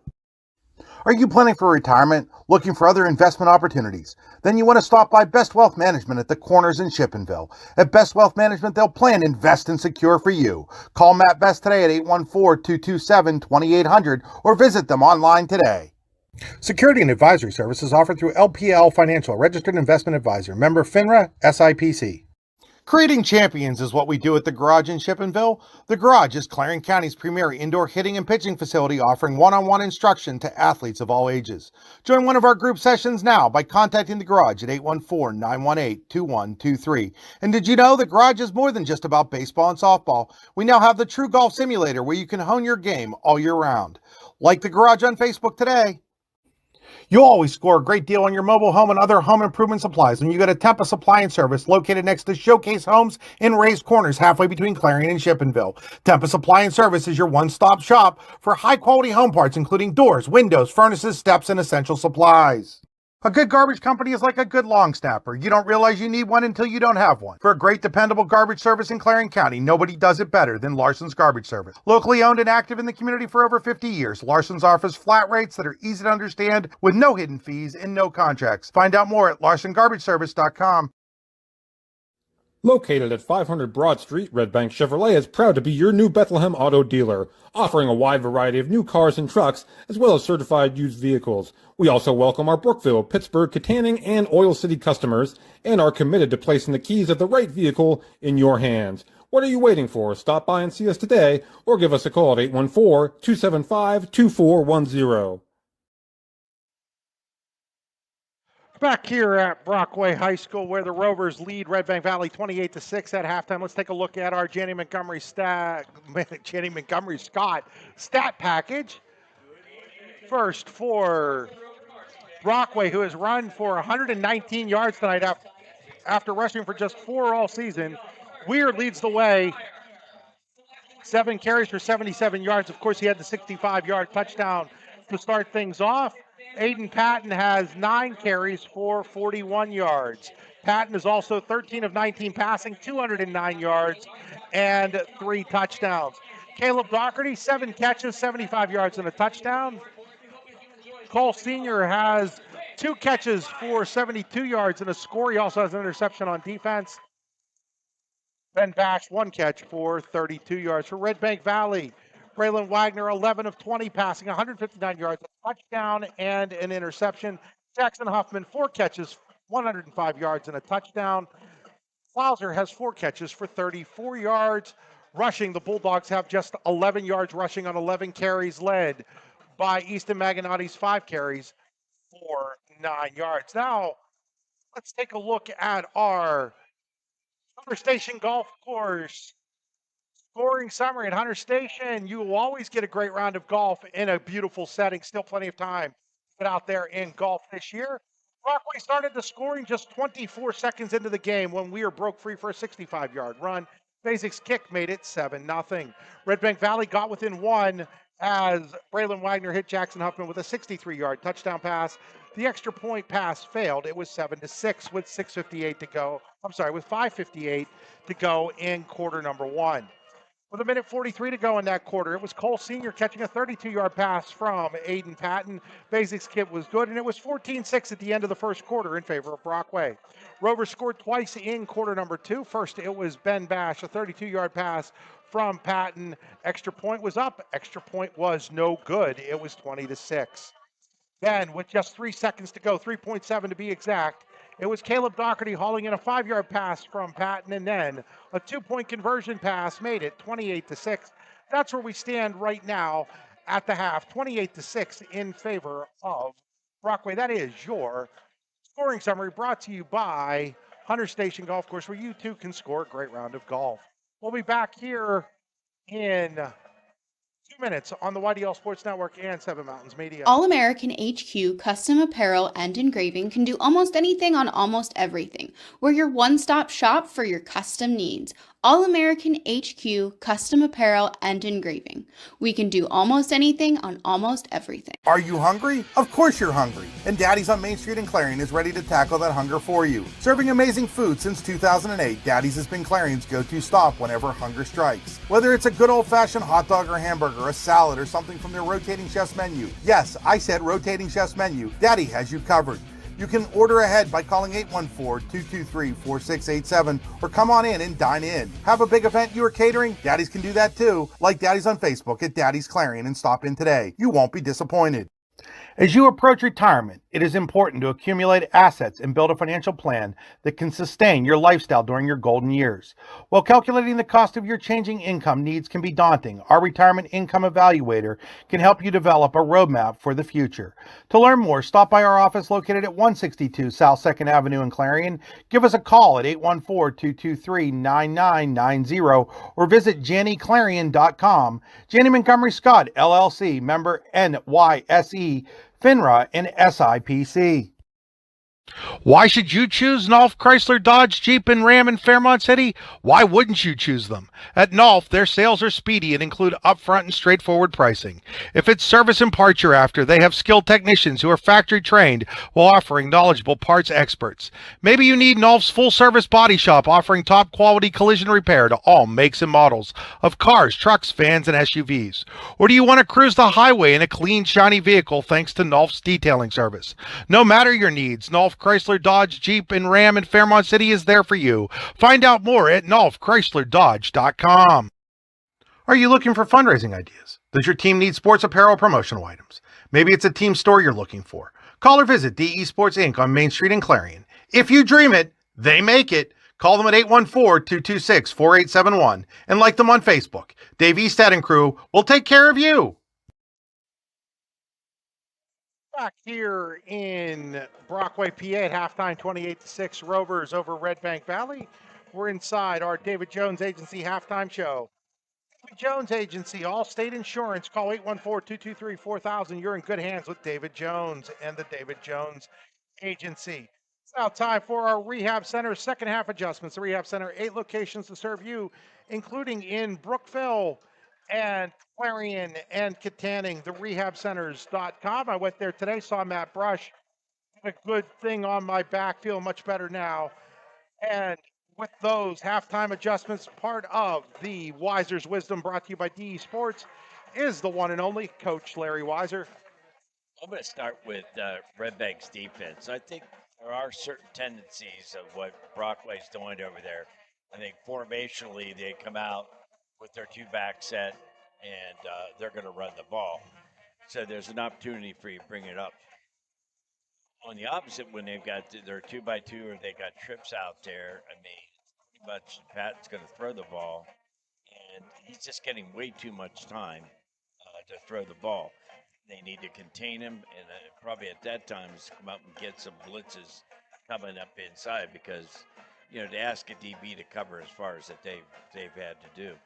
Are you planning for retirement? Looking for other investment opportunities? Then you want to stop by Best Wealth Management at the Corners in Shippenville. At Best Wealth Management, they'll plan, invest, and secure for you. Call Matt Best today at 814-227-2800 or visit them online today. Security and advisory services offered through LPL Financial, registered investment advisor, member FINRA, SIPC. Creating champions is what we do at the Garage in Shippenville. The Garage is Clarendon County's premier indoor hitting and pitching facility, offering one-on-one instruction to athletes of all ages. Join one of our group sessions now by contacting the Garage at 814-918-2123. And did you know the Garage is more than just about baseball and softball? We now have the True Golf Simulator where you can hone your game all year round. Like the Garage on Facebook today. You'll always score a great deal on your mobile home and other home improvement supplies when you go to Tempest Supply and Service, located next to Showcase Homes in Raised Corners, halfway between Clarendon and Shippenville. Tempest Supply and Service is your one-stop shop for high-quality home parts, including doors, windows, furnaces, steps, and essential supplies. A good garbage company is like a good long snapper. You don't realize you need one until you don't have one. For a great, dependable garbage service in Clarendon County, nobody does it better than Larson's Garbage Service. Locally owned and active in the community for over 50 years, Larson's offers flat rates that are easy to understand with no hidden fees and no contracts. Find out more at larsongarbageservice.com. Located at 500 Broad Street, Redbank Chevrolet is proud to be your new Bethlehem auto dealer, offering a wide variety of new cars and trucks, as well as certified used vehicles. We also welcome our Brookville, Pittsburgh, Kittanning, and Oil City customers, and are committed to placing the keys of the right vehicle in your hands. What are you waiting for? Stop by and see us today, or give us a call at 814-275-2410. Back here at Brockway High School, where the Rovers lead Redbank Valley 28-6 at halftime. Let's take a look at our Jenny Montgomery Scott stat package. First for Brockway, who has run for 119 yards tonight after rushing for just 4 all season. Weir leads the way. 7 carries for 77 yards. Of course, he had the 65-yard touchdown to start things off. Aiden Patton has 9 carries for 41 yards. Patton is also 13 of 19 passing, 209 yards, and 3 touchdowns. Caleb Doherty, 7 catches, 75 yards, and a touchdown. Cole Sr. has 2 catches for 72 yards and a score. He also has an interception on defense. Ben Bash, 1 catch for 32 yards. For Redbank Valley, Braylon Wagner, 11 of 20 passing, 159 yards, a touchdown and an interception. Jackson Huffman, 4 catches, 105 yards and a touchdown. Flauser has 4 catches for 34 yards. Rushing, the Bulldogs have just 11 yards rushing on 11 carries, led by Easton Maganotti's 5 carries for 9 yards. Now, let's take a look at our Hunter Station Golf Course scoring summary. At Hunter Station, you will always get a great round of golf in a beautiful setting. Still plenty of time to get out there in golf this year. Brockway started the scoring just 24 seconds into the game when Weir broke free for a 65-yard run. Basic's kick made it 7-0. Redbank Valley got within 1 as Braylon Wagner hit Jackson Huffman with a 63-yard touchdown pass. The extra point pass failed. It was 7-6 with 5:58 to go in quarter number 1. With 1:43 to go in that quarter, it was Cole Sr. catching a 32-yard pass from Aiden Patton. Basic's kick was good, and it was 14-6 at the end of the first quarter in favor of Brockway. Rovers scored twice in quarter number 2. First, it was Ben Bash, a 32-yard pass from Patton. Extra point was up. Extra point was no good. It was 20-6. Then, with just 3 seconds to go, 3.7 to be exact, it was Caleb Doherty hauling in a 5-yard pass from Patton, and then a 2-point conversion pass made it 28-6. That's where we stand right now at the half, 28-6 in favor of Brockway. That is your scoring summary brought to you by Hunter Station Golf Course, where you too can score a great round of golf. We'll be back here in 2 minutes on the YDL Sports Network and Seven Mountains Media. All American HQ Custom Apparel and Engraving can do almost anything on almost everything. We're your one-stop shop for your custom needs. All American HQ Custom Apparel and Engraving. We can do almost anything on almost everything. Are you hungry? Of course you're hungry. And Daddy's on Main Street in Clarendon is ready to tackle that hunger for you. Serving amazing food since 2008, Daddy's has been Clarendon's go-to stop whenever hunger strikes. Whether it's a good old-fashioned hot dog or hamburger, burger, a salad, or something from their rotating chef's menu. Yes, I said rotating chef's menu. Daddy has you covered. You can order ahead by calling 814-223-4687 or come on in and dine in. Have a big event you are catering? Daddies can do that too. Like Daddies on Facebook at Daddy's Clarion and stop in today. You won't be disappointed. As you approach retirement, it is important to accumulate assets and build a financial plan that can sustain your lifestyle during your golden years. While calculating the cost of your changing income needs can be daunting, our Retirement Income Evaluator can help you develop a roadmap for the future. To learn more, stop by our office located at 162 South 2nd Avenue in Clarion. Give us a call at 814-223-9990 or visit JannyClarion.com. Janney Montgomery Scott, LLC, member NYSE, FINRA, and SIPC. Why should you choose Nolf, Chrysler, Dodge, Jeep, and Ram in Fairmont City? Why wouldn't you choose them? At Nolf, their sales are speedy and include upfront and straightforward pricing. If it's service and parts you're after, they have skilled technicians who are factory trained while offering knowledgeable parts experts. Maybe you need Nolf's full-service body shop offering top-quality collision repair to all makes and models of cars, trucks, vans, and SUVs. Or do you want to cruise the highway in a clean, shiny vehicle thanks to Nolf's detailing service? No matter your needs, Nolf, Chrysler, Dodge, Jeep, and Ram in Fairmont City is there for you. Find out more at NolfChryslerDodge.com. Are you looking for fundraising ideas? Does your team need sports apparel promotional items? Maybe it's a team store you're looking for. Call or visit DE Sports Inc. on Main Street in Clarion. If you dream it, they make it. Call them at 814-226-4871 and like them on Facebook. Dave Eastad and crew will take care of you. Back here in Brockway, PA at halftime, 28-6 Rovers over Redbank Valley. We're inside our David Jones Agency halftime show. David Jones Agency, Allstate Insurance. Call 814-223-4000. You're in good hands with David Jones and the David Jones Agency. It's now time for our Rehab Center second half adjustments. The Rehab Center, 8 locations to serve you, including in Brookville and Clarion and Katanning. The rehabcenters.com. I went there today, saw Matt Brush. A good thing on my back, feeling much better now. And with those halftime adjustments, part of the Weiser's Wisdom brought to you by DE Sports is the one and only Coach Larry Weiser. I'm going to start with Redbank's defense. I think there are certain tendencies of what Brockway's doing over there. I think formationally they come out with their two-back set, and they're going to run the ball. So there's an opportunity for you to bring it up. On the opposite, when they've got their 2x2 or they got trips out there, I mean, pretty much Pat's going to throw the ball, and he's just getting way too much time to throw the ball. They need to contain him, and probably at that time is come up and get some blitzes coming up inside because, you know, to ask a DB to cover as far as that they've had to do.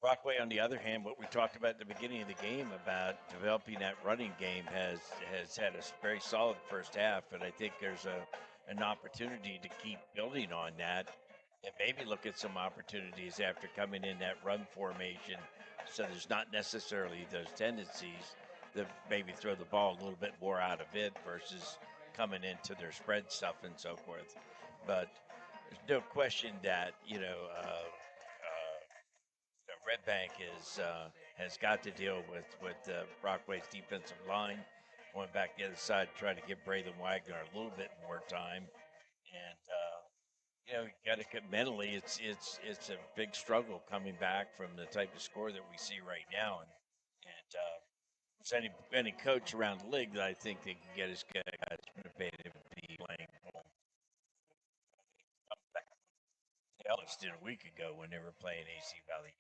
Brockway, on the other hand, what we talked about at the beginning of the game about developing that running game has had a very solid first half, and I think there's an opportunity to keep building on that and maybe look at some opportunities after coming in that run formation so there's not necessarily those tendencies to maybe throw the ball a little bit more out of it versus coming into their spread stuff and so forth. But there's no question that, you know, Redbank has got to deal with Brockway's defensive line, going back the other side, trying to give Braylon Wagner a little bit more time, and you know, you got to mentally, it's a big struggle coming back from the type of score that we see right now, and there's any coach around the league that I think they can get his guys motivated to be playing home. Ellis did a week ago when they were playing AC Valley.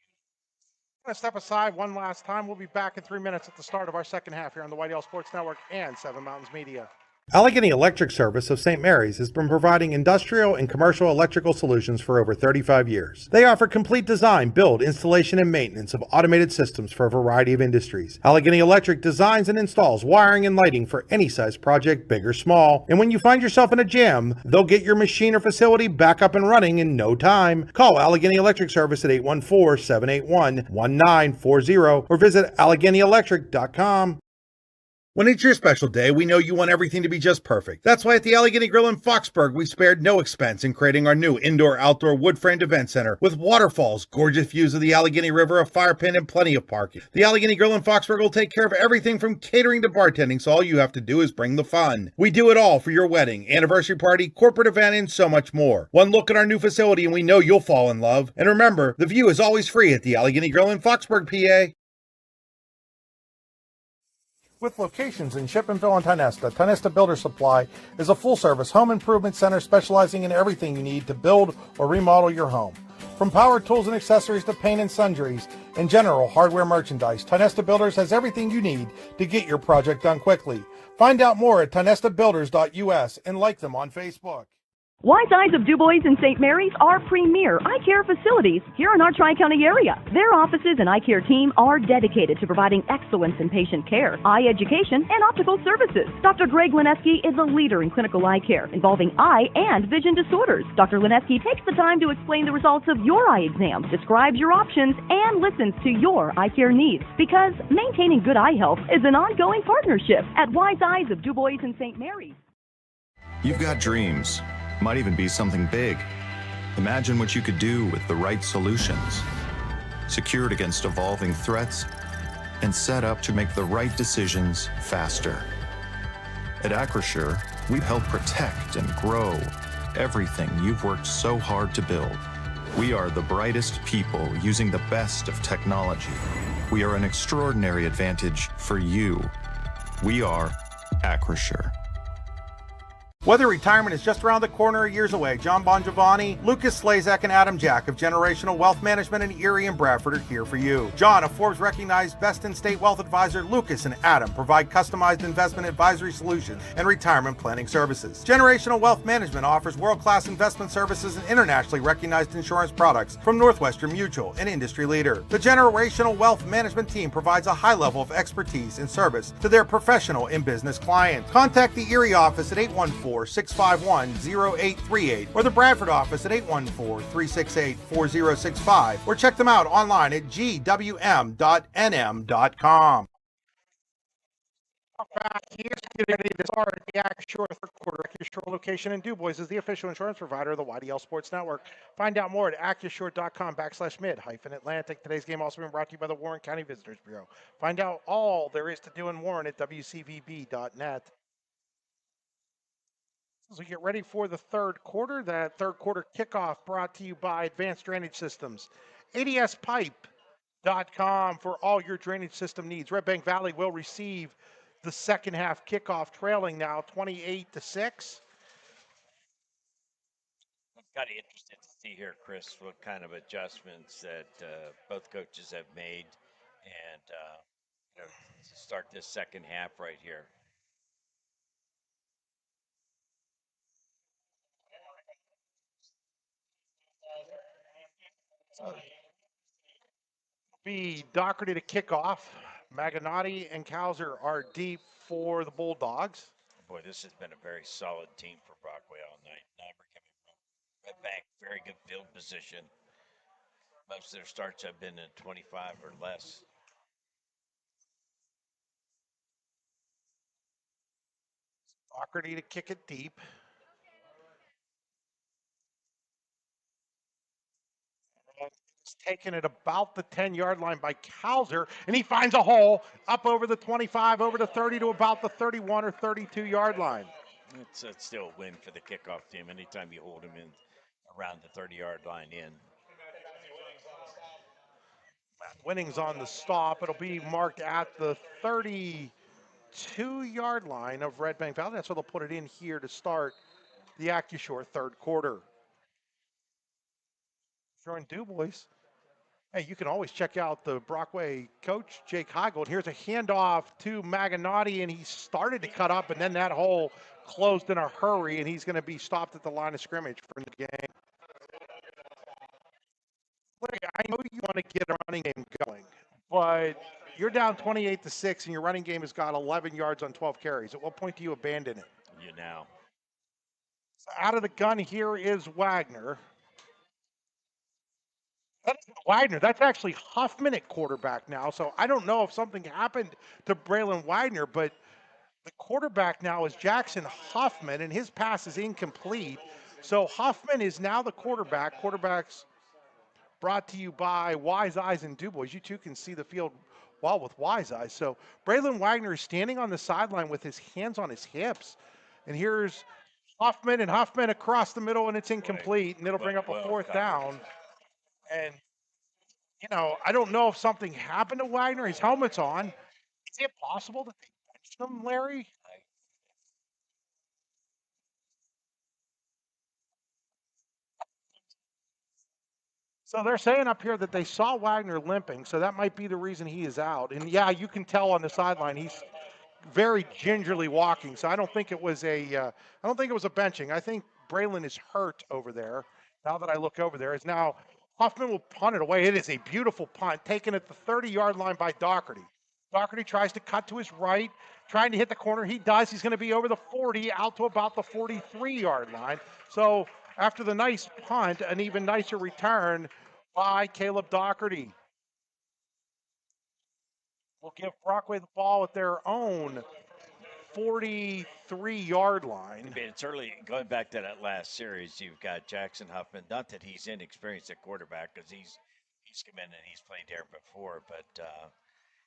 I'm going to step aside one last time. We'll be back in 3 minutes at the start of our second half here on the Whitehall Sports Network and Seven Mountains Media. Allegheny Electric Service of St. Mary's has been providing industrial and commercial electrical solutions for over 35 years. They offer complete design, build, installation, and maintenance of automated systems for a variety of industries. Allegheny Electric designs and installs wiring and lighting for any size project, big or small. And when you find yourself in a jam, they'll get your machine or facility back up and running in no time. Call Allegheny Electric Service at 814-781-1940 or visit AlleghenyElectric.com. When it's your special day, we know you want everything to be just perfect. That's why at the Allegheny Grill in Foxburg, we spared no expense in creating our new indoor-outdoor wood-framed event center with waterfalls, gorgeous views of the Allegheny River, a fire pit, and plenty of parking. The Allegheny Grill in Foxburg will take care of everything from catering to bartending, so all you have to do is bring the fun. We do it all for your wedding, anniversary party, corporate event, and so much more. One look at our new facility and we know you'll fall in love. And remember, the view is always free at the Allegheny Grill in Foxburg, PA. With locations in Shippenville and Tionesta Builder Supply is a full-service home improvement center specializing in everything you need to build or remodel your home. From power tools and accessories to paint and sundries and general hardware merchandise, Tionesta Builders has everything you need to get your project done quickly. Find out more at tionestabuilders.us and like them on Facebook. Wise Eyes of DuBois and St. Mary's are premier eye care facilities here in our Tri-County area. Their offices and eye care team are dedicated to providing excellence in patient care, eye education, and optical services. Dr. Greg Lineski is a leader in clinical eye care involving eye and vision disorders. Dr. Lineski takes the time to explain the results of your eye exam, describes your options, and listens to your eye care needs, because maintaining good eye health is an ongoing partnership at Wise Eyes of DuBois and St. Mary's. You've got dreams. Might even be something big. Imagine what you could do with the right solutions. Secured against evolving threats and set up to make the right decisions faster. At Acrisure, we help protect and grow everything you've worked so hard to build. We are the brightest people using the best of technology. We are an extraordinary advantage for you. We are Acrisure. Whether retirement is just around the corner or years away, John Bongiovanni, Lucas Slazak, and Adam Jack of Generational Wealth Management in Erie and Bradford are here for you. John, a Forbes-recognized best-in-state wealth advisor, Lucas and Adam provide customized investment advisory solutions and retirement planning services. Generational Wealth Management offers world-class investment services and internationally recognized insurance products from Northwestern Mutual, an industry leader. The Generational Wealth Management team provides a high level of expertise and service to their professional and business clients. Contact the Erie office at 814-651-0838 or the Bradford office at 814-368-4065 or check them out online at gwm.nm.com. Back here, getting ready to start the Acrisure third quarter. Acrisure location in DuBois is the official insurance provider of the YDL Sports Network. Find out more at acrisure.com/mid-Atlantic. Today's game also been brought to you by the Warren County Visitors Bureau. Find out all there is to do in Warren at wcvb.net. As we get ready for the third quarter, that third quarter kickoff brought to you by Advanced Drainage Systems. ADSpipe.com for all your drainage system needs. Redbank Valley will receive the second half kickoff, trailing now 28-6. I'm kind of interested to see here, Chris, what kind of adjustments that both coaches have made and to start this second half right here. Be Doherty to kick off. Maganotti and Kauser are deep for the Bulldogs. Boy, this has been a very solid team for Brockway all night. Nyberg coming from Redbank, very good field position. Most of their starts have been in 25 or less. Doherty to kick it deep. It's taken at about the 10-yard line by Kauser, and he finds a hole up over the 25, over the 30 to about the 31 or 32-yard line. It's still a win for the kickoff team anytime you hold them in around the 30-yard line in. Winning's on the stop. It'll be marked at the 32-yard line of Redbank Valley. That's where they'll put it in here to start the Acrisure third quarter. Sure, in DuBois. Hey, you can always check out the Brockway coach, Jake Heigold. Here's a handoff to Maganotti, and he started to cut up, and then that hole closed in a hurry, and he's going to be stopped at the line of scrimmage for the game. Look, I know you want to get a running game going, but you're down 28-6, and your running game has got 11 yards on 12 carries. At what point do you abandon it? You now. So out of the gun here is Wagner. That isn't Wagner. That's actually Huffman at quarterback now. So I don't know if something happened to Braylon Wagner, but The quarterback now is Jackson Huffman, and his pass is incomplete. So Huffman is now the quarterback. Quarterbacks brought to you by Wise Eyes and DuBois. You too can see the field well with Wise Eyes. So Braylon Wagner is standing on the sideline with his hands on his hips. And here's Huffman, and Huffman across the middle, and it's incomplete, and it'll bring up a fourth down. And, I don't know if something happened to Wagner. His helmet's on. Is it possible that they benched him, Larry? So they're saying up here that they saw Wagner limping, so that might be the reason he is out. And yeah, you can tell on the sideline he's very gingerly walking. So I don't think it was a benching. I think Braylon is hurt over there. Now that I look over there, is now Huffman will punt it away. It is a beautiful punt taken at the 30-yard line by Doherty. Doherty tries to cut to his right, trying to hit the corner. He does. He's going to be over the 40, out to about the 43-yard line. So after the nice punt, an even nicer return by Caleb Doherty. We'll give Brockway the ball at their own 43-yard line. I mean, it's early. Going back to that last series, you've got Jackson Huffman. Not that he's inexperienced at quarterback, because he's come in and he's played there before. But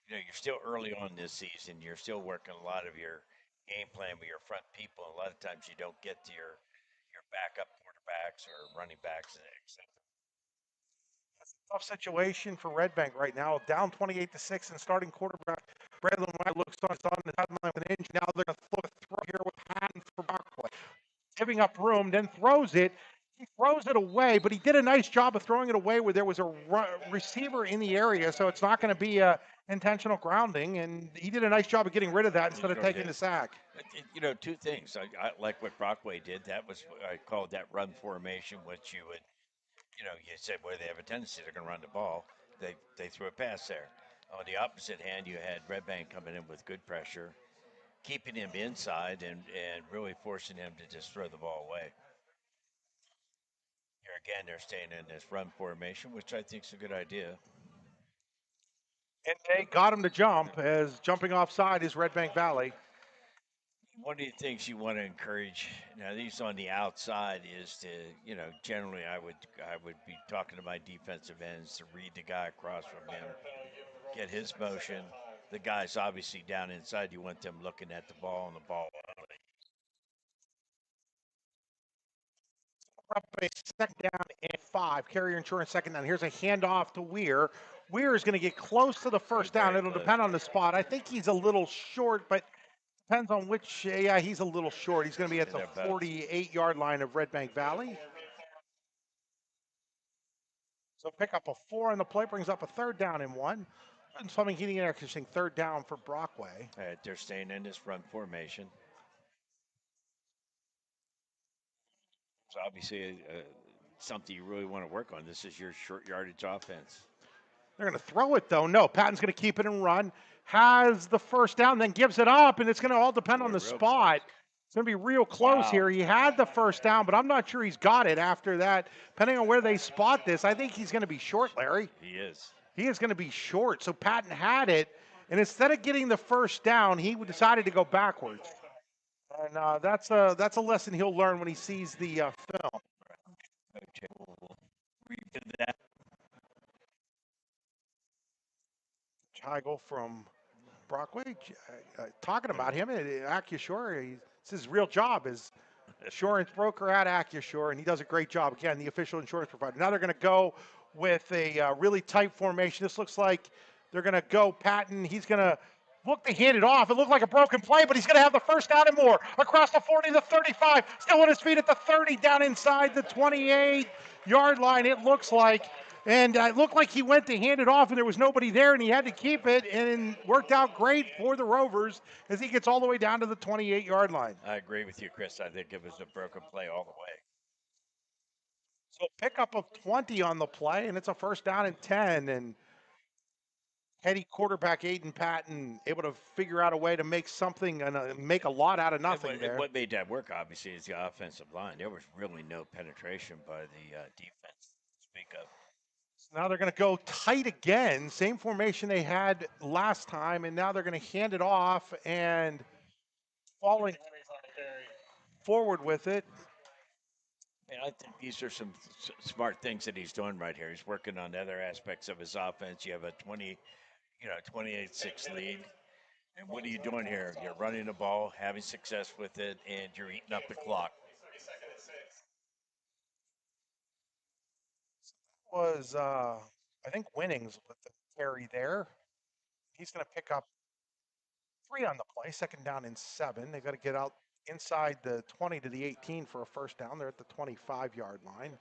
you're still early on this season. You're still working a lot of your game plan with your front people. A lot of times you don't get to your backup quarterbacks or running backs, etc. Tough situation for Redbank right now. Down 28-6 and starting quarterback Braylon White looks on the sideline with an inch. Now they're going to throw here with Patton for Brockway. Giving up room, then throws it. He throws it away, but he did a nice job of throwing it away where there was a receiver in the area, so it's not going to be a intentional grounding, and he did a nice job of getting rid of that instead of taking the sack. Two things. I like what Brockway did. That was, I called that run formation, which you would, you said, well, they have a tendency, they're going to run the ball. They threw a pass there. On the opposite hand, you had Redbank coming in with good pressure, keeping him inside and really forcing him to just throw the ball away. Here again, they're staying in this run formation, which I think is a good idea. And they got him to jump, as jumping offside is Redbank Valley. One of the things you want to encourage, now these on the outside, is to, generally I would be talking to my defensive ends to read the guy across from him, get his motion. The guys obviously down inside, you want them looking at the ball and the ball only. Up a second down and 5. Carrier Insurance second down. Here's a handoff to Weir. Weir is going to get close to the first down. It'll depend on the spot. I think he's a little short, but depends on which. Yeah, he's a little short. He's going to be at the 48-yard line of Redbank Valley. So pick up a 4 on the play, brings up a 3rd down and 1. And Fleming Heating and Air Conditioning, 3rd down for Brockway. They're staying in this run formation. So obviously something you really want to work on. This is your short yardage offense. They're going to throw it, though. No, Patton's going to keep it and run. Has the first down, then gives it up, and it's going to all depend on the spot. It's going to be real close here. He had the first down, but I'm not sure he's got it after that. Depending on where they spot this, I think he's going to be short, Larry. He is. He is going to be short. So Patton had it, and instead of getting the first down, he decided to go backwards. And that's a lesson he'll learn when he sees the film. Okay, we'll revisit that. Heigl from Brockway, talking about him at AccuSure. It's his real job is insurance broker at AccuSure, and he does a great job. Again, the official insurance provider. Now they're going to go with a really tight formation. This looks like they're going to go Patton. He's going to look to hand it off. It looked like a broken play, but he's going to have the first down and more. Across the 40 to 35. Still on his feet at the 30, down inside the 28-yard line, it looks like. And it looked like he went to hand it off, and there was nobody there, and he had to keep it, and it worked out great for the Rovers as he gets all the way down to the 28-yard line. I agree with you, Chris. I think it was a broken play all the way. So pickup of 20 on the play, and it's a first down and 10, and heady quarterback Aiden Patton able to figure out a way to make something and make a lot out of nothing there. What made that work, obviously, is the offensive line. There was really no penetration by the defense to speak of. So now they're going to go tight again, same formation they had last time, and now they're going to hand it off, and falling forward with it. And I think these are some smart things that he's doing right here. He's working on other aspects of his offense. You have a 28-6 lead. And what are you doing here? You're running the ball, having success with it, and you're eating up the clock. Was I think Winnings with the carry there. He's going to pick up 3 on the play, 2nd down and 7. They got to get out inside the 20 to the 18 for a first down. They're at the 25-yard line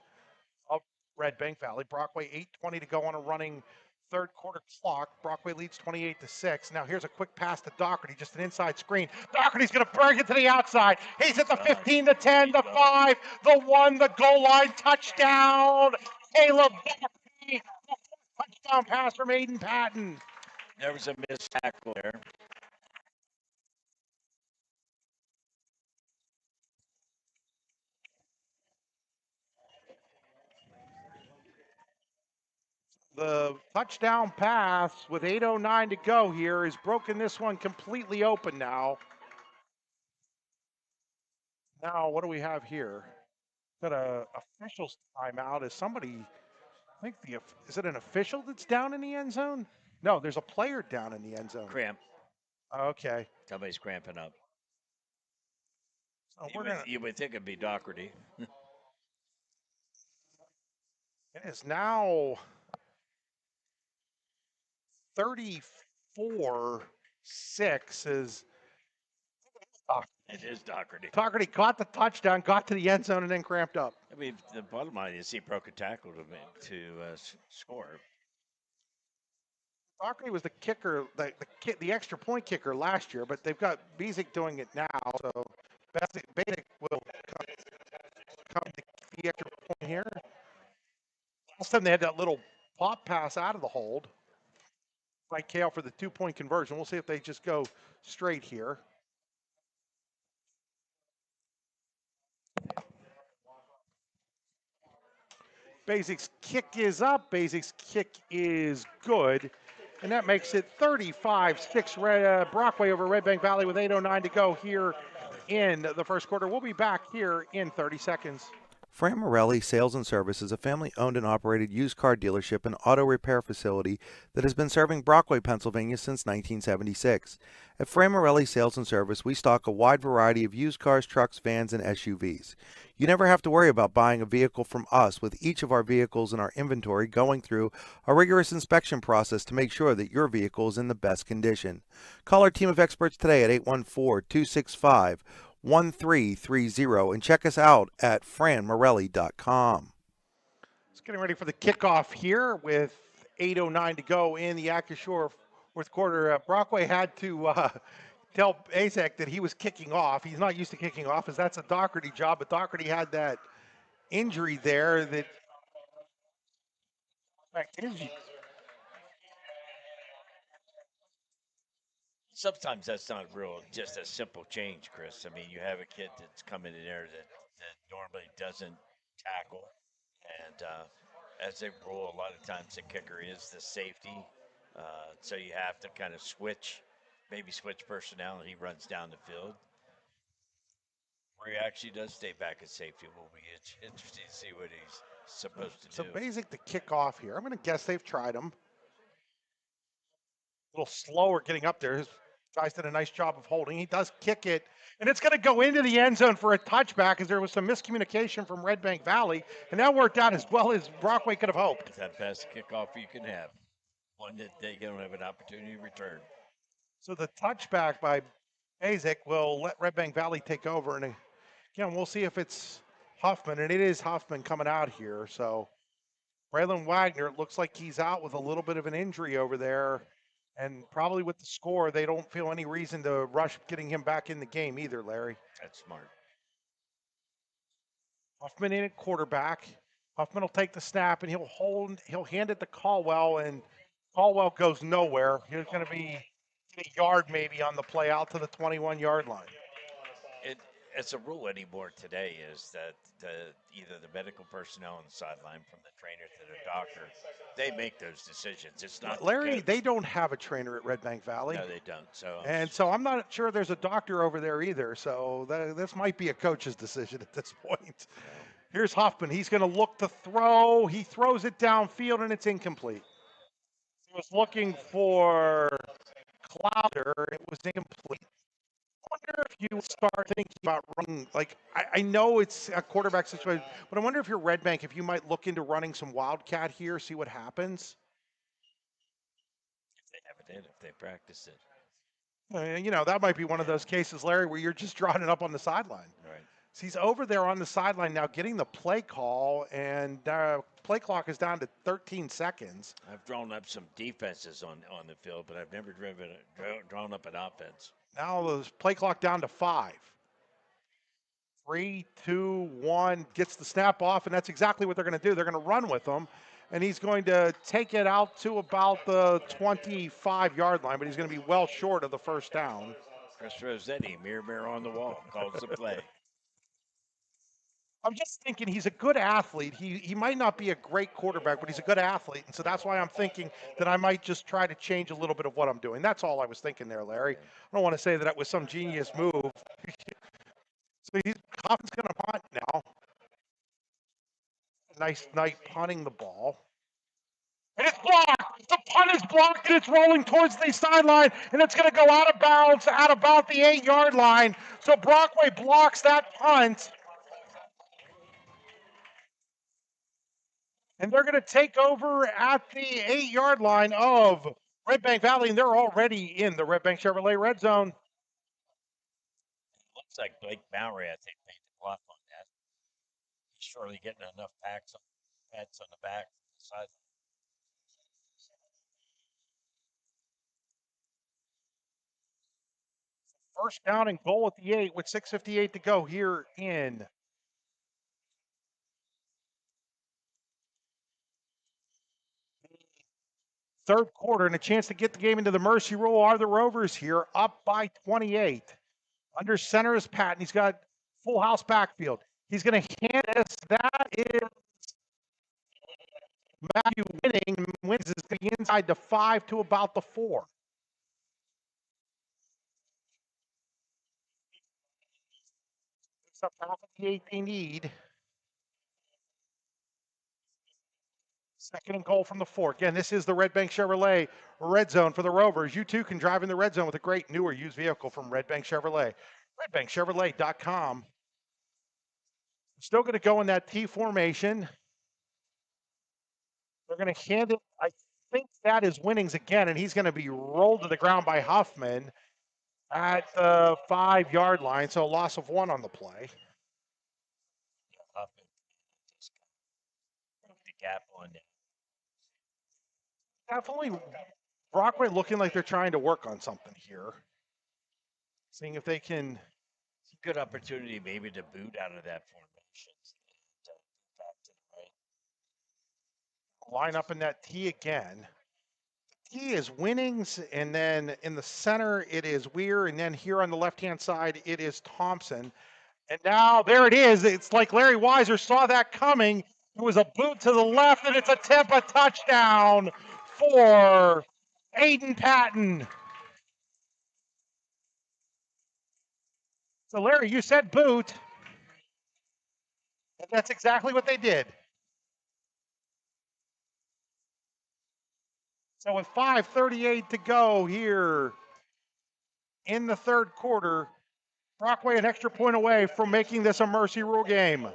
of Redbank Valley. Brockway 8:20 to go on a running third quarter clock. Brockway leads 28-6. Now here's a quick pass to Doherty, just an inside screen. Doherty's going to bring it to the outside. He's at the 15, the 10, the 5, the 1, the goal line touchdown. Caleb Doherty, touchdown pass from Aiden Patton. There was a missed tackle there. The touchdown pass with 8:09 to go here has broken this one completely open now. Now, what do we have here? Got a official's timeout. Is somebody, I think is it an official that's down in the end zone? No, there's a player down in the end zone. Cramp. Okay. Somebody's cramping up. So you would think it'd be Doherty. It is now 34-6 is It is Doherty. Doherty got the touchdown, got to the end zone, and then cramped up. I mean, the bottom line is he broke a tackle to score. Doherty was the kicker, the extra point kicker last year, but they've got Bezic doing it now, so Bezic will come to the extra point here. Last time they had that little pop pass out of the hold by Kale for the 2-point conversion. We'll see if they just go straight here. Basic's kick is up. Basic's kick is good. And that makes it 35-6 Brockway over Redbank Valley with 8:09 to go here in the first quarter. We'll be back here in 30 seconds. Fran Morelli Sales and Service is a family-owned and operated used car dealership and auto repair facility that has been serving Brockway, Pennsylvania since 1976. At Fran Morelli Sales and Service, we stock a wide variety of used cars, trucks, vans, and SUVs. You never have to worry about buying a vehicle from us, with each of our vehicles in our inventory going through a rigorous inspection process to make sure that your vehicle is in the best condition. Call our team of experts today at 814-265-1330 and check us out at franmorelli.com. It's getting ready for the kickoff here with 8:09 to go in the Acashore fourth quarter. Brockway had to tell Azek that he was kicking off. He's not used to kicking off, as that's a Doherty job, but Doherty had that injury there that Sometimes that's not real, just a simple change, Chris. I mean, you have a kid that's coming in there that normally doesn't tackle. And as a rule, a lot of times the kicker is the safety. So you have to kind of maybe switch personnel, and he runs down the field. Where he actually does stay back at safety will be interesting to see what he's supposed to do. So Basic to kick off here. I'm going to guess they've tried him. A little slower getting up there. His guys did a nice job of holding. He does kick it, and it's going to go into the end zone for a touchback, as there was some miscommunication from Redbank Valley, and that worked out as well as Brockway could have hoped. It's that best kickoff you can have, one that they don't have an opportunity to return. So the touchback by Basic will let Redbank Valley take over, and again, we'll see if it's Huffman, and it is Huffman coming out here. So Braylon Wagner, it looks like he's out with a little bit of an injury over there. And probably with the score, they don't feel any reason to rush getting him back in the game either, Larry. That's smart. Huffman in at quarterback. Huffman will take the snap, and he'll hand it to Caldwell, and Caldwell goes nowhere. He's going to be a yard maybe on the play out to the 21-yard line. it's a rule anymore today is that either the medical personnel on the sideline, from the trainer to the doctor, they make those decisions. It's not Larry, the they coach. don't have a trainer at Redbank Valley. No, they don't. So And so I'm not sure there's a doctor over there either. So this might be a coach's decision at this point. Here's Huffman. He's going to look to throw. He throws it downfield, and it's incomplete. He was looking for Clouder. It was incomplete. I wonder if you start thinking about running, like, I know it's a quarterback situation, but I wonder if you're Redbank, if you might look into running some Wildcat here, see what happens. if they have it in, if they practice it. That might be one of those cases, Larry, where you're just drawing it up on the sideline. Right. So he's over there on the sideline now getting the play call, and play clock is down to 13 seconds. I've drawn up some defenses on the field, but I've never drawn up an offense. Now the play clock down to 5. 3, 2, 1, gets the snap off, and that's exactly what they're going to do. They're going to run with him, and he's going to take it out to about the 25-yard line, but he's going to be well short of the first down. Chris Rossetti, mirror on the wall, calls the play. I'm just thinking he's a good athlete. He might not be a great quarterback, but he's a good athlete. And so that's why I'm thinking that I might just try to change a little bit of what I'm doing. That's all I was thinking there, Larry. I don't want to say that was some genius move. So Hoffman's going to punt now. Nice night punting the ball. And it's blocked. The punt is blocked, and it's rolling towards the sideline, and it's going to go out of bounds at about the 8-yard line. So Brockway blocks that punt. And they're going to take over at the 8-yard line of Redbank Valley, and they're already in the Redbank Chevrolet red zone. Looks like Blake Bowery, I think, made the block on that. He's surely getting enough pads on the back side. First down and goal at the 8 with 6:58 to go here in third quarter, and a chance to get the game into the mercy rule are the Rovers here, up by 28. Under center is Patton. He's got full house backfield. He's going to hand this. That is Matthew Winning. Wins is going to be inside the 5 to about the 4. Picks up half of the 8 they need. Second and goal from the 4. Again, this is the Redbank Chevrolet red zone for the Rovers. You too can drive in the red zone with a great newer used vehicle from Redbank Chevrolet. RedbankChevrolet.com. Still going to go in that T formation. They're going to hand it. I think that is Winnings again, and he's going to be rolled to the ground by Huffman at the 5-yard line. So a loss of 1 on the play. Huffman just broke the gap on it. Definitely Brockway looking like they're trying to work on something here. Seeing if they can. It's a good opportunity maybe to boot out of that formation. Back to the right. Line up in that T again. The T is Winnings, and then in the center it is Weir, and then here on the left-hand side it is Thompson. And now there it is. It's like Larry Weiser saw that coming. It was a boot to the left, and it's a touchdown for Aiden Patton. So, Larry, you said boot. And that's exactly what they did. So with 5:38 to go here in the third quarter, Brockway an extra point away from making this a mercy rule game. I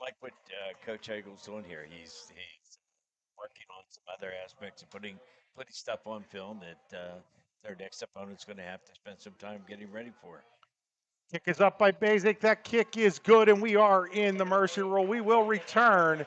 like what Coach Hagel's doing here. He's working on some other aspects of putting stuff on film that their next opponent's going to have to spend some time getting ready for. Kick is up by Basic. That kick is good, and we are in the mercy rule. We will return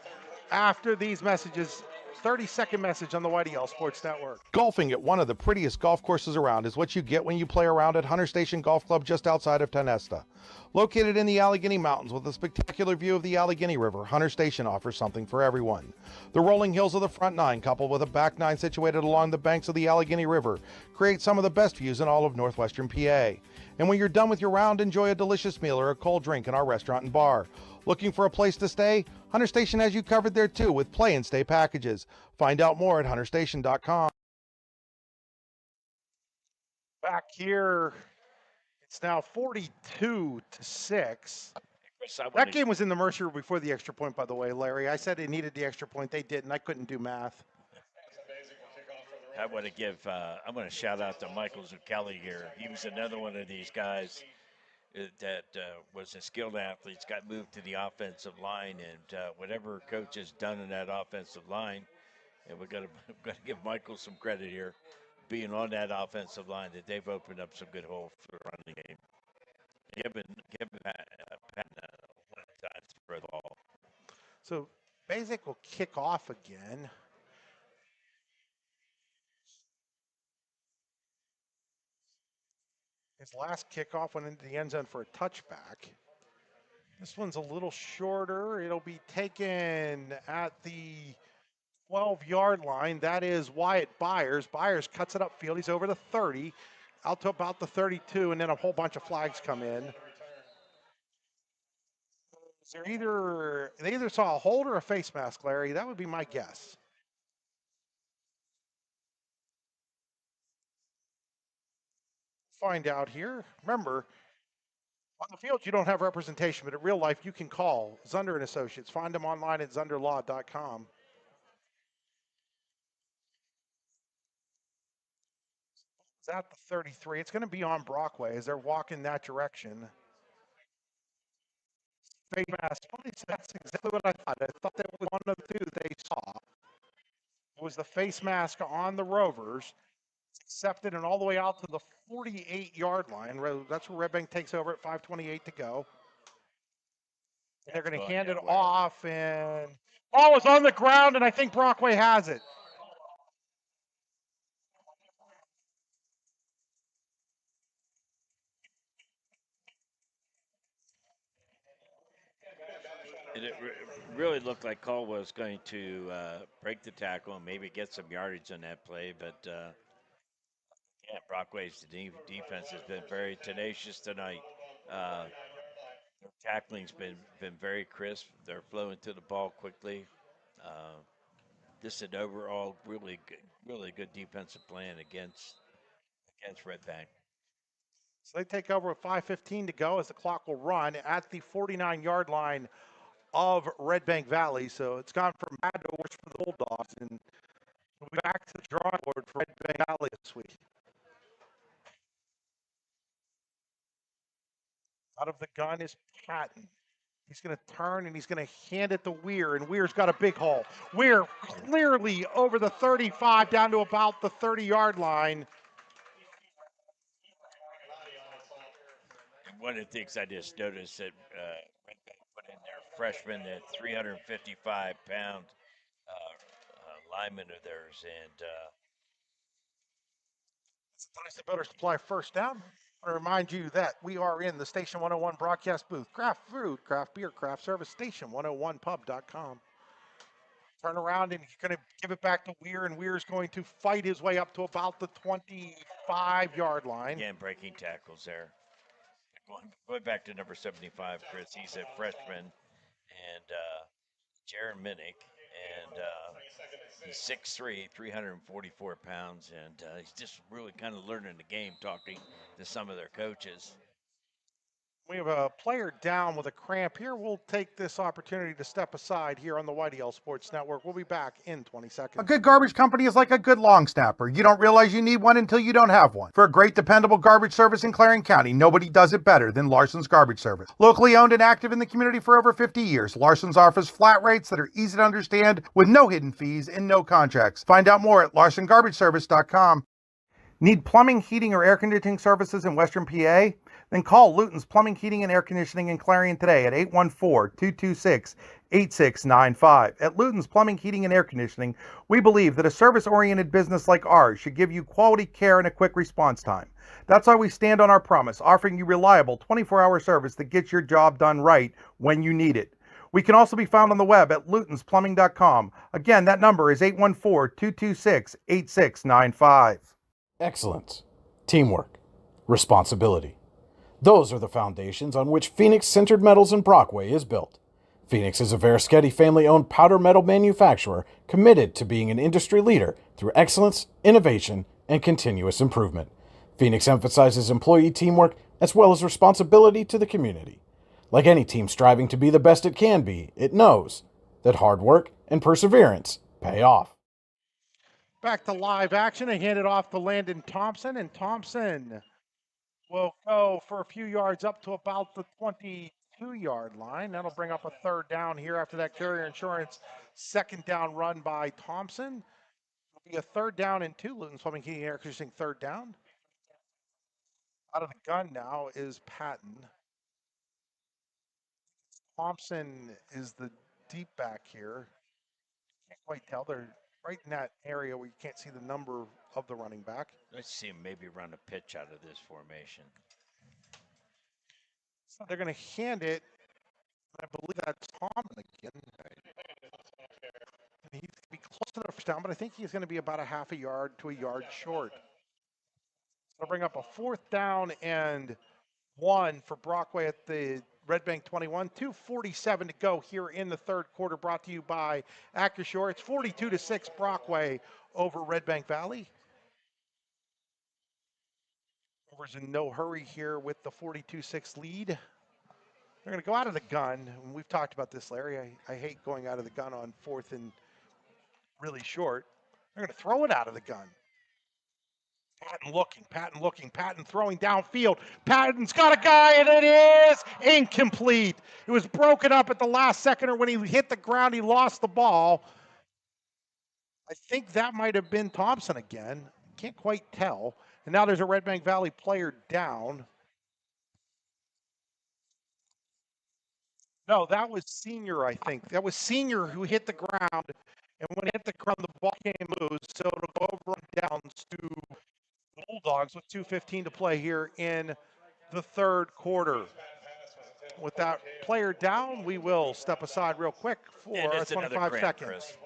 after these messages 30-second message on the YDL Sports Network. Golfing at one of the prettiest golf courses around is what you get when you play around at Hunter Station Golf Club just outside of Tonesta. Located in the Allegheny Mountains with a spectacular view of the Allegheny River, Hunter Station offers something for everyone. The rolling hills of the front nine, coupled with a back nine situated along the banks of the Allegheny River, create some of the best views in all of northwestern PA. And when you're done with your round, enjoy a delicious meal or a cold drink in our restaurant and bar. Looking for a place to stay? Hunter Station has you covered there too with play and stay packages. Find out more at hunterstation.com. Back here, it's now 42-6. That game was in the Mercer before the extra point, by the way, Larry. I said they needed the extra point. They didn't. I couldn't do math. I want to I'm going to shout out to Michael Zucchelli here. He was another one of these guys that was a skilled athlete, got moved to the offensive line, and whatever coach has done in that offensive line, and we've got to give Michael some credit here, being on that offensive line, that they've opened up some good holes for the running game. Give Pat one time to throw the ball. So Basic will kick off again. His last kickoff went into the end zone for a touchback. This one's a little shorter. It'll be taken at the 12-yard line. That is Wyatt Byers. Byers cuts it upfield. He's over the 30, out to about the 32, and then a whole bunch of flags come in. They either saw a hold or a face mask, Larry. That would be my guess. Find out here. Remember, on the field you don't have representation, but in real life you can call Zunder & Associates. Find them online at zunderlaw.com. It's at the 33. It's going to be on Brockway as they're walking that direction. Face mask. That's exactly what I thought. I thought that was one of the two they saw. It was the face mask on the Rovers. It's accepted and all the way out to the 48-yard line. That's where Redbank takes over at 5:28 to go. And they're going to hand it off, and ball is on the ground, and I think Brockway has it. It really looked like Cole was going to break the tackle and maybe get some yardage on that play, but Brockway's defense has been very tenacious tonight. Their tackling's been very crisp. They're flowing to the ball quickly. This is an overall really good defensive plan against Redbank. So they take over with 5:15 to go as the clock will run at the 49-yard line of Redbank Valley. So it's gone from bad to worse for the Bulldogs, and we'll be back to the drawing board for Redbank Valley this week. Out of the gun is Patton. He's going to turn and he's going to hand it to Weir, and Weir's got a big hole. Weir clearly over the 35 down to about the 30-yard line. One of the things I just noticed that Redbank put in their freshman, that 355-pound lineman of theirs, and it's a Tyson Builder Supply first down. I want to remind you that we are in the Station 101 broadcast booth. Craft food, craft beer, craft service, station101pub.com. Turn around and you're going to give it back to Weir, and Weir's going to fight his way up to about the 25-yard line. again, breaking tackles there. Going back to number 75, Chris. He's a freshman, and Jaron Minnick, and he's 6'3", 344 pounds, and he's just really kind of learning the game, talking to some of their coaches. We have a player down with a cramp here. We'll take this opportunity to step aside here on the YDL Sports Network. We'll be back in 20 seconds. A good garbage company is like a good long snapper. You don't realize you need one until you don't have one. For a great, dependable garbage service in Clarion County, nobody does it better than Larson's Garbage Service. Locally owned and active in the community for over 50 years, Larson's offers flat rates that are easy to understand with no hidden fees and no contracts. Find out more at larsongarbageservice.com. Need plumbing, heating, or air conditioning services in Western PA? Then call Luton's Plumbing, Heating, and Air Conditioning in Clarion today at 814-226-8255 8695. At Luton's Plumbing, Heating, and Air Conditioning, we believe that a service-oriented business like ours should give you quality care and a quick response time. That's why we stand on our promise, offering you reliable 24-hour service that gets your job done right when you need it. We can also be found on the web at lutonsplumbing.com. Again, that number is 814-226-8695. Excellence, teamwork, responsibility. Those are the foundations on which Phoenix-centered metals and Brockway is built. Phoenix is a Verischetti family-owned powder metal manufacturer committed to being an industry leader through excellence, innovation, and continuous improvement. Phoenix emphasizes employee teamwork as well as responsibility to the community. Like any team striving to be the best it can be, it knows that hard work and perseverance pay off. Back to live action. They hand it off to Landon Thompson, and Thompson will go for a few yards up to about the 22-yard line. That'll bring up a third down here after that Carrier Insurance second down run by Thompson. It'll be a third down and 2. Luton's Plumbing, Heating, and Air Conditioning third down. Out of the gun now is Patton. Thompson is the deep back here. Can't quite tell. They're right in that area where you can't see the number of the running back. Let's see him maybe run a pitch out of this formation. So they're going to hand it. I believe that's Tomlin again. He's going to be close to the first down, but I think he's going to be about a half a yard to a yard short. So they'll bring up a fourth down and 1 for Brockway at the Redbank 21. 2:47 to go here in the third quarter, brought to you by Acrisure. It's 42-6 Brockway over Redbank Valley. Rovers in no hurry here with the 42-6 lead. They're going to go out of the gun. And we've talked about this, Larry. I hate going out of the gun on fourth and really short. They're going to throw it out of the gun. Patton looking, Patton throwing downfield. Patton's got a guy, and it is incomplete. It was broken up at the last second, or when he hit the ground, he lost the ball. I think that might have been Thompson again. Can't quite tell. And now there's a Redbank Valley player down. No, that was Senior, I think. That was Senior who hit the ground. And when it hit the ground, the ball can't move. So it'll go over and downs to Bulldogs with 2:15 to play here in the third quarter. With that player down, we will step aside real quick for 25 seconds. Chris.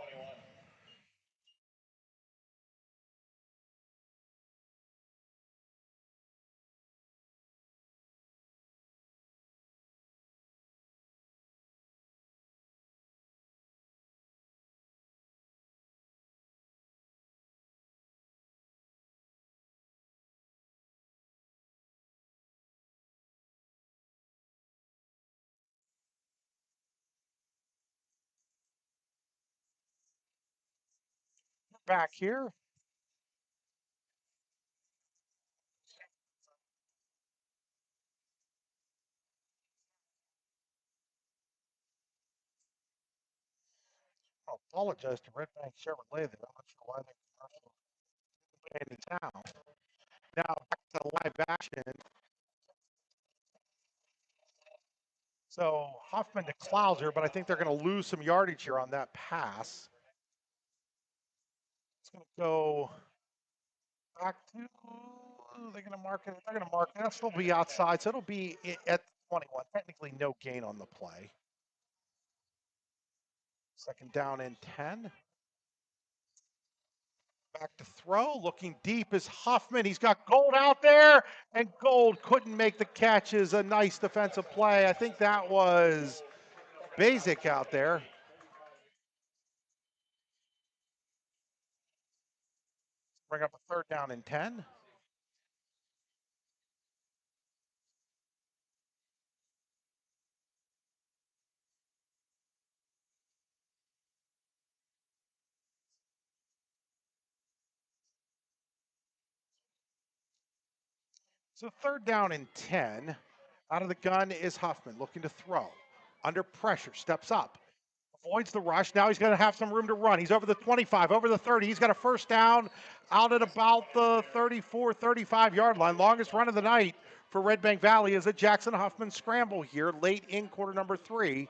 Back here. I apologize to Redbank Chevrolet there. I'm not sure why they're in town. Now back to live action. So Huffman to Clouser, but I think they're going to lose some yardage here on that pass. It's going to go back to, they're going to mark it. They're going to mark it. That'll still be outside, so it'll be at 21. Technically no gain on the play. Second down and 10. Back to throw, looking deep is Huffman. He's got Gold out there, and Gold couldn't make the catch. Is a nice defensive play. I think that was Basic out there. Bring up a third down and 10. So third down and 10. Out of the gun is Huffman, looking to throw. Under pressure, steps up. Avoids the rush. Now he's going to have some room to run. He's over the 25, over the 30. He's got a first down out at about the 34, 35-yard line. Longest run of the night for Redbank Valley is a Jackson Huffman scramble here late in quarter number 3.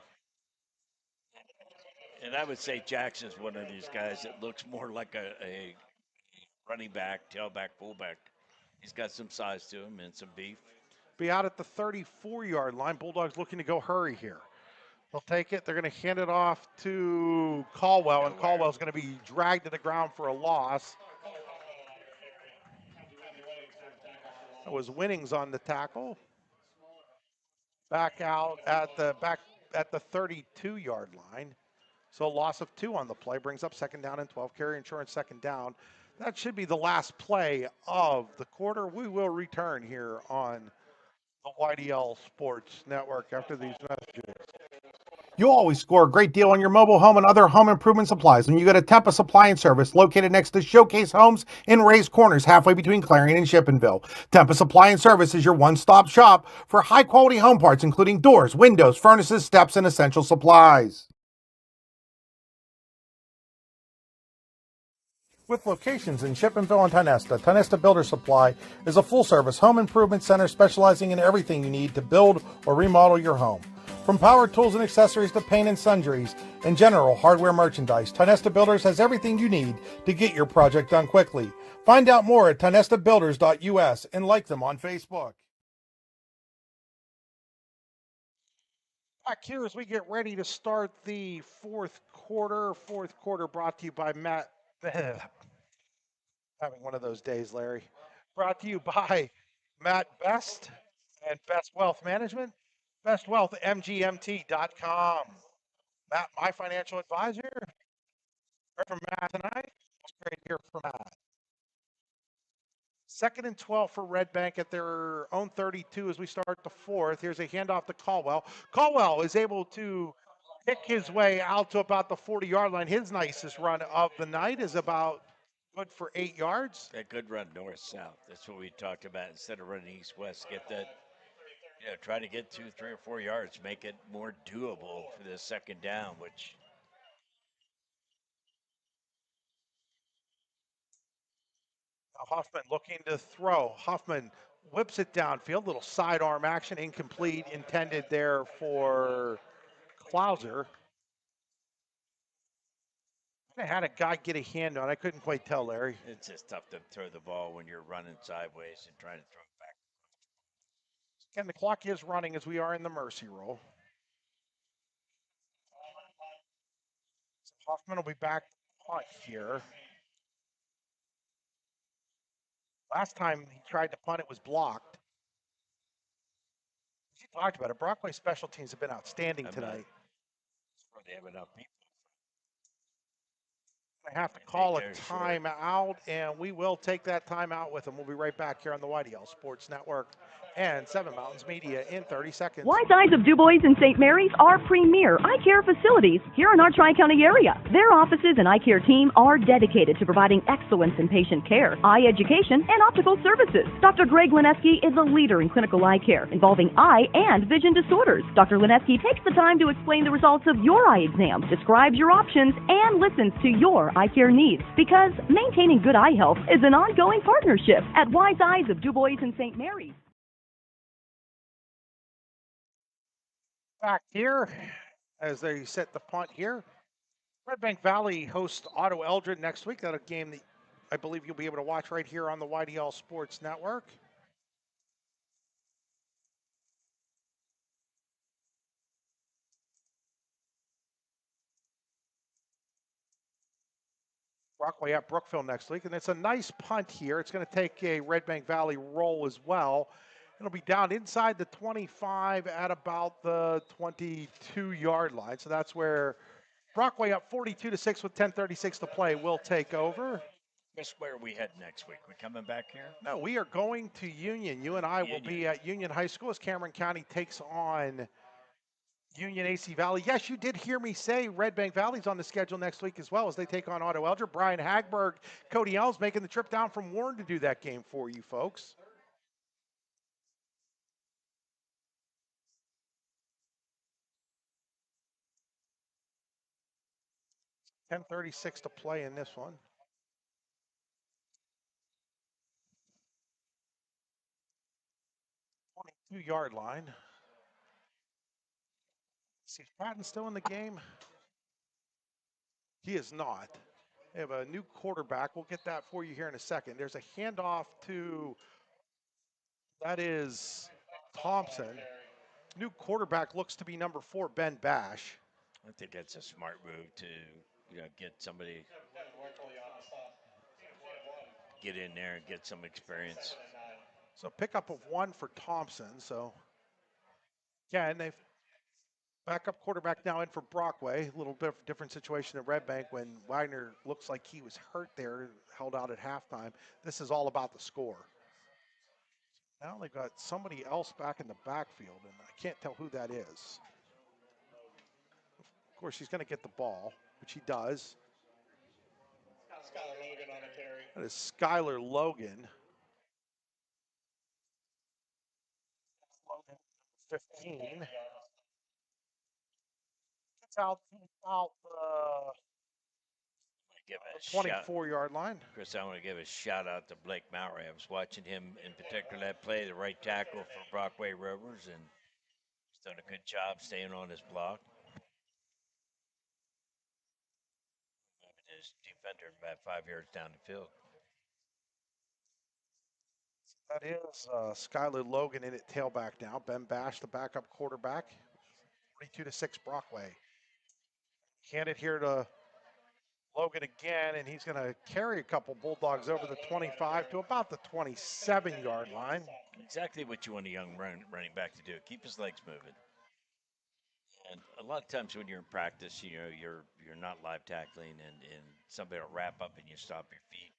And I would say Jackson's one of these guys that looks more like a running back, tailback, fullback. He's got some size to him and some beef. Be out at the 34-yard line. Bulldogs looking to go hurry here. They'll take it. They're going to hand it off to Caldwell, and Caldwell's going to be dragged to the ground for a loss. That was Winnings on the tackle. Back out at the 32-yard line. So loss of 2 on the play brings up 2nd down and 12. Carry insurance 2nd down. That should be the last play of the quarter. We will return here on the YDL Sports Network after these messages. You'll always score a great deal on your mobile home and other home improvement supplies when you go to Tempest Supply and Service, located next to Showcase Homes in Rays Corners, halfway between Clarion and Shippenville. Tempest Supply and Service is your one-stop shop for high-quality home parts, including doors, windows, furnaces, steps, and essential supplies. With locations in Shippenville and Tionesta, Tionesta Builder Supply is a full-service home improvement center specializing in everything you need to build or remodel your home. From power tools and accessories to paint and sundries and general hardware merchandise, Tionesta Builders has everything you need to get your project done quickly. Find out more at tionestabuilders.us and like them on Facebook. Back here as we get ready to start the fourth quarter. Fourth quarter brought to you by Matt. Having one of those days, Larry. Brought to you by Matt Best and Best Wealth Management. BestWealthMGMT.com. Matt, my financial advisor. Heard from Matt tonight. It's great to hear from Matt. 2nd and 12 for Redbank at their own 32 as we start the fourth. Here's a handoff to Caldwell. Caldwell is able to pick his way out to about the 40-yard line. His nicest run of the night is about good for 8 yards. A good run north-south. That's what we talked about. Instead of running east-west, get that, try to get 2, 3, or 4 yards. Make it more doable for the 2nd down, which Hoffman looking to throw. Hoffman whips it downfield. Little sidearm action, incomplete, intended there for Klauser. I had a guy get a hand on. I couldn't quite tell, Larry. it's just tough to throw the ball when you're running sideways and trying to throw it back. And the clock is running as we are in the mercy roll. So Hoffman will be back punt here. Last time he tried to punt, it was blocked. We talked about it. Brockway special teams have been outstanding tonight. They have enough people. I have to call a timeout, and we will take that timeout with them. We'll be right back here on the YDL Sports Network and 7 Mountains Media in 30 seconds. Wise Eyes of DuBois and St. Mary's are premier eye care facilities here in our Tri-County area. Their offices and eye care team are dedicated to providing excellence in patient care, eye education, and optical services. Dr. Greg Lineski is a leader in clinical eye care involving eye and vision disorders. Dr. Lineski takes the time to explain the results of your eye exam, describes your options, and listens to your eye care needs, because maintaining good eye health is an ongoing partnership at Wise Eyes of DuBois and St. Mary's. Back here as they set the punt here. Redbank Valley hosts Otto Eldred next week. That's a game that I believe you'll be able to watch right here on the YDL Sports Network. Brockway at Brookville next week, and it's a nice punt here. It's going to take a Redbank Valley roll as well. It'll be down inside the 25 at about the 22-yard line. So that's where Brockway up 42-6 with 10:36 to play will take over. Guess where we head next week? We coming back here? No, we are going to Union. You and I will be at Union High School as Cameron County takes on Union AC Valley. Yes, you did hear me say Redbank Valley's on the schedule next week as well as they take on Otto Eldred. Brian Hagberg, Cody Ells making the trip down from Warren to do that game for you folks. $10:36 to play in this one. 22-yard line. See if Patton's still in the game. He is not. They have a new quarterback. We'll get that for you here in a second. There's a handoff to, that is Thompson. New quarterback looks to be number 4, Ben Bash. I think that's a smart move to get somebody, get in there and get some experience. So pickup of 1 for Thompson. So, yeah, and they've backup quarterback now in for Brockway. A little bit different situation at Redbank when Wagner looks like he was hurt there, held out at halftime. This is all about the score. Now they've got somebody else back in the backfield, and I can't tell who that is. Of course, he's going to get the ball, which he does. That is Skylar Logan. 15. It's out the 24-yard line. Chris, I want to give a shout out to Blake Mowry. I was watching him in particular that play, the right tackle for Brockway Rovers, and he's done a good job staying on his block. His defender about 5 yards down the field. That is Skylar Logan in at tailback now. Ben Bash, the backup quarterback. 42-6 Brockway. Hand it here to Logan again, and he's going to carry a couple Bulldogs over the 25 to about the 27-yard line. Exactly what you want a young running back to do. Keep his legs moving. And a lot of times when you're in practice, you're not live tackling, and somebody will wrap up and you stop your feet.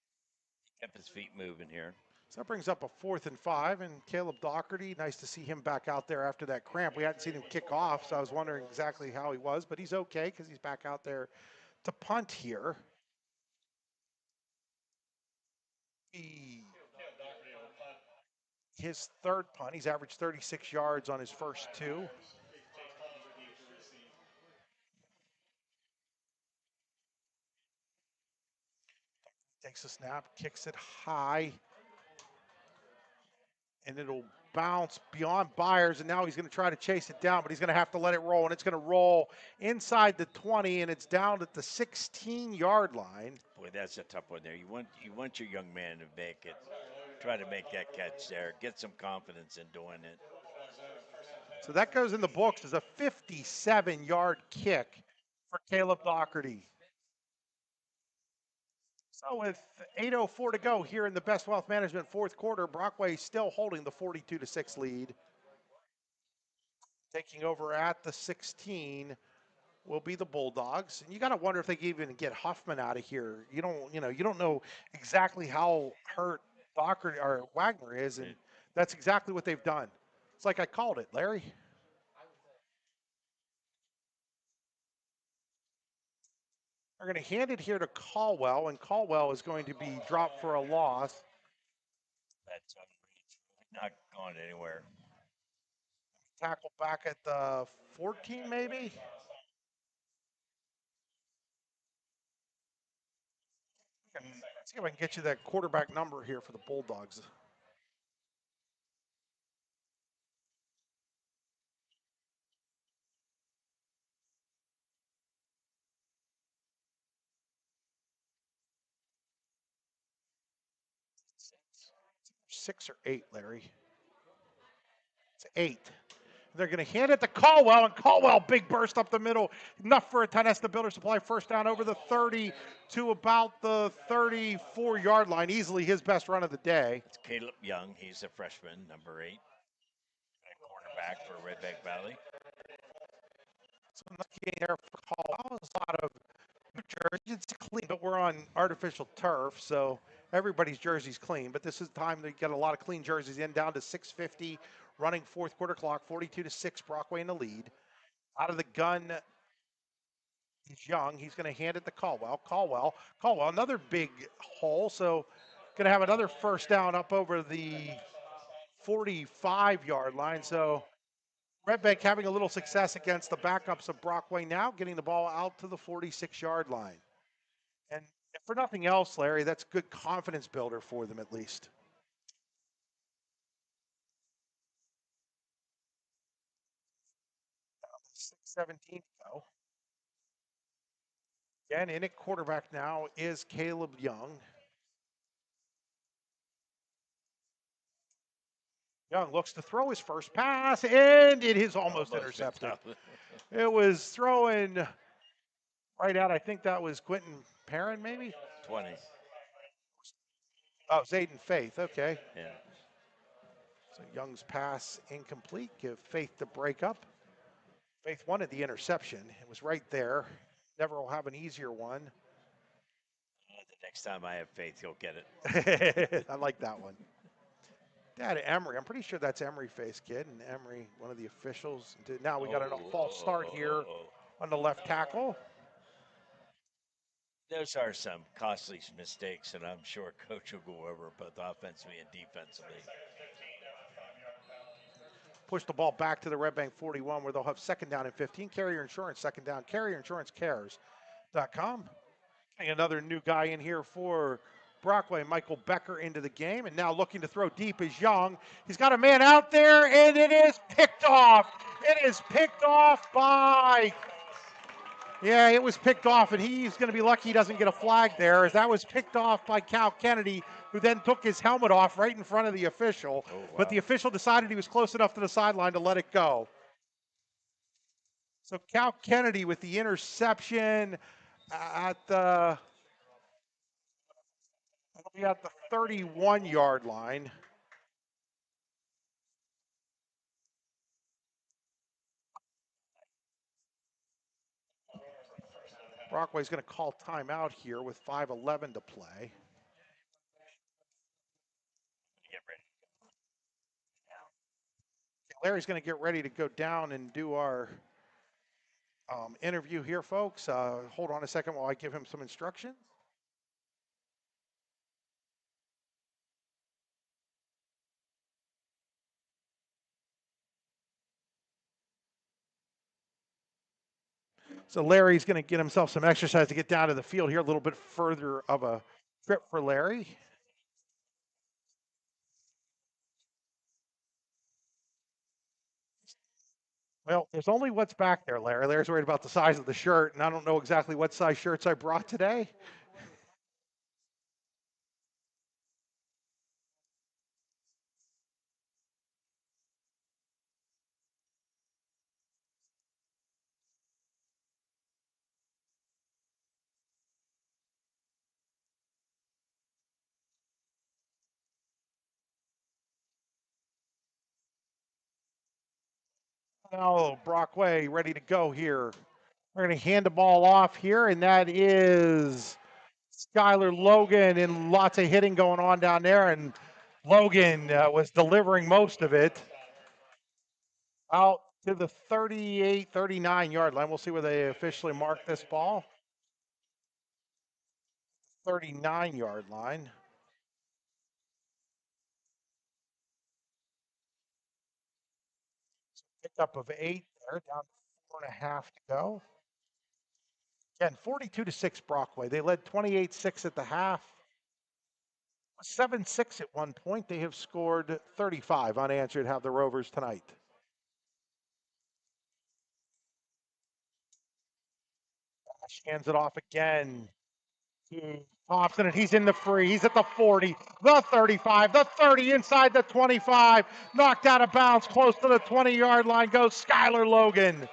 He kept his feet moving here. So that brings up a 4th and 5, and Caleb Doherty, nice to see him back out there after that cramp. We hadn't seen him kick off, so I was wondering exactly how he was, but he's okay because he's back out there to punt here. His 3rd punt, he's averaged 36 yards on his first 2. Takes a snap, kicks it high, and it'll bounce beyond Byers, and now he's going to try to chase it down, but he's going to have to let it roll, and it's going to roll inside the 20, and it's down at the 16-yard line. Boy, that's a tough one there. You want your young man to make it, try to make that catch there, get some confidence in doing it. So that goes in the books as a 57-yard kick for Caleb Doherty. So with 8:04 to go here in the Best Wealth Management 4th quarter, Brockway still holding the 42-6 lead. Taking over at the 16 will be the Bulldogs, and you got to wonder if they can even get Huffman out of here. You don't know exactly how hurt Doherty or Wagner is, and that's exactly what they've done. It's like I called it, Larry. They're going to hand it here to Caldwell, and Caldwell is going to be dropped for a loss. That's not going anywhere. Tackle back at the 14, maybe? Let's see if I can get you that quarterback number here for the Bulldogs. Six or 8, Larry. It's 8. They're going to hand it to Caldwell, and Caldwell, big burst up the middle. Enough for a Tonesta Builder Supply first down over the 30 to about the 34-yard line. Easily his best run of the day. It's Caleb Young. He's a freshman, number 8. Cornerback for Redbank Valley. So getting there for Caldwell. A lot of jerseys. It's clean, but we're on artificial turf, so everybody's jersey's clean. But this is the time to get a lot of clean jerseys in, down to 6:50, running 4th quarter clock, 42-6, Brockway in the lead. Out of the gun is Young. He's going to hand it to Caldwell. Caldwell, another big hole, so going to have another first down up over the 45-yard line. So Redbank having a little success against the backups of Brockway now, getting the ball out to the 46-yard line. And if for nothing else, Larry, that's good confidence builder for them at least. 6:17 to go. Again, in at quarterback now is Caleb Young. Young looks to throw his first pass, and it is almost intercepted. It was throwing right out. I think that was Quentin Perrin, maybe? 20. Oh, Zayden Faith. Okay. Yeah. So Young's pass incomplete. Give Faith the break up. Faith wanted the interception. It was right there. Never will have an easier one. The next time I have Faith, he'll get it. I like that one. Dad Emery. I'm pretty sure that's Emery Face kid, and Emery, one of the officials. Now we got a false start here on the left tackle. Those are some costly mistakes, and I'm sure Coach will go over both offensively and defensively. Push the ball back to the Redbank 41 where they'll have second down and 15. Carrier Insurance, second down. CarrierInsuranceCares.com. Getting another new guy in here for Brockway. Michael Becker into the game. And now looking to throw deep is Young. He's got a man out there, and it is picked off. It is picked off by... Yeah, it was picked off, and he's going to be lucky he doesn't get a flag there, as that was picked off by Cal Kennedy, who then took his helmet off right in front of the official. Oh, wow. But the official decided he was close enough to the sideline to let it go. So Cal Kennedy with the interception at the 31-yard line. Brockway's going to call timeout here with 5:11 to play. Larry's going to get ready to go down and do our interview here, folks. Hold on a second while I give him some instructions. So Larry's going to get himself some exercise to get down to the field here, a little bit further of a trip for Larry. Well, there's only what's back there, Larry. Larry's worried about the size of the shirt, and I don't know exactly what size shirts I brought today. Now Brockway ready to go here. We're going to hand the ball off here, and that is Skylar Logan, and lots of hitting going on down there, and Logan was delivering most of it out to the 38, 39-yard line. We'll see where they officially mark this ball. 39-yard line. Pickup of 8 there, down to 4.5 to go. Again, 42-6 Brockway. They led 28-6 at the half. 7-6 at one point. They have scored 35 unanswered, have the Rovers tonight. Ash hands it off again to Thompson, and he's in the free. He's at the 40, the 35, the 30, inside the 25. Knocked out of bounds, close to the 20-yard line goes Skylar Logan.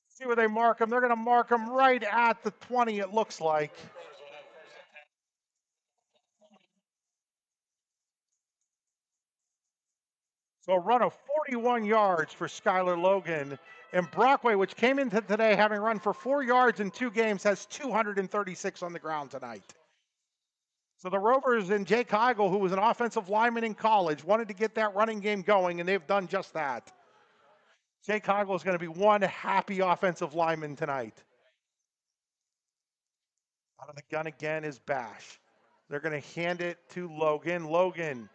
See where they mark him. They're going to mark him right at the 20, it looks like. So a run of 41 yards for Skylar Logan. And Brockway, which came into today having run for 4 yards in 2 games, has 236 on the ground tonight. So the Rovers and Jake Heigl, who was an offensive lineman in college, wanted to get that running game going, and they've done just that. Jake Heigl is going to be one happy offensive lineman tonight. Out of the gun again is Bash. They're going to hand it to Logan. Logan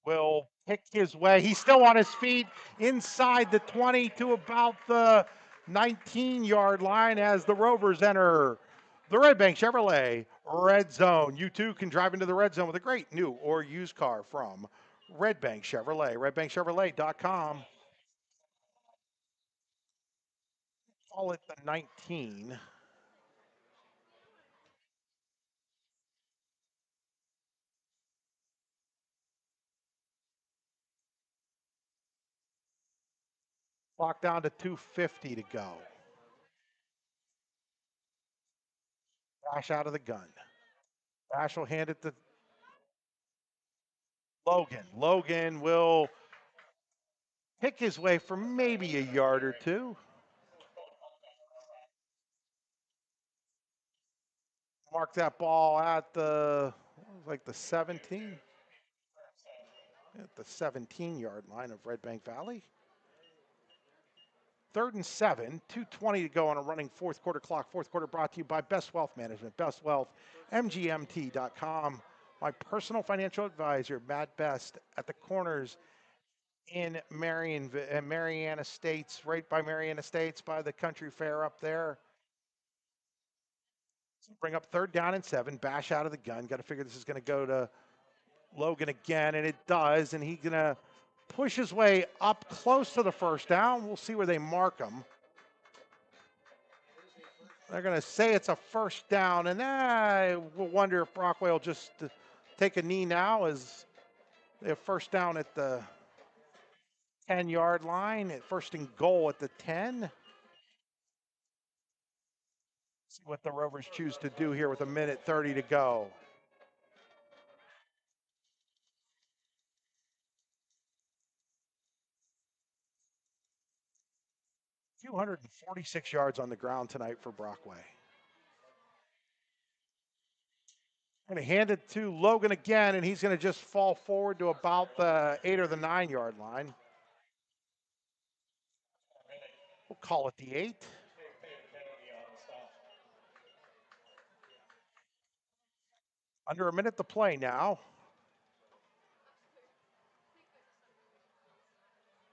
will pick his way. He's still on his feet inside the 20 to about the 19-yard line as the Rovers enter the Redbank Chevrolet Red Zone. You too can drive into the Red Zone with a great new or used car from Redbank Chevrolet. RedbankChevrolet.com. Call it the 19. Clock down to 2:50 to go. Bash out of the gun. Bash will hand it to Logan. Logan will pick his way for maybe a yard or two. Mark that ball at the 17. At the 17-yard line of Redbank Valley. 3rd and 7, 2:20 to go on a running fourth quarter clock. Fourth quarter brought to you by Best Wealth Management, bestwealthmgmt.com. My personal financial advisor, Matt Best, at the corners in Mariana Estates, right by Mariana Estates, by the country fair up there. So bring up 3rd down and 7, bash out of the gun. Got to figure this is going to go to Logan again, and it does, and he's going to push his way up close to the first down. We'll see where they mark him. They're going to say it's a first down, and I will wonder if Brockway will just take a knee now as they have first down at the 10-yard line, at 1st and goal at the 10. See what the Rovers choose to do here with 1:30 to go. $246 yards on the ground tonight for Brockway. I'm going to hand it to Logan again, and he's going to just fall forward to about the 8 or the 9-yard line. We'll call it the 8. Under a minute to play now.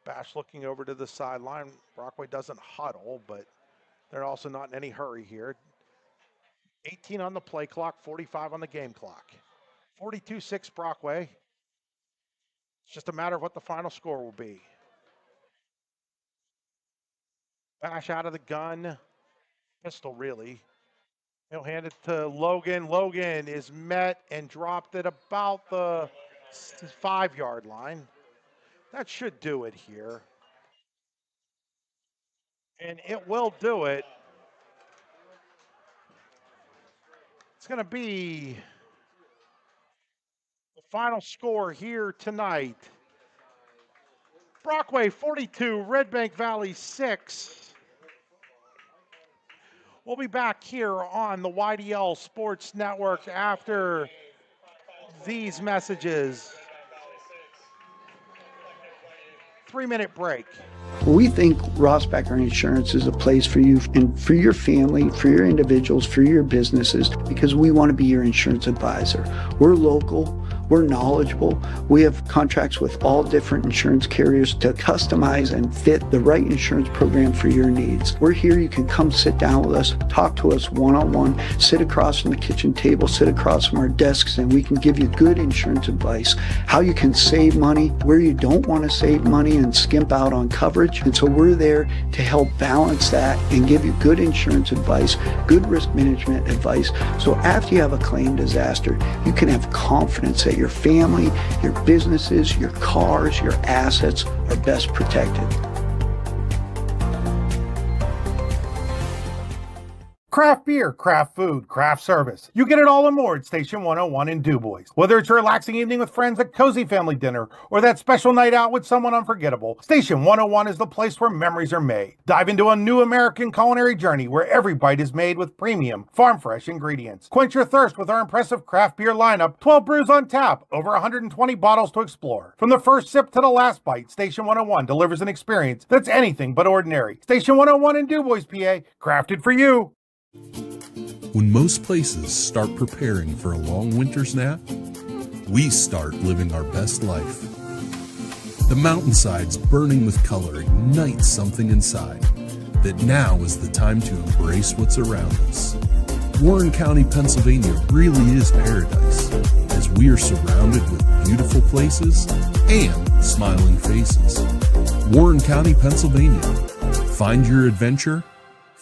Bash looking over to the sideline. Brockway doesn't huddle, but they're also not in any hurry here. 18 on the play clock, 45 on the game clock. 42-6 Brockway. It's just a matter of what the final score will be. Bash out of the gun. Pistol, really. He'll hand it to Logan. Logan is met and dropped at about the 5-yard line. That should do it here. And it will do it. It's going to be the final score here tonight. Brockway 42, Redbank Valley 6. We'll be back here on the YDL Sports Network after these messages. 3-minute break. We think Rossbacker Insurance is a place for you and for your family, for your individuals, for your businesses, because we want to be your insurance advisor. We're local. We're knowledgeable. We have contracts with all different insurance carriers to customize and fit the right insurance program for your needs. We're here. You can come sit down with us, talk to us one-on-one, sit across from the kitchen table, sit across from our desks, and we can give you good insurance advice, how you can save money, where you don't want to save money and skimp out on coverage. And so we're there to help balance that and give you good insurance advice, good risk management advice. So after you have a claim disaster, you can have confidence that your family, your businesses, your cars, your assets are best protected. Craft beer, craft food, craft service. You get it all on board Station 101 in DuBois. Whether it's a relaxing evening with friends at cozy family dinner or that special night out with someone unforgettable, Station 101 is the place where memories are made. Dive into a new American culinary journey where every bite is made with premium, farm-fresh ingredients. Quench your thirst with our impressive craft beer lineup, 12 brews on tap, over 120 bottles to explore. From the first sip to the last bite, Station 101 delivers an experience that's anything but ordinary. Station 101 in DuBois, PA, crafted for you. When most places start preparing for a long winter's nap, we start living our best life. The mountainsides burning with color ignite something inside that now is the time to embrace what's around us. Warren County, Pennsylvania really is paradise, as we are surrounded with beautiful places and smiling faces. Warren County, Pennsylvania. Find your adventure,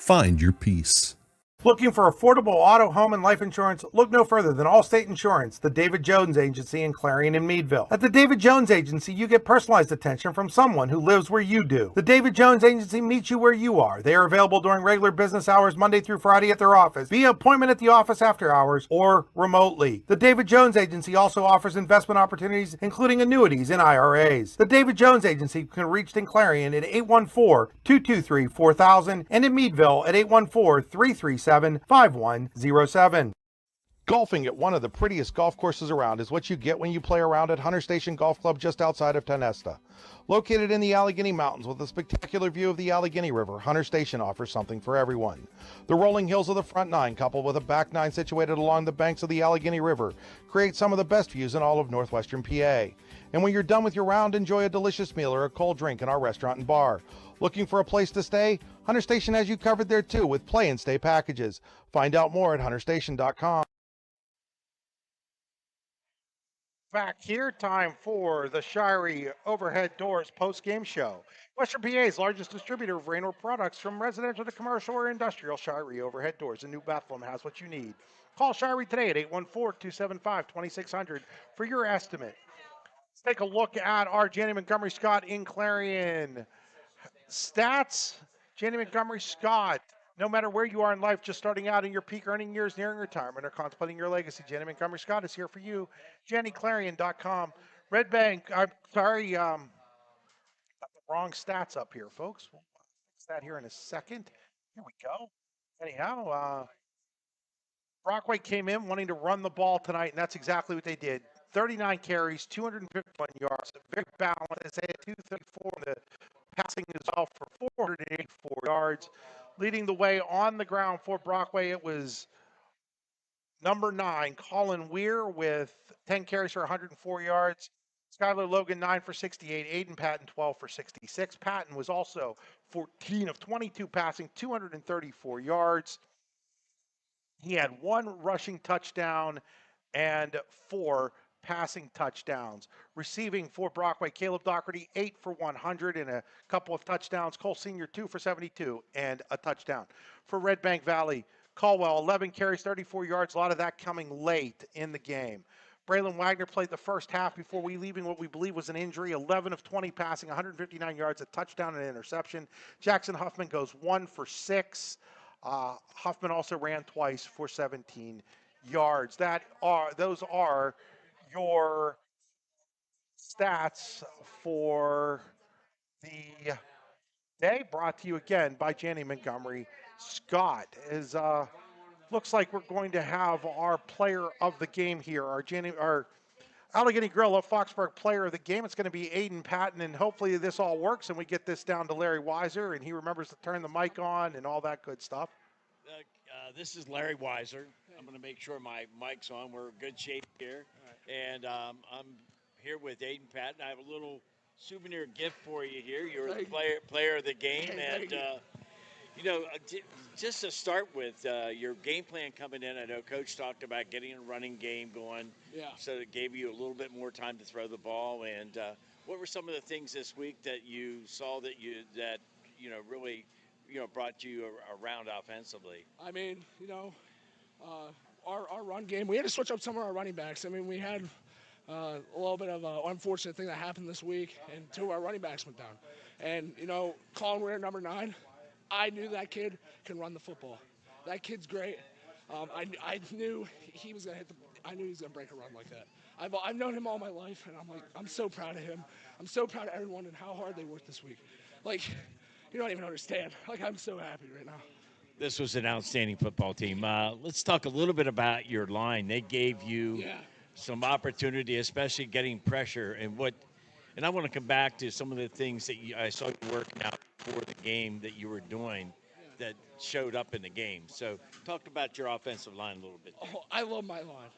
Find your peace. Looking for affordable auto, home, and life insurance? Look no further than Allstate Insurance, the David Jones Agency in Clarion and Meadville. At the David Jones Agency, you get personalized attention from someone who lives where you do. The David Jones Agency meets you where you are. They are available during regular business hours, Monday through Friday at their office, via appointment at the office after hours, or remotely. The David Jones Agency also offers investment opportunities, including annuities and IRAs. The David Jones Agency can be reached in Clarion at 814-223-4000 and in Meadville at 814-337-5107. Golfing at one of the prettiest golf courses around is what you get when you play around at Hunter Station Golf Club just outside of Tonesta. Located in the Allegheny Mountains with a spectacular view of the Allegheny River, Hunter Station offers something for everyone. The rolling hills of the front nine, coupled with a back nine situated along the banks of the Allegheny River, create some of the best views in all of northwestern PA. And when you're done with your round, enjoy a delicious meal or a cold drink in our restaurant and bar. Looking for a place to stay? Hunter Station has you covered there too with play and stay packages. Find out more at hunterstation.com. Back here, time for the Shirey Overhead Doors post-game show. Western PA's largest distributor of Raynor products, from residential to commercial or industrial. Shirey Overhead Doors in New Bethlehem has what you need. Call Shirey today at 814-275-2600 for your estimate. Let's take a look at our Janie Montgomery Scott in Clarion stats. Janie Montgomery Scott, no matter where you are in life, just starting out in your peak earning years, nearing retirement, or contemplating your legacy, Janie Montgomery Scott is here for you. JannyClarion.com. Redbank, I'm sorry, got the wrong stats up here, folks. We'll fix that here in a second. Here we go. Anyhow, Brockway came in wanting to run the ball tonight, and that's exactly what they did. 39 carries, 251 yards, very balanced. They had 234 in the passing as well for 484 yards. Leading the way on the ground for Brockway, it was number 9, Colin Weir, with 10 carries for 104 yards. Skylar Logan, 9 for 68. Aiden Patton, 12 for 66. Patton was also 14 of 22 passing, 234 yards. He had 1 rushing touchdown and 4 passing touchdowns. Receiving for Brockway, Caleb Doherty, 8 for 100 and a couple of touchdowns. Cole Sr., 2 for 72 and a touchdown. For Redbank Valley, Caldwell, 11 carries, 34 yards, a lot of that coming late in the game. Braylon Wagner played the first half before leaving what we believe was an injury. 11 of 20 passing, 159 yards, a touchdown and an interception. Jackson Huffman goes 1 for 6. Huffman also ran twice for 17 yards. Those are your stats for the day, brought to you again by Janie Montgomery Scott. Looks like we're going to have our player of the game here, our Allegheny Grill of Foxburg player of the game. It's going to be Aiden Patton, and hopefully this all works and we get this down to Larry Weiser and he remembers to turn the mic on and all that good stuff. This is Larry Weiser. I'm going to make sure my mic's on. We're in good shape here. And I'm here with Aiden Patton. I have a little souvenir gift for you here. You're the player of the game. And, just to start with, your game plan coming in, I know Coach talked about getting a running game going. Yeah. So it gave you a little bit more time to throw the ball. And what were some of the things this week that you saw that really brought you around offensively? I mean, our run game, we had to switch up some of our running backs. I mean, we had a little bit of an unfortunate thing that happened this week, and 2 of our running backs went down. And, Colin Weir, number 9, I knew that kid can run the football. That kid's great. I knew he was going to I knew he was going to break a run like that. I've known him all my life, and I'm so proud of him. I'm so proud of everyone and how hard they worked this week. You don't even understand. I'm so happy right now. This was an outstanding football team. Let's talk a little bit about your line. They gave you some opportunity, especially getting pressure. And I want to come back to some of the things that I saw you working out for the game that you were doing that showed up in the game. So talk about your offensive line a little bit. Oh, I love my line.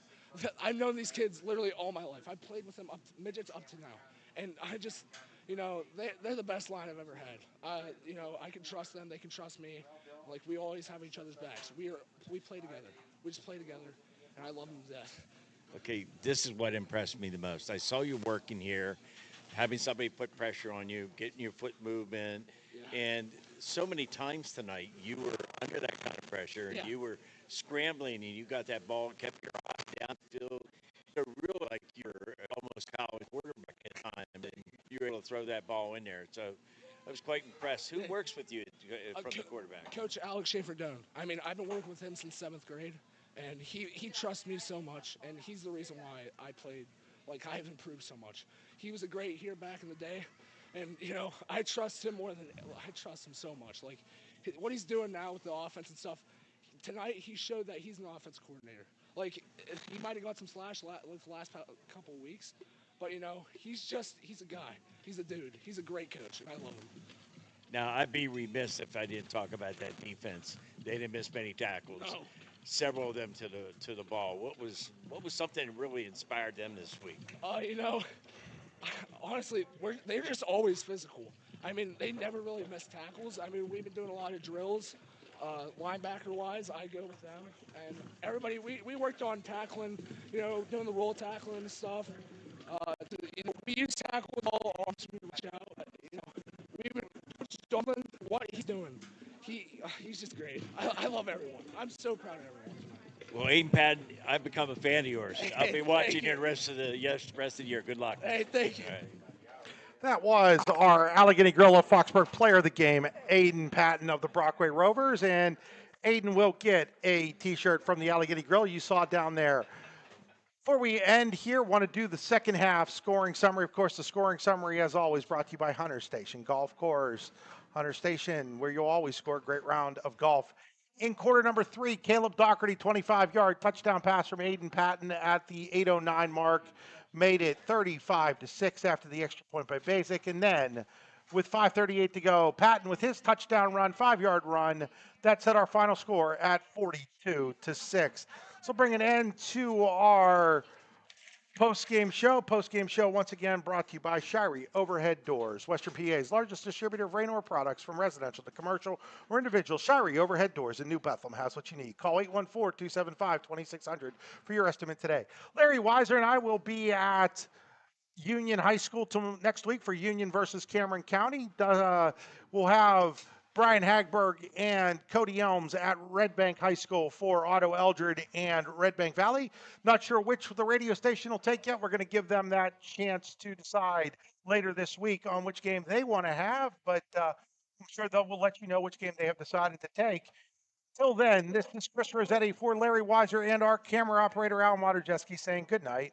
I've known these kids literally all my life. I've played with them midgets up to now. And I just, they're the best line I've ever had. I can trust them. They can trust me. We always have each other's backs. We play together. We just play together, and I love them to death. Okay, this is what impressed me the most. I saw you working here, having somebody put pressure on you, getting your foot movement, and so many times tonight you were under that kind of pressure and Yeah. you were scrambling and you got that ball and kept your eye downfield. You're real like you're almost college quarterback at times, and you were able to throw that ball in there. So I was quite impressed. Who works with you from the quarterback? Coach Alex Schaefer-Doan. I mean, I've been working with him since 7th grade, and he trusts me so much, and he's the reason why I played, like, I've improved so much. He was a great here back in the day, and, you know, I trust him so much. Like, what he's doing now with the offense and stuff, tonight he showed that he's an offense coordinator. Like, he might have got some slash with the last couple of weeks, but, you know, he's a guy. He's a dude. He's a great coach, and I love him. Now, I'd be remiss if I didn't talk about that defense. They didn't miss many tackles. No. Several of them to the ball. What was something that really inspired them this week? You know, honestly, they're just always physical. I mean, they never really miss tackles. I mean, we've been doing a lot of drills, linebacker-wise. I go with them, and everybody. We worked on tackling, you know, doing the roll tackling and stuff. You know, we use tackles all arms we reach out. You know, we've been Coach what he's doing. He's just great. I love everyone. I'm so proud of everyone. Well, Aiden Patton, I've become a fan of yours. I'll be Hey, watching thank you the rest of the year. Good luck. Hey, thank you. All right. That was our Allegheny Grill of Foxburg player of the game, Aiden Patton of the Brockway Rovers. And Aiden will get a T-shirt from the Allegheny Grill. You saw it down there. Before we end here, want to do the second half scoring summary. Of course, the scoring summary, as always, brought to you by Hunter Station Golf Course. Hunter Station, where you'll always score a great round of golf. In quarter number 3, Caleb Doherty, 25-yard touchdown pass from Aiden Patton at the 8:09 mark. Made it 35-6 after the extra point by Basic. And then, with 5:38 to go, Patton with his touchdown run, 5-yard run, that set our final score at 42-6. So bring an end to our post-game show. Post-game show, once again, brought to you by Shirey Overhead Doors, Western PA's largest distributor of Raynor products from residential to commercial or individual. Shirey Overhead Doors in New Bethlehem has what you need. Call 814-275-2600 for your estimate today. Larry Weiser and I will be at Union High School next week for Union versus Cameron County. We'll have Brian Hagberg and Cody Elms at Redbank High School for Otto Eldred and Redbank Valley. Not sure which the radio station will take yet. We're going to give them that chance to decide later this week on which game they want to have, but I'm sure we'll let you know which game they have decided to take. Till then, this is Chris Rossetti for Larry Weiser and our camera operator Al Moderjeski saying good night